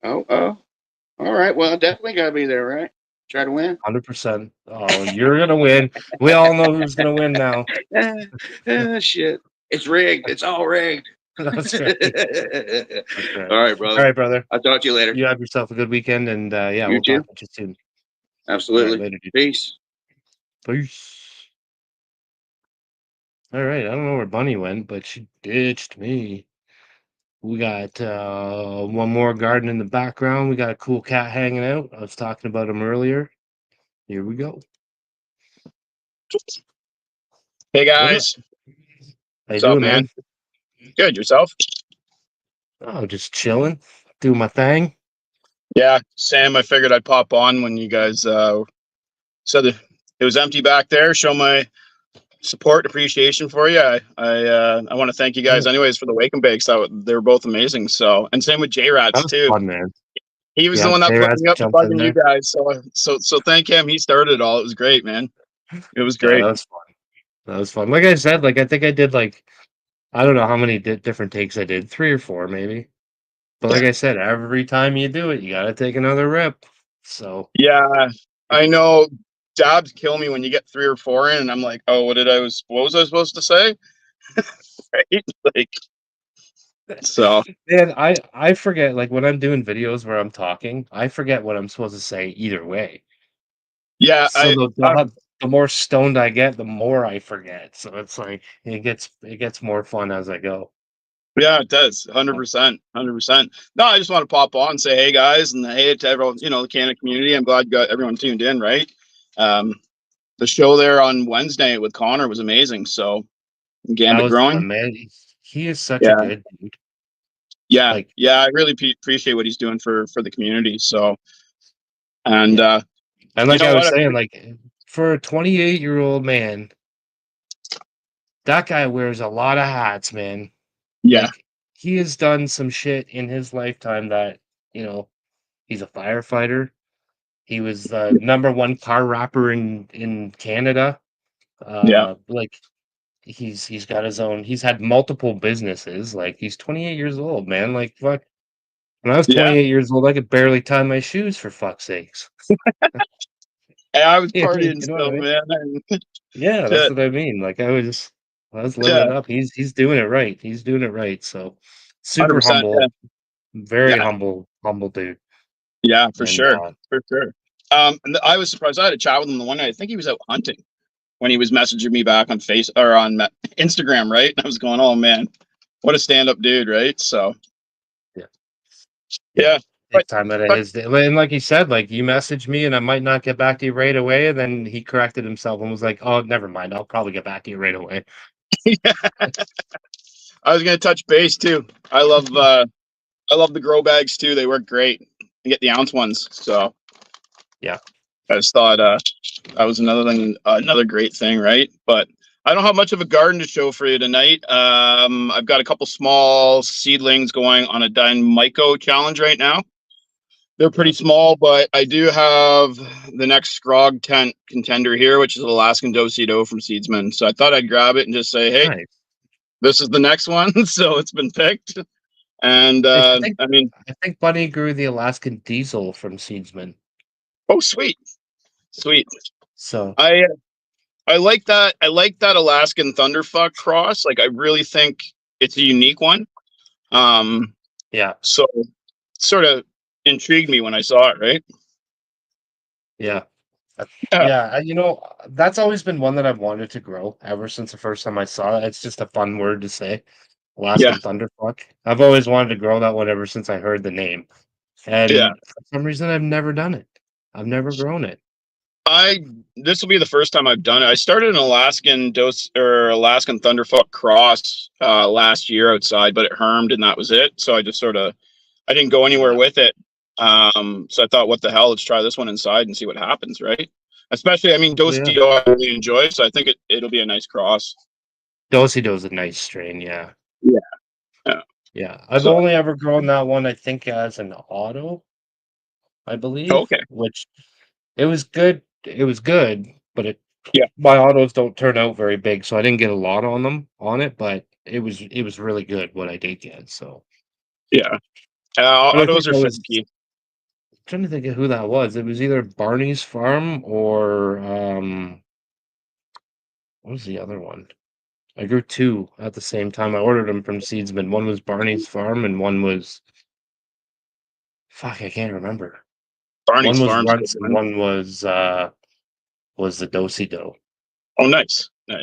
Oh. All right. Well, I definitely got to be there, right? Try to win. 100%. Oh, you're gonna win. We all know who's gonna win now. Shit. It's rigged. It's all rigged. That's right. That's right. All right, brother. All right, brother. I'll talk to you later. You have yourself a good weekend, and yeah, You we'll too. talk to you soon. Absolutely. All right, later, dude. Peace. Peace. All right, I don't know where Bunny went, but she ditched me. We got one more garden in the background. We got a cool cat hanging out. I was talking about him earlier. Here we go. Hey guys, How you what's up, doing, man? man? Good, yourself? Oh, just chilling, doing my thing. Yeah, Sam. I figured I'd pop on when you guys said that it was empty back there. Show my support, appreciation for you. I want to thank you guys, anyways, for the wake and bakes. They were both amazing. So, and same with J That Rats was too. fun, man. He was the Yeah, one that put J-Raz me up to jumped in bugging you there. guys. So thank him. He started it all. It was great, man. It was Yeah, great. that was fun. That was fun. Like I said, like I think I did like I don't know how many different takes I did, 3 or 4 maybe. But like I said, every time you do it, you gotta take another rip. So Yeah, I know. Jobs kill me when you get 3 or 4 in, and I'm like, oh, what was I supposed to say? Right? Like, so. man, I forget like when I'm doing videos where I'm talking, I forget what I'm supposed to say either way. Yeah, So the more stoned I get, the more I forget. So it's like it gets more fun as I go. yeah, it does. 100%. 100%. No, I just want to pop on and say, hey guys, and hey to everyone, the Canada community. I'm glad you got everyone tuned in, right? The show there on Wednesday with Connor was amazing. So That Gambit was growing. fun, man. He is such a Yeah. good dude. Yeah. Like Yeah. I really appreciate what he's doing for the community. So, and, and you like know I was what? saying, like for a 28-year-old man, that guy wears a lot of hats, man. Yeah. Like he has done some shit in his lifetime that, he's a firefighter. He was the #1 car rapper in Canada. Yeah. Like he's got his own. He's had multiple businesses. Like he's 28 years old, man. Like fuck. When I was Yeah. 28 years old, I could barely tie my shoes for fuck's sakes. And I was You partying know what I still, mean? man. Yeah, that's Shit. what I mean. Like I was living Yeah. it up. He's doing it right. He's doing it right. So super 100%. Yeah. humble, very Yeah. humble dude. Yeah, for And sure. For sure. And I was surprised. I had a chat with him the one night. I think he was out hunting. when he was messaging me back on Instagram, right? I was going, oh man, what a stand-up dude, right? So Yeah. yeah, Take time out of his day. And like he said, like you messaged me and I might not get back to you right away. And then he corrected himself and was like, oh, never mind. I'll probably get back to you right away. I was gonna touch base too. I love the grow bags too. They work great. You get the ounce ones. So Yeah. I just thought that was another great thing, right? But I don't have much of a garden to show for you tonight. I've got a couple small seedlings going on a Dynamico challenge right now. They're pretty small, but I do have the next Scrog tent contender here, which is an Alaskan Do from Seedsman. So I thought I'd grab it and just say, hey, Nice. this is the next one. So it's been picked. And I I think Bunny grew the Alaskan Diesel from Seedsman. oh, sweet. So I like that. I like that Alaskan Thunderfuck cross. Like, I really think it's a unique one. yeah. So sort of intrigued me when I saw it. Right. Yeah. Yeah. Yeah, that's always been one that I've wanted to grow ever since the first time I saw it. It's just a fun word to say. Yeah. Alaskan Thunderfuck. I've always wanted to grow that one ever since I heard the name. Yeah. And for some reason I've never done it. I've never grown it. This will be the first time I've done it. I started an Alaskan Alaskan Thunderfuck cross last year outside, but it hermed and that was it. So I just I didn't go anywhere with it. So I thought, what the hell? Let's try this one inside and see what happens, right? Especially, I mean, Dos Dio I really enjoy, so I think it'll be a nice cross. Dosido's a nice strain, yeah. Yeah. Yeah. I've only ever grown that one, I think, as an auto, I believe. Okay. Which it was good. It was good, but Yeah. my autos don't turn out very big, so I didn't get a lot on it, but it was really good what I did get. So Yeah. but I think Autos are I was finicky. trying to think of who that was. It was either Barney's Farm or what was the other one? I grew two at the same time. I ordered them from Seedsman. One was Barney's Farm and one was fuck, I can't remember. Barney's One was Farm's a good Runts and one. one was the Dosido. Oh, nice. Yeah.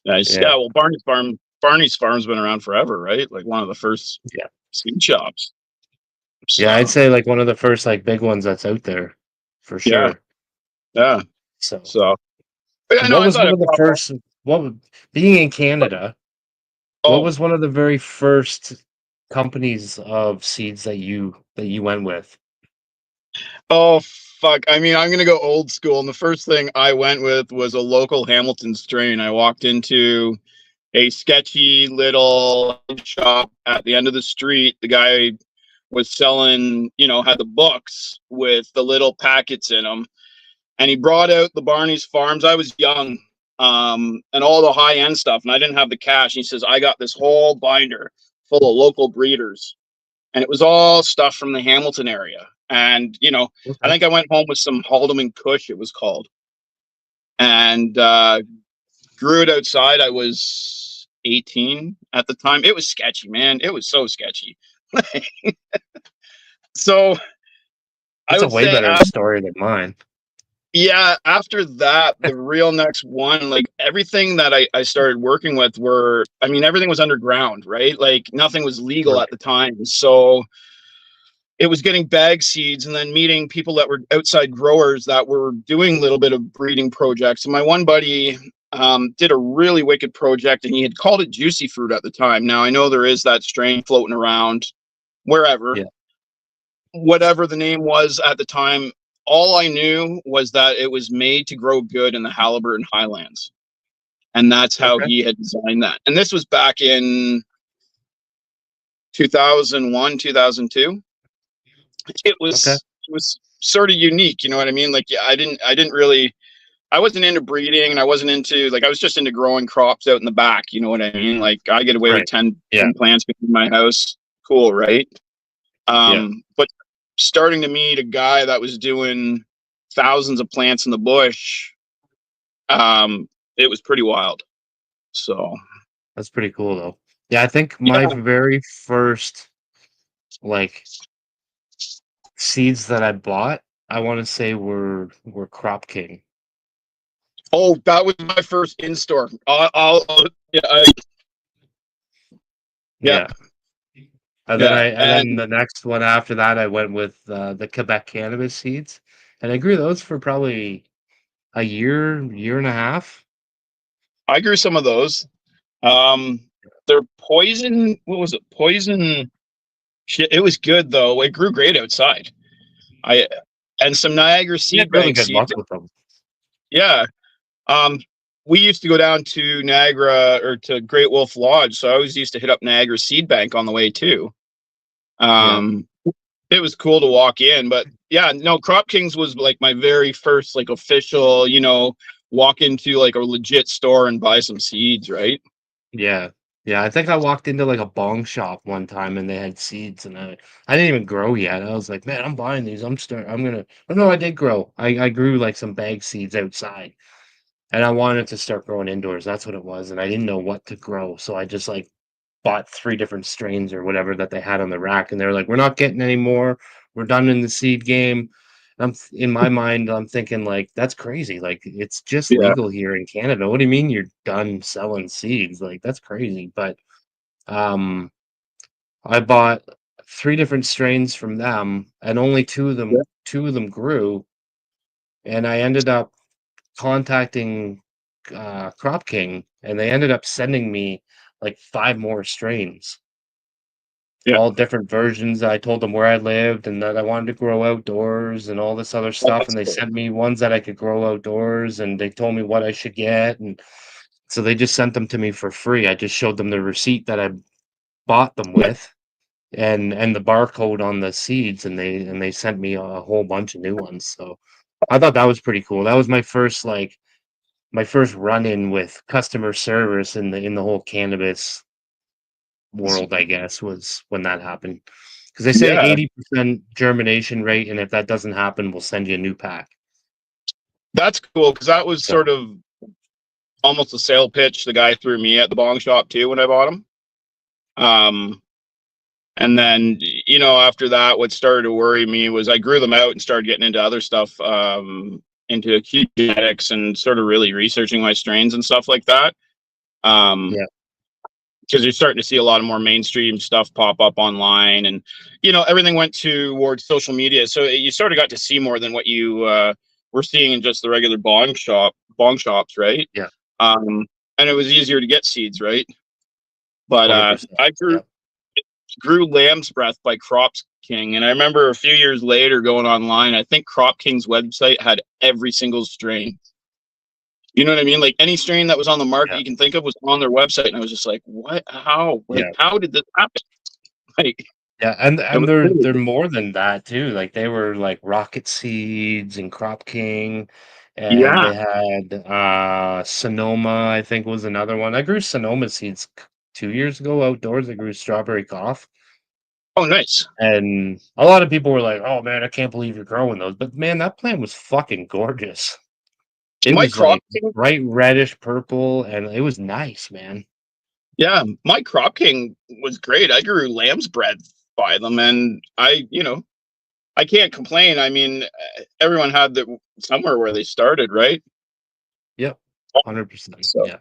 Yeah. Well, Barney's Farm's been around forever, right? Like one of the first Yeah. seed shops. So, Yeah, I'd say like one of the first like big ones that's out there for yeah. sure. Yeah. So So, but I know what I was thought one I'd of the pop up. first being in Canada, what Oh, was one of the very first companies of seeds that you went with? oh, fuck. I mean, I'm gonna go old school, and the first thing I went with was a local Hamilton strain. I walked into a sketchy little shop at the end of the street. The guy was selling, had the books with the little packets in them, and he brought out the Barney's Farms. I was young, and all the high end stuff, and I didn't have the cash. He says, I got this whole binder full of local breeders, and it was all stuff from the Hamilton area. And I think I went home with some Haldeman Kush, it was called, and grew it outside. I was 18 at the time. It was sketchy, man. It was so sketchy. So I It's a would way say, better story than mine. yeah, after that, the real next one, like everything that I started working with everything was underground, right? Like nothing was legal Right. at the time. So it was getting bag seeds and then meeting people that were outside growers that were doing a little bit of breeding projects. And my one buddy did a really wicked project, and he had called it Juicy Fruit at the time. Now I know there is that strain floating around wherever, Yeah. whatever the name was at the time. All I knew was that it was made to grow good in the Halliburton Highlands, and that's how Okay. he had designed that. And this was back in 2001, 2002. It Okay. was sort of unique, you know what I mean? Like, yeah, I wasn't into breeding, and I wasn't into, like, I was just into growing crops out in the back, you know what I mean? Like, I get away with Right. 10 Yeah. plants behind my house. Cool, right? Yeah. But starting to meet a guy that was doing thousands of plants in the bush, it was pretty wild. So, That's pretty cool though. Yeah, I think my yeah. very first like seeds that I bought, I want to say were Crop King. Oh, that was my first in store. Yeah, yeah, Yeah. And then yeah, the next one after that, I went with the Quebec cannabis seeds, and I grew those for probably a year and a half. I grew some of those. Um, they're poison. What was it? Poison. Shit, it was good though. It grew great outside. I and some Niagara We had seed really bank good seeds. luck with them. Yeah. We used to go down to Niagara or to Great Wolf Lodge, so I always used to hit up Niagara Seed Bank on the way too. Yeah. Um, it was cool to walk in, but yeah, no, Crop Kings was like my very first like official, walk into like a legit store and buy some seeds, right? Yeah. Yeah, I think I walked into like a bong shop one time and they had seeds and I didn't even grow yet. I was like, man, I'm buying these. I'm gonna oh no, I did grow. I grew like some bag seeds outside and I wanted to start growing indoors. That's what it was. And I didn't know what to grow. So I just like bought 3 different strains or whatever that they had on the rack, and they're like, "We're not getting any more. We're done in the seed game." In my mind, I'm thinking like, "That's crazy. Like, it's just Yeah, legal here in Canada. What do you mean you're done selling seeds? Like, that's crazy." But um, I bought 3 different strains from them, and only yeah, 2 of them grew, and I ended up contacting Crop King, and they ended up sending me like 5 more strains. yeah. All different versions. I told them where I lived and that I wanted to grow outdoors and all this other Oh, stuff, and that's they cool. sent me ones that I could grow outdoors, and they told me what I should get, and so they just sent them to me for free. I just showed them the receipt that I bought them Yeah, with and the barcode on the seeds, and they sent me a whole bunch of new ones, so I thought that was pretty cool. That was my first run-in with customer service in the whole cannabis world, I guess, was when that happened. Because they say yeah. 80% germination rate, and if that doesn't happen, we'll send you a new pack. That's cool because that was So sort of almost a sale pitch the guy threw me at the bong shop too when I bought him. Um, And then, after that, what started to worry me was I grew them out and started getting into other stuff, into acute genetics and sort of really researching my strains and stuff like that. yeah, Because you're starting to see a lot of more mainstream stuff pop up online, and everything went towards social media, so you sort of got to see more than what you were seeing in just the regular bong shops, right? yeah, And it was easier to get seeds, right? But 100%. I Yeah, grew Lamb's Breath by Crop King. And I remember a few years later going online, I think Crop King's website had every single strain. You know what I mean? Like any strain that was on the market yeah, you can think of was on their website. And I was just like, what? How? Like, yeah, how did this happen? Like, yeah, it and was they're crazy. more than that too. Like they were like Rocket Seeds and Crop King, and Yeah. they had Sonoma, I think was another one. I grew Sonoma seeds 2 years ago outdoors. I grew strawberry cough. Oh, nice. And a lot of people were like, "Oh man, I can't believe you're growing those." But man, that plant was fucking gorgeous. It My was Crop like King, bright reddish purple, and it was nice, man. yeah, my Crop King was great. I grew Lamb's Breath by them, and I can't complain. I mean, everyone had somewhere where they started, right? Yep, 100%. So, Yeah,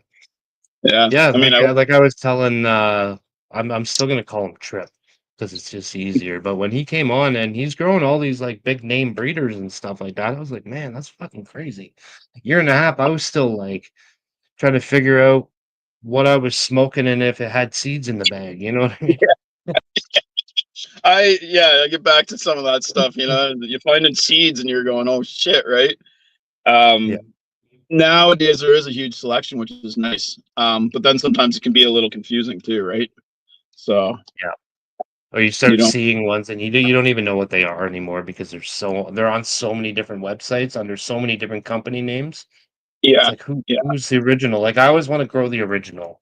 yeah. yeah. I mean, Like I was telling, I'm still gonna call him Trip because it's just easier. But when he came on and he's growing all these like big name breeders and stuff like that, I was like, man, that's fucking crazy. A year and a half, I was still like trying to figure out what I was smoking and if it had seeds in the bag. You know what I mean? I get back to some of that stuff, you're finding seeds and you're going, oh shit, right? Yeah, Um, Nowadays there is a huge selection, which is nice. But then sometimes it can be a little confusing too, right? So yeah. Or you you start don't, seeing ones and you don't even know what they are anymore because they're on so many different websites under so many different company names. It's yeah, like yeah. who's the original? Like I always want to grow the original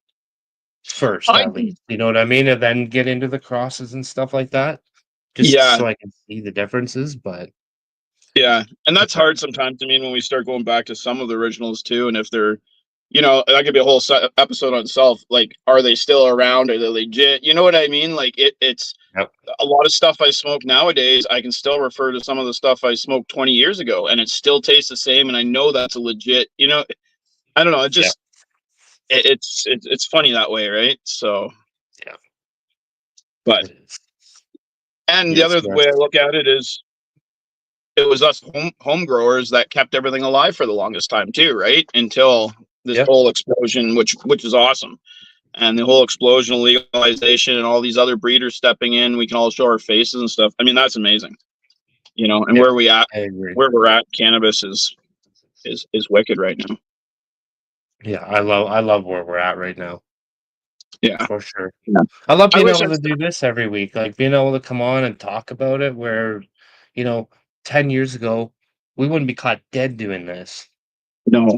first, I at least. You know what I mean? And then get into the crosses and stuff like that, just Yeah, so I can see the differences. But yeah, and that's yeah, hard sometimes. I mean, when we start going back to some of the originals too, and if they're, that could be a whole episode on itself. Like, are they still around? Are they legit? You know what I mean? Like, it's yep, a lot of stuff I smoke nowadays. I can still refer to some of the stuff I smoked 20 years ago, and it still tastes the same. And I know that's a legit. I don't know. It just it's funny that way, right? So Yeah, but it is. and the Yes, other yes. way I look at it is it was us home growers that kept everything alive for the longest time too, right? Until this Yep. whole explosion, which is awesome. And the whole explosion of legalization and all these other breeders stepping in, we can all show our faces and stuff. I mean, that's amazing, you know. And Yeah, I agree. where we're at, cannabis is wicked right now. Yeah, I love where we're at right now. Yeah, For sure. yeah. I love I being wish able to do this every week, like being able to come on and talk about it where, you know, 10 years ago, we wouldn't be caught dead doing this. no.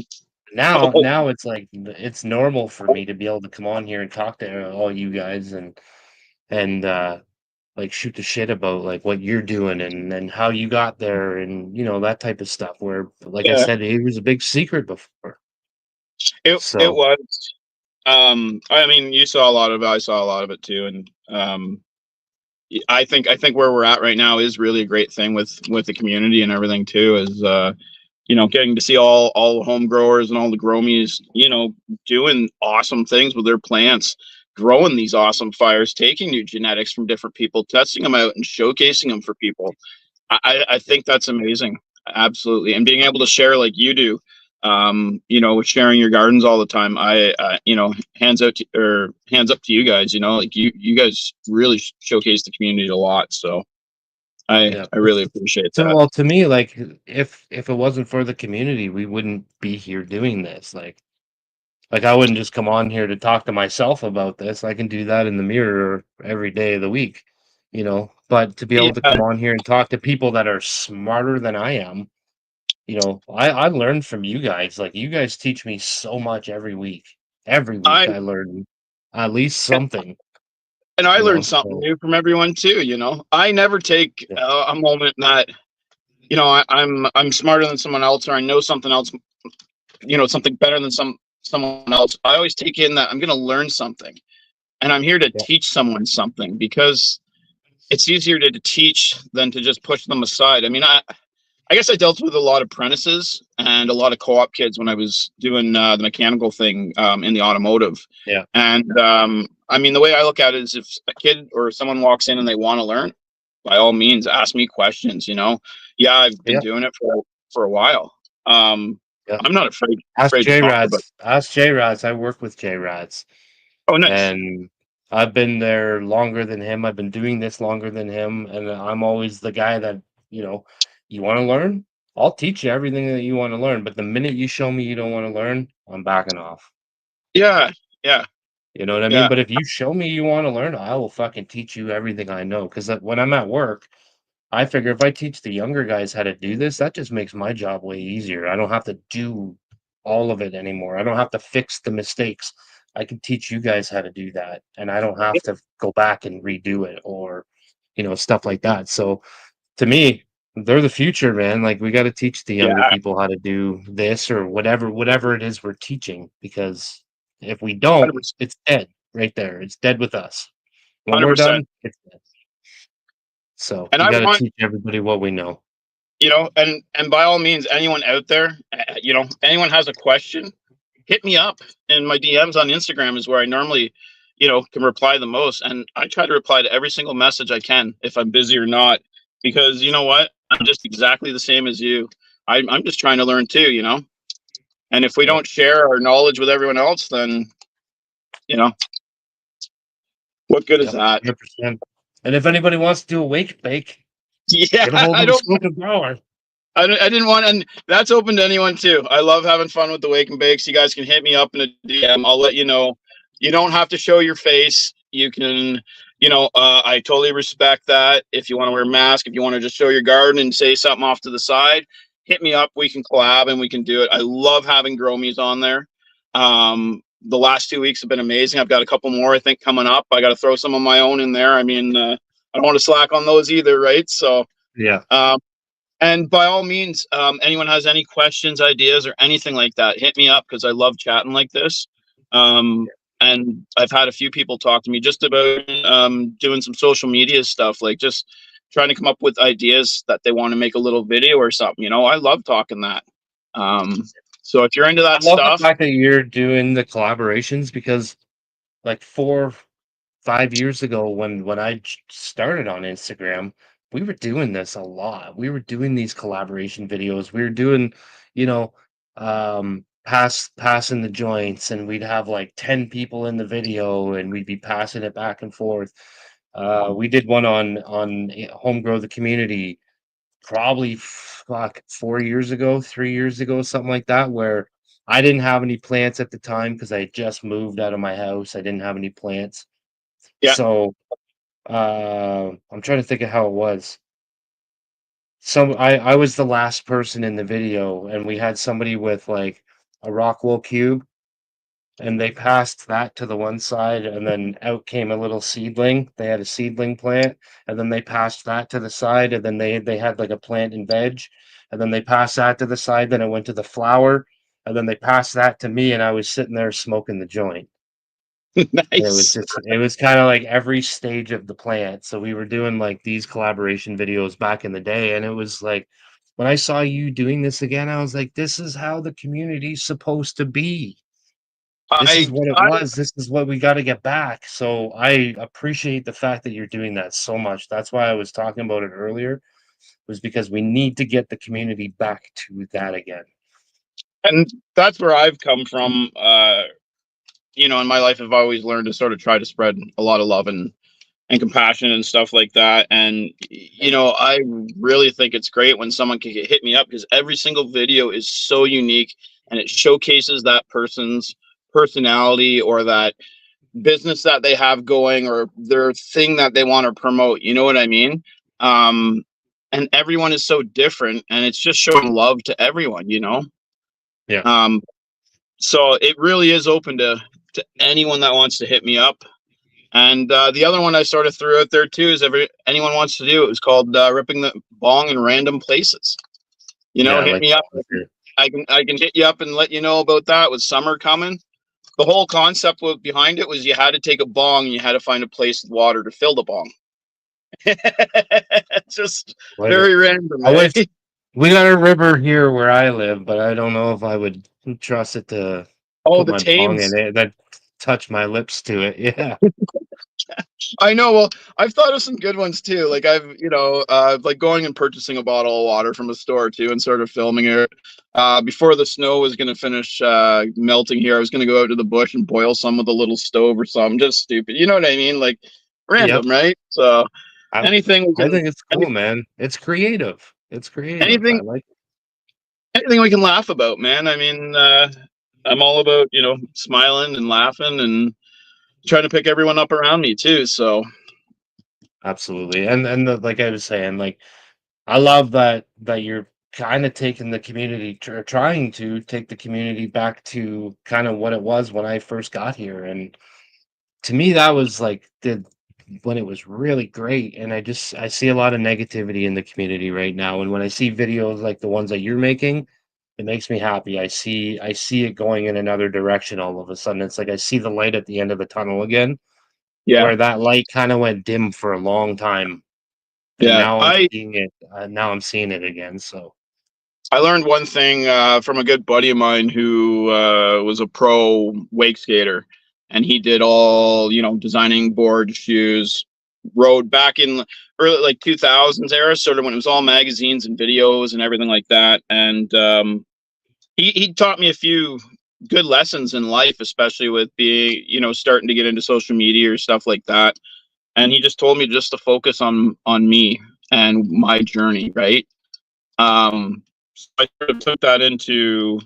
Now it's like it's normal for me to be able to come on here and talk to all you guys and like shoot the shit about like what you're doing and how you got there and that type of stuff where like I Yeah, said, it was a big secret before. it So was. I mean, you saw a lot of it. I saw a lot of it too, and I think where we're at right now is really a great thing with the community and everything too. Is getting to see all the home growers and all the gromies, doing awesome things with their plants, growing these awesome fires, taking new genetics from different people, testing them out and showcasing them for people. I think that's amazing. Absolutely. And being able to share like you do, sharing your gardens all the time. Hands up to you guys, like you guys really showcase the community a lot. So yeah. I really appreciate So that. well to me, like if it wasn't for the community, we wouldn't be here doing this. Like I wouldn't just come on here to talk to myself about this. I can do that in the mirror every day of the week, But to be able to Yeah. come on here and talk to people that are smarter than I am, I learn from you guys. Like you guys teach me so much every week. Every week I I learn at least something, and I learned something So new from everyone too. I never take yeah, a moment that I'm smarter than someone else or I know something else, something better than someone else. I always take in that I'm going to learn something, and I'm here to yeah, teach someone something because it's easier to teach than to just push them aside. I mean, I guess I dealt with a lot of apprentices and a lot of co-op kids when I was doing the mechanical thing in the automotive. yeah, And I mean, the way I look at it is if a kid or someone walks in and they want to learn, by all means, ask me questions. Yeah, I've been yeah, doing it for a while. yeah. I'm not afraid to talk about it. Ask J Rads. I work with J Rads. Oh, nice. And I've been there longer than him. I've been doing this longer than him, and I'm always the guy that you know. You want to learn? I'll teach you everything that you want to learn. But the minute you show me you don't want to learn, I'm backing off. Yeah, yeah, You know what I mean? yeah. But if you show me you want to learn, I will fucking teach you everything I know. Because when I'm at work, I figure if I teach the younger guys how to do this, that just makes my job way easier. I don't have to do all of it anymore. I don't have to fix the mistakes. I can teach you guys how to do that, and I don't have to go back and redo it or, stuff like that. So to me, they're the future, man. Like we got to teach the younger Yeah, people how to do this or whatever it is we're teaching, because if we don't, 100%. it's dead right there. It's dead with us. When we're 100%. done, it's dead. So And we I got to want teach everybody what we know. and by all means, anyone out there, anyone has a question, hit me up in my DMs on Instagram is where I normally, can reply the most. And I try to reply to every single message I can if I'm busy or not, because you know what? I'm just exactly the same as you. I'm just trying to learn too. And if we Yep. don't share our knowledge with everyone else, then, what good is Yep. that? 100%. And if anybody wants to do a wake bake, Yeah, get a hold I of the don't Smoke Grower. I didn't want, and that's open to anyone too. I love having fun with the wake and bakes. You guys can hit me up in a DM. I'll let you know. You don't have to show your face. You can, I totally respect that. If you want to wear a mask, if you want to just show your garden and say something off to the side, hit me up. We can collab and we can do it. I love having Gromies on there. The last 2 weeks have been amazing. I've got a couple more, I think, coming up. I got to throw some of my own in there. I mean, I don't want to slack on those either, right? So, Yeah. and by all means, anyone has any questions, ideas, or anything like that, hit me up because I love chatting like this. And I've had a few people talk to me just about doing some social media stuff, like just trying to come up with ideas that they want to make a little video or something. I love talking that. So if you're into I that love the stuff, fact that you're doing the collaborations because like 4, 5 years ago when I started on Instagram, we were doing this a lot. We were doing these collaboration videos. We were doing, you know, passing the joints, and we'd have like 10 people in the video, and we'd be passing it back and forth. We did one on Home Grow the Community probably fuck 4 years ago, 3 years ago, something like that, where I didn't have any plants at the time because I had just moved out of my house. I didn't have any plants. yeah, So I'm trying to think of how it was. So I was the last person in the video, and we had somebody with like a rock wool cube, and they passed that to the one side, and then out came a little seedling. They had a seedling plant, and then they passed that to the side, and then they had like a plant and veg, and then they passed that to the side. Then it went to the flower, and then they passed that to me, and I was sitting there smoking the joint. And nice. it was kind of like every stage of the plant. So we were doing like these collaboration videos back in the day, and it was like when I saw you doing this again, I was like, this is how the community's supposed to be. This is I what it was. This is what we got to get back. So I appreciate the fact that you're doing that so much. That's why I was talking about it earlier, was because we need to get the community back to that again. and that's where I've come from. In my life, I've always learned to sort of try to spread a lot of love and compassion and stuff like that. And I really think it's great when someone can hit me up, because every single video is so unique and it showcases that person's personality or that business that they have going or their thing that they want to promote. You know what I mean? And everyone is so different, and it's just showing love to everyone. Yeah. So it really is open to anyone that wants to hit me up. And the other one I sort of threw out there too is anyone wants to do it. It was called ripping the bong in random places. Yeah, Hit like me up. I can hit you up and let you know about that with summer coming. The whole concept behind it was you had to take a bong and you had to find a place with water to fill the bong. Just very random, I eh? wish we got a river here where I live, but I don't know if I would trust it to Oh, put the my bong in Thames. it. That touch my lips to it. Yeah. I know. Well, I've thought of some good ones too. Like like going and purchasing a bottle of water from a store too, and sort of filming it. Before the snow was going to finish melting here, I was going to go out to the bush and boil some with a little stove or something. Just stupid. You know what I mean? Like Yep. random, right? So I anything we I can, think it's cool, man. It's creative. It's creative. I anything, like it. anything we can laugh about, man. I mean, I'm all about smiling and laughing and trying to pick everyone up around me too. So Absolutely. Like I was saying, like I love that you're kind of taking the community, trying to take the community back to kind of what it was when I first got here. And to me, that was like the when it was really great. And I see a lot of negativity in the community right now. And when I see videos like the ones that you're making, it makes me happy. I see it going in another direction all of a sudden. It's like I see the light at the end of the tunnel again, yeah, where that light kind of went dim for a long time, and yeah. now I'm I seeing it. Now I'm seeing it again. So I learned one thing from a good buddy of mine who was a pro wake skater, and he did all designing board shoes, rode back in early like 2000s era, sort of when it was all magazines and videos and everything like that. And he taught me a few good lessons in life, especially with being starting to get into social media or stuff like that. And he just told me just to focus on me and my journey, right? So I sort of took that to,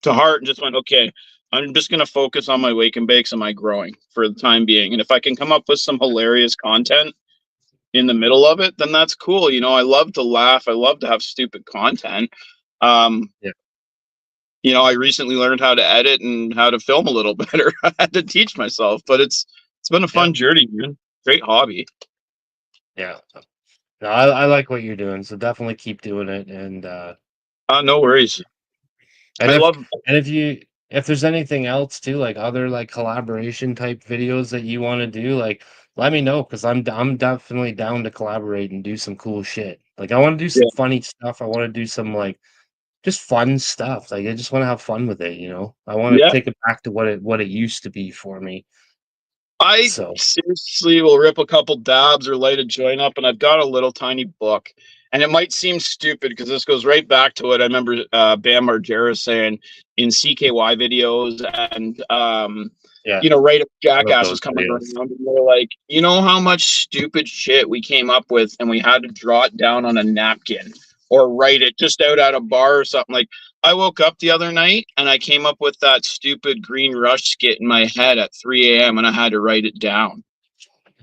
to heart and just went, okay, I'm just going to focus on my wake and bakes and my growing for the time being. And if I can come up with some hilarious content in the middle of it, then that's cool. I love to laugh. I love to have stupid content. Um, yeah, I recently learned how to edit and how to film a little better. I had to teach myself, but it's been a yeah, fun journey, man. Great hobby. yeah. No, I like what you're doing. So definitely keep doing it. No worries. And I if love. if there's anything else too, like other like collaboration type videos that you want to do, like let me know because I'm definitely down to collaborate and do some cool shit. Like I want to do some Yeah. funny stuff. I want to do some like just fun stuff. Like I just want to have fun with it, you know. I want to Yeah. take it back to what it used to be for me. I So seriously will rip a couple dabs or light a joint up, and I've got a little tiny book. And it might seem stupid because this goes right back to what I remember Bam Margera saying in CKY videos, and yeah, right, love Jackass those was coming around, videos. and they're like, you know how much stupid shit we came up with, and we had to draw it down on a napkin or write it just out at a bar or something. Like, I woke up the other night and I came up with that stupid Green Rush skit in my head at 3 a.m. and I had to write it down.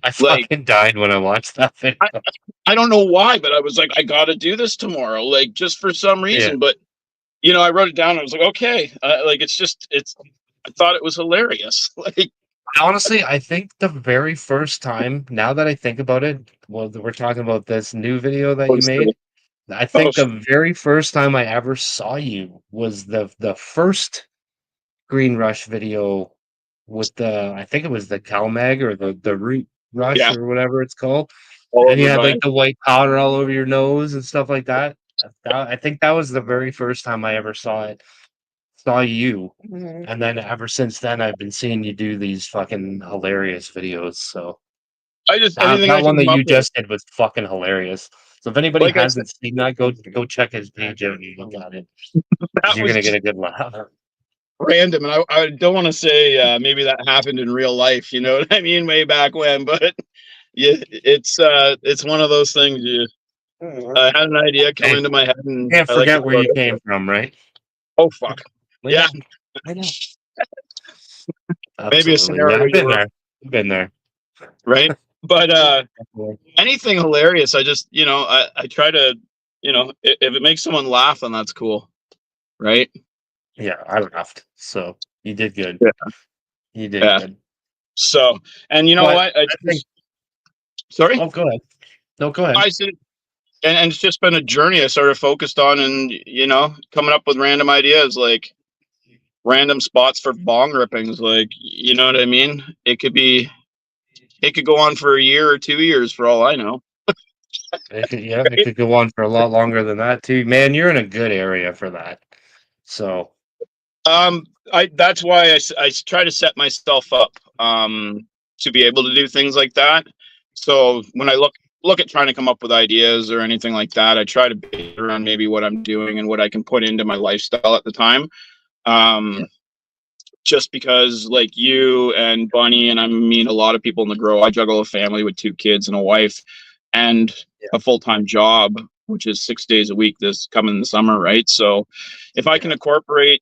I Like, fucking died when I watched that video. I don't know why, but I was like, I got to do this tomorrow, like just for some Yeah. reason. But I wrote it down. And I was like, okay, like I thought it was hilarious. Like, Honestly, I think the very first time, now that I think about it, well, we're talking about this new video that you made. I oh, think the very first time I ever saw you was the first Green Rush video with I think it was the CalMag or the Root Rush yeah, or whatever it's called. all And you over had my like the white powder all over your nose and stuff like that. I think that was the very first time I ever saw you. And then ever since then, I've been seeing you do these fucking hilarious videos. So that, anything I that one can that come up you with. just did was fucking hilarious. So if anybody Like I said, hasn't seen that, go check his page out and look at it because that you're was gonna get just a good laugh. random, and I don't want to say maybe that happened in real life. You know what I mean? Way back when, but yeah, it's one of those things. I had an idea come Hey, into my head, and can't I like to forget where throw it you out there. came from, right? Oh fuck, I yeah, know. I know. maybe a Absolutely. Yeah, scenario I've you been were there. I've been there. right, but Definitely. anything hilarious. I just I try to if it makes someone laugh, then that's cool, right? Yeah, I laughed. So you did good. Yeah, You did yeah. good. So, and you know But what? I think. Sorry, Oh, go ahead. No, go ahead. I said, and it's just been a journey I sort of focused on, and coming up with random ideas, like random spots for bong rippings, like you know what I mean. It could go on for a year or 2 years for all I know. Yeah, it could go on for a lot longer than that too. Man, you're in a good area for that. So I that's why I try to set myself up to be able to do things like that. So when I look at trying to come up with ideas or anything like that, I try to base it around maybe what I'm doing and what I can put into my lifestyle at the time. yeah, Um, just because like you and Bunny and I mean a lot of people in the grow, I juggle a family with 2 kids and a wife and yeah, a full-time job, which is 6 days a week this coming in the summer, right? So if I can yeah, incorporate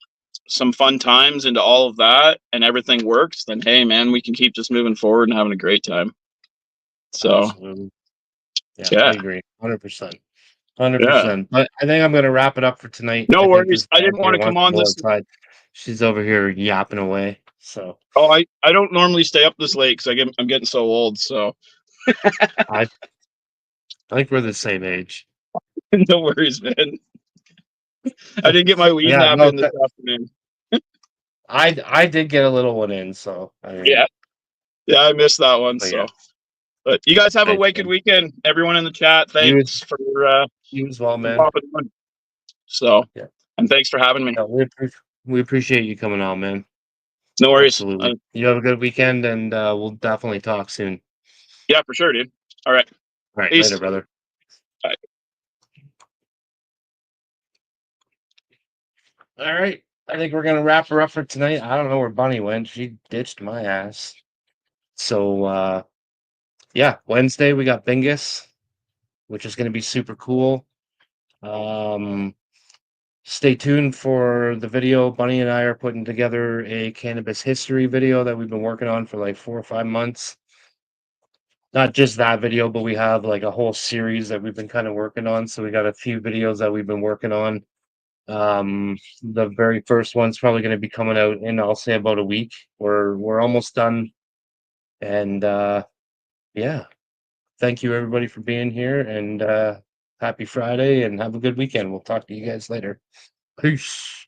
some fun times into all of that and everything works, then hey man, we can keep just moving forward and having a great time. So absolutely. Yeah, I yeah, agree. 100%. 100%. yeah. But I think I'm gonna wrap it up for tonight. No I think worries. this I dog didn't want here to come wants to on go this. outside. She's over here yapping away. So Oh, I don't normally stay up this late because I'm getting so old. So I I think we're the same age. no worries, man. I didn't get my weed Yeah, nap no, in this afternoon. I did get a little one in, so I mean, Yeah. Yeah, I missed that one. but yeah, So, but you guys have a thanks, wicked man. weekend. Everyone in the chat, You thanks you as well, for man. popping on. So, Yeah, and thanks for having me. yeah, we appreciate you coming on, man. No worries. Absolutely. You have a good weekend, and we'll definitely talk soon. Yeah, for sure, dude. All right. All right, later, Peace. brother. Bye. All right. I think we're gonna wrap her up for tonight. I don't know where Bunny went. She ditched my ass. So yeah, Wednesday we got Bingus, which is gonna be super cool. Um Stay tuned for the video. Bunny and I are putting together a cannabis history video that we've been working on for like 4 or 5 months. Not just that video, but we have like a whole series that we've been kind of working on. So we got a few videos that we've been working on. The very first one's probably going to be coming out in, I'll say, about a week. We're almost done, and yeah, thank you everybody for being here, and happy Friday, and have a good weekend. We'll talk to you guys later. Peace.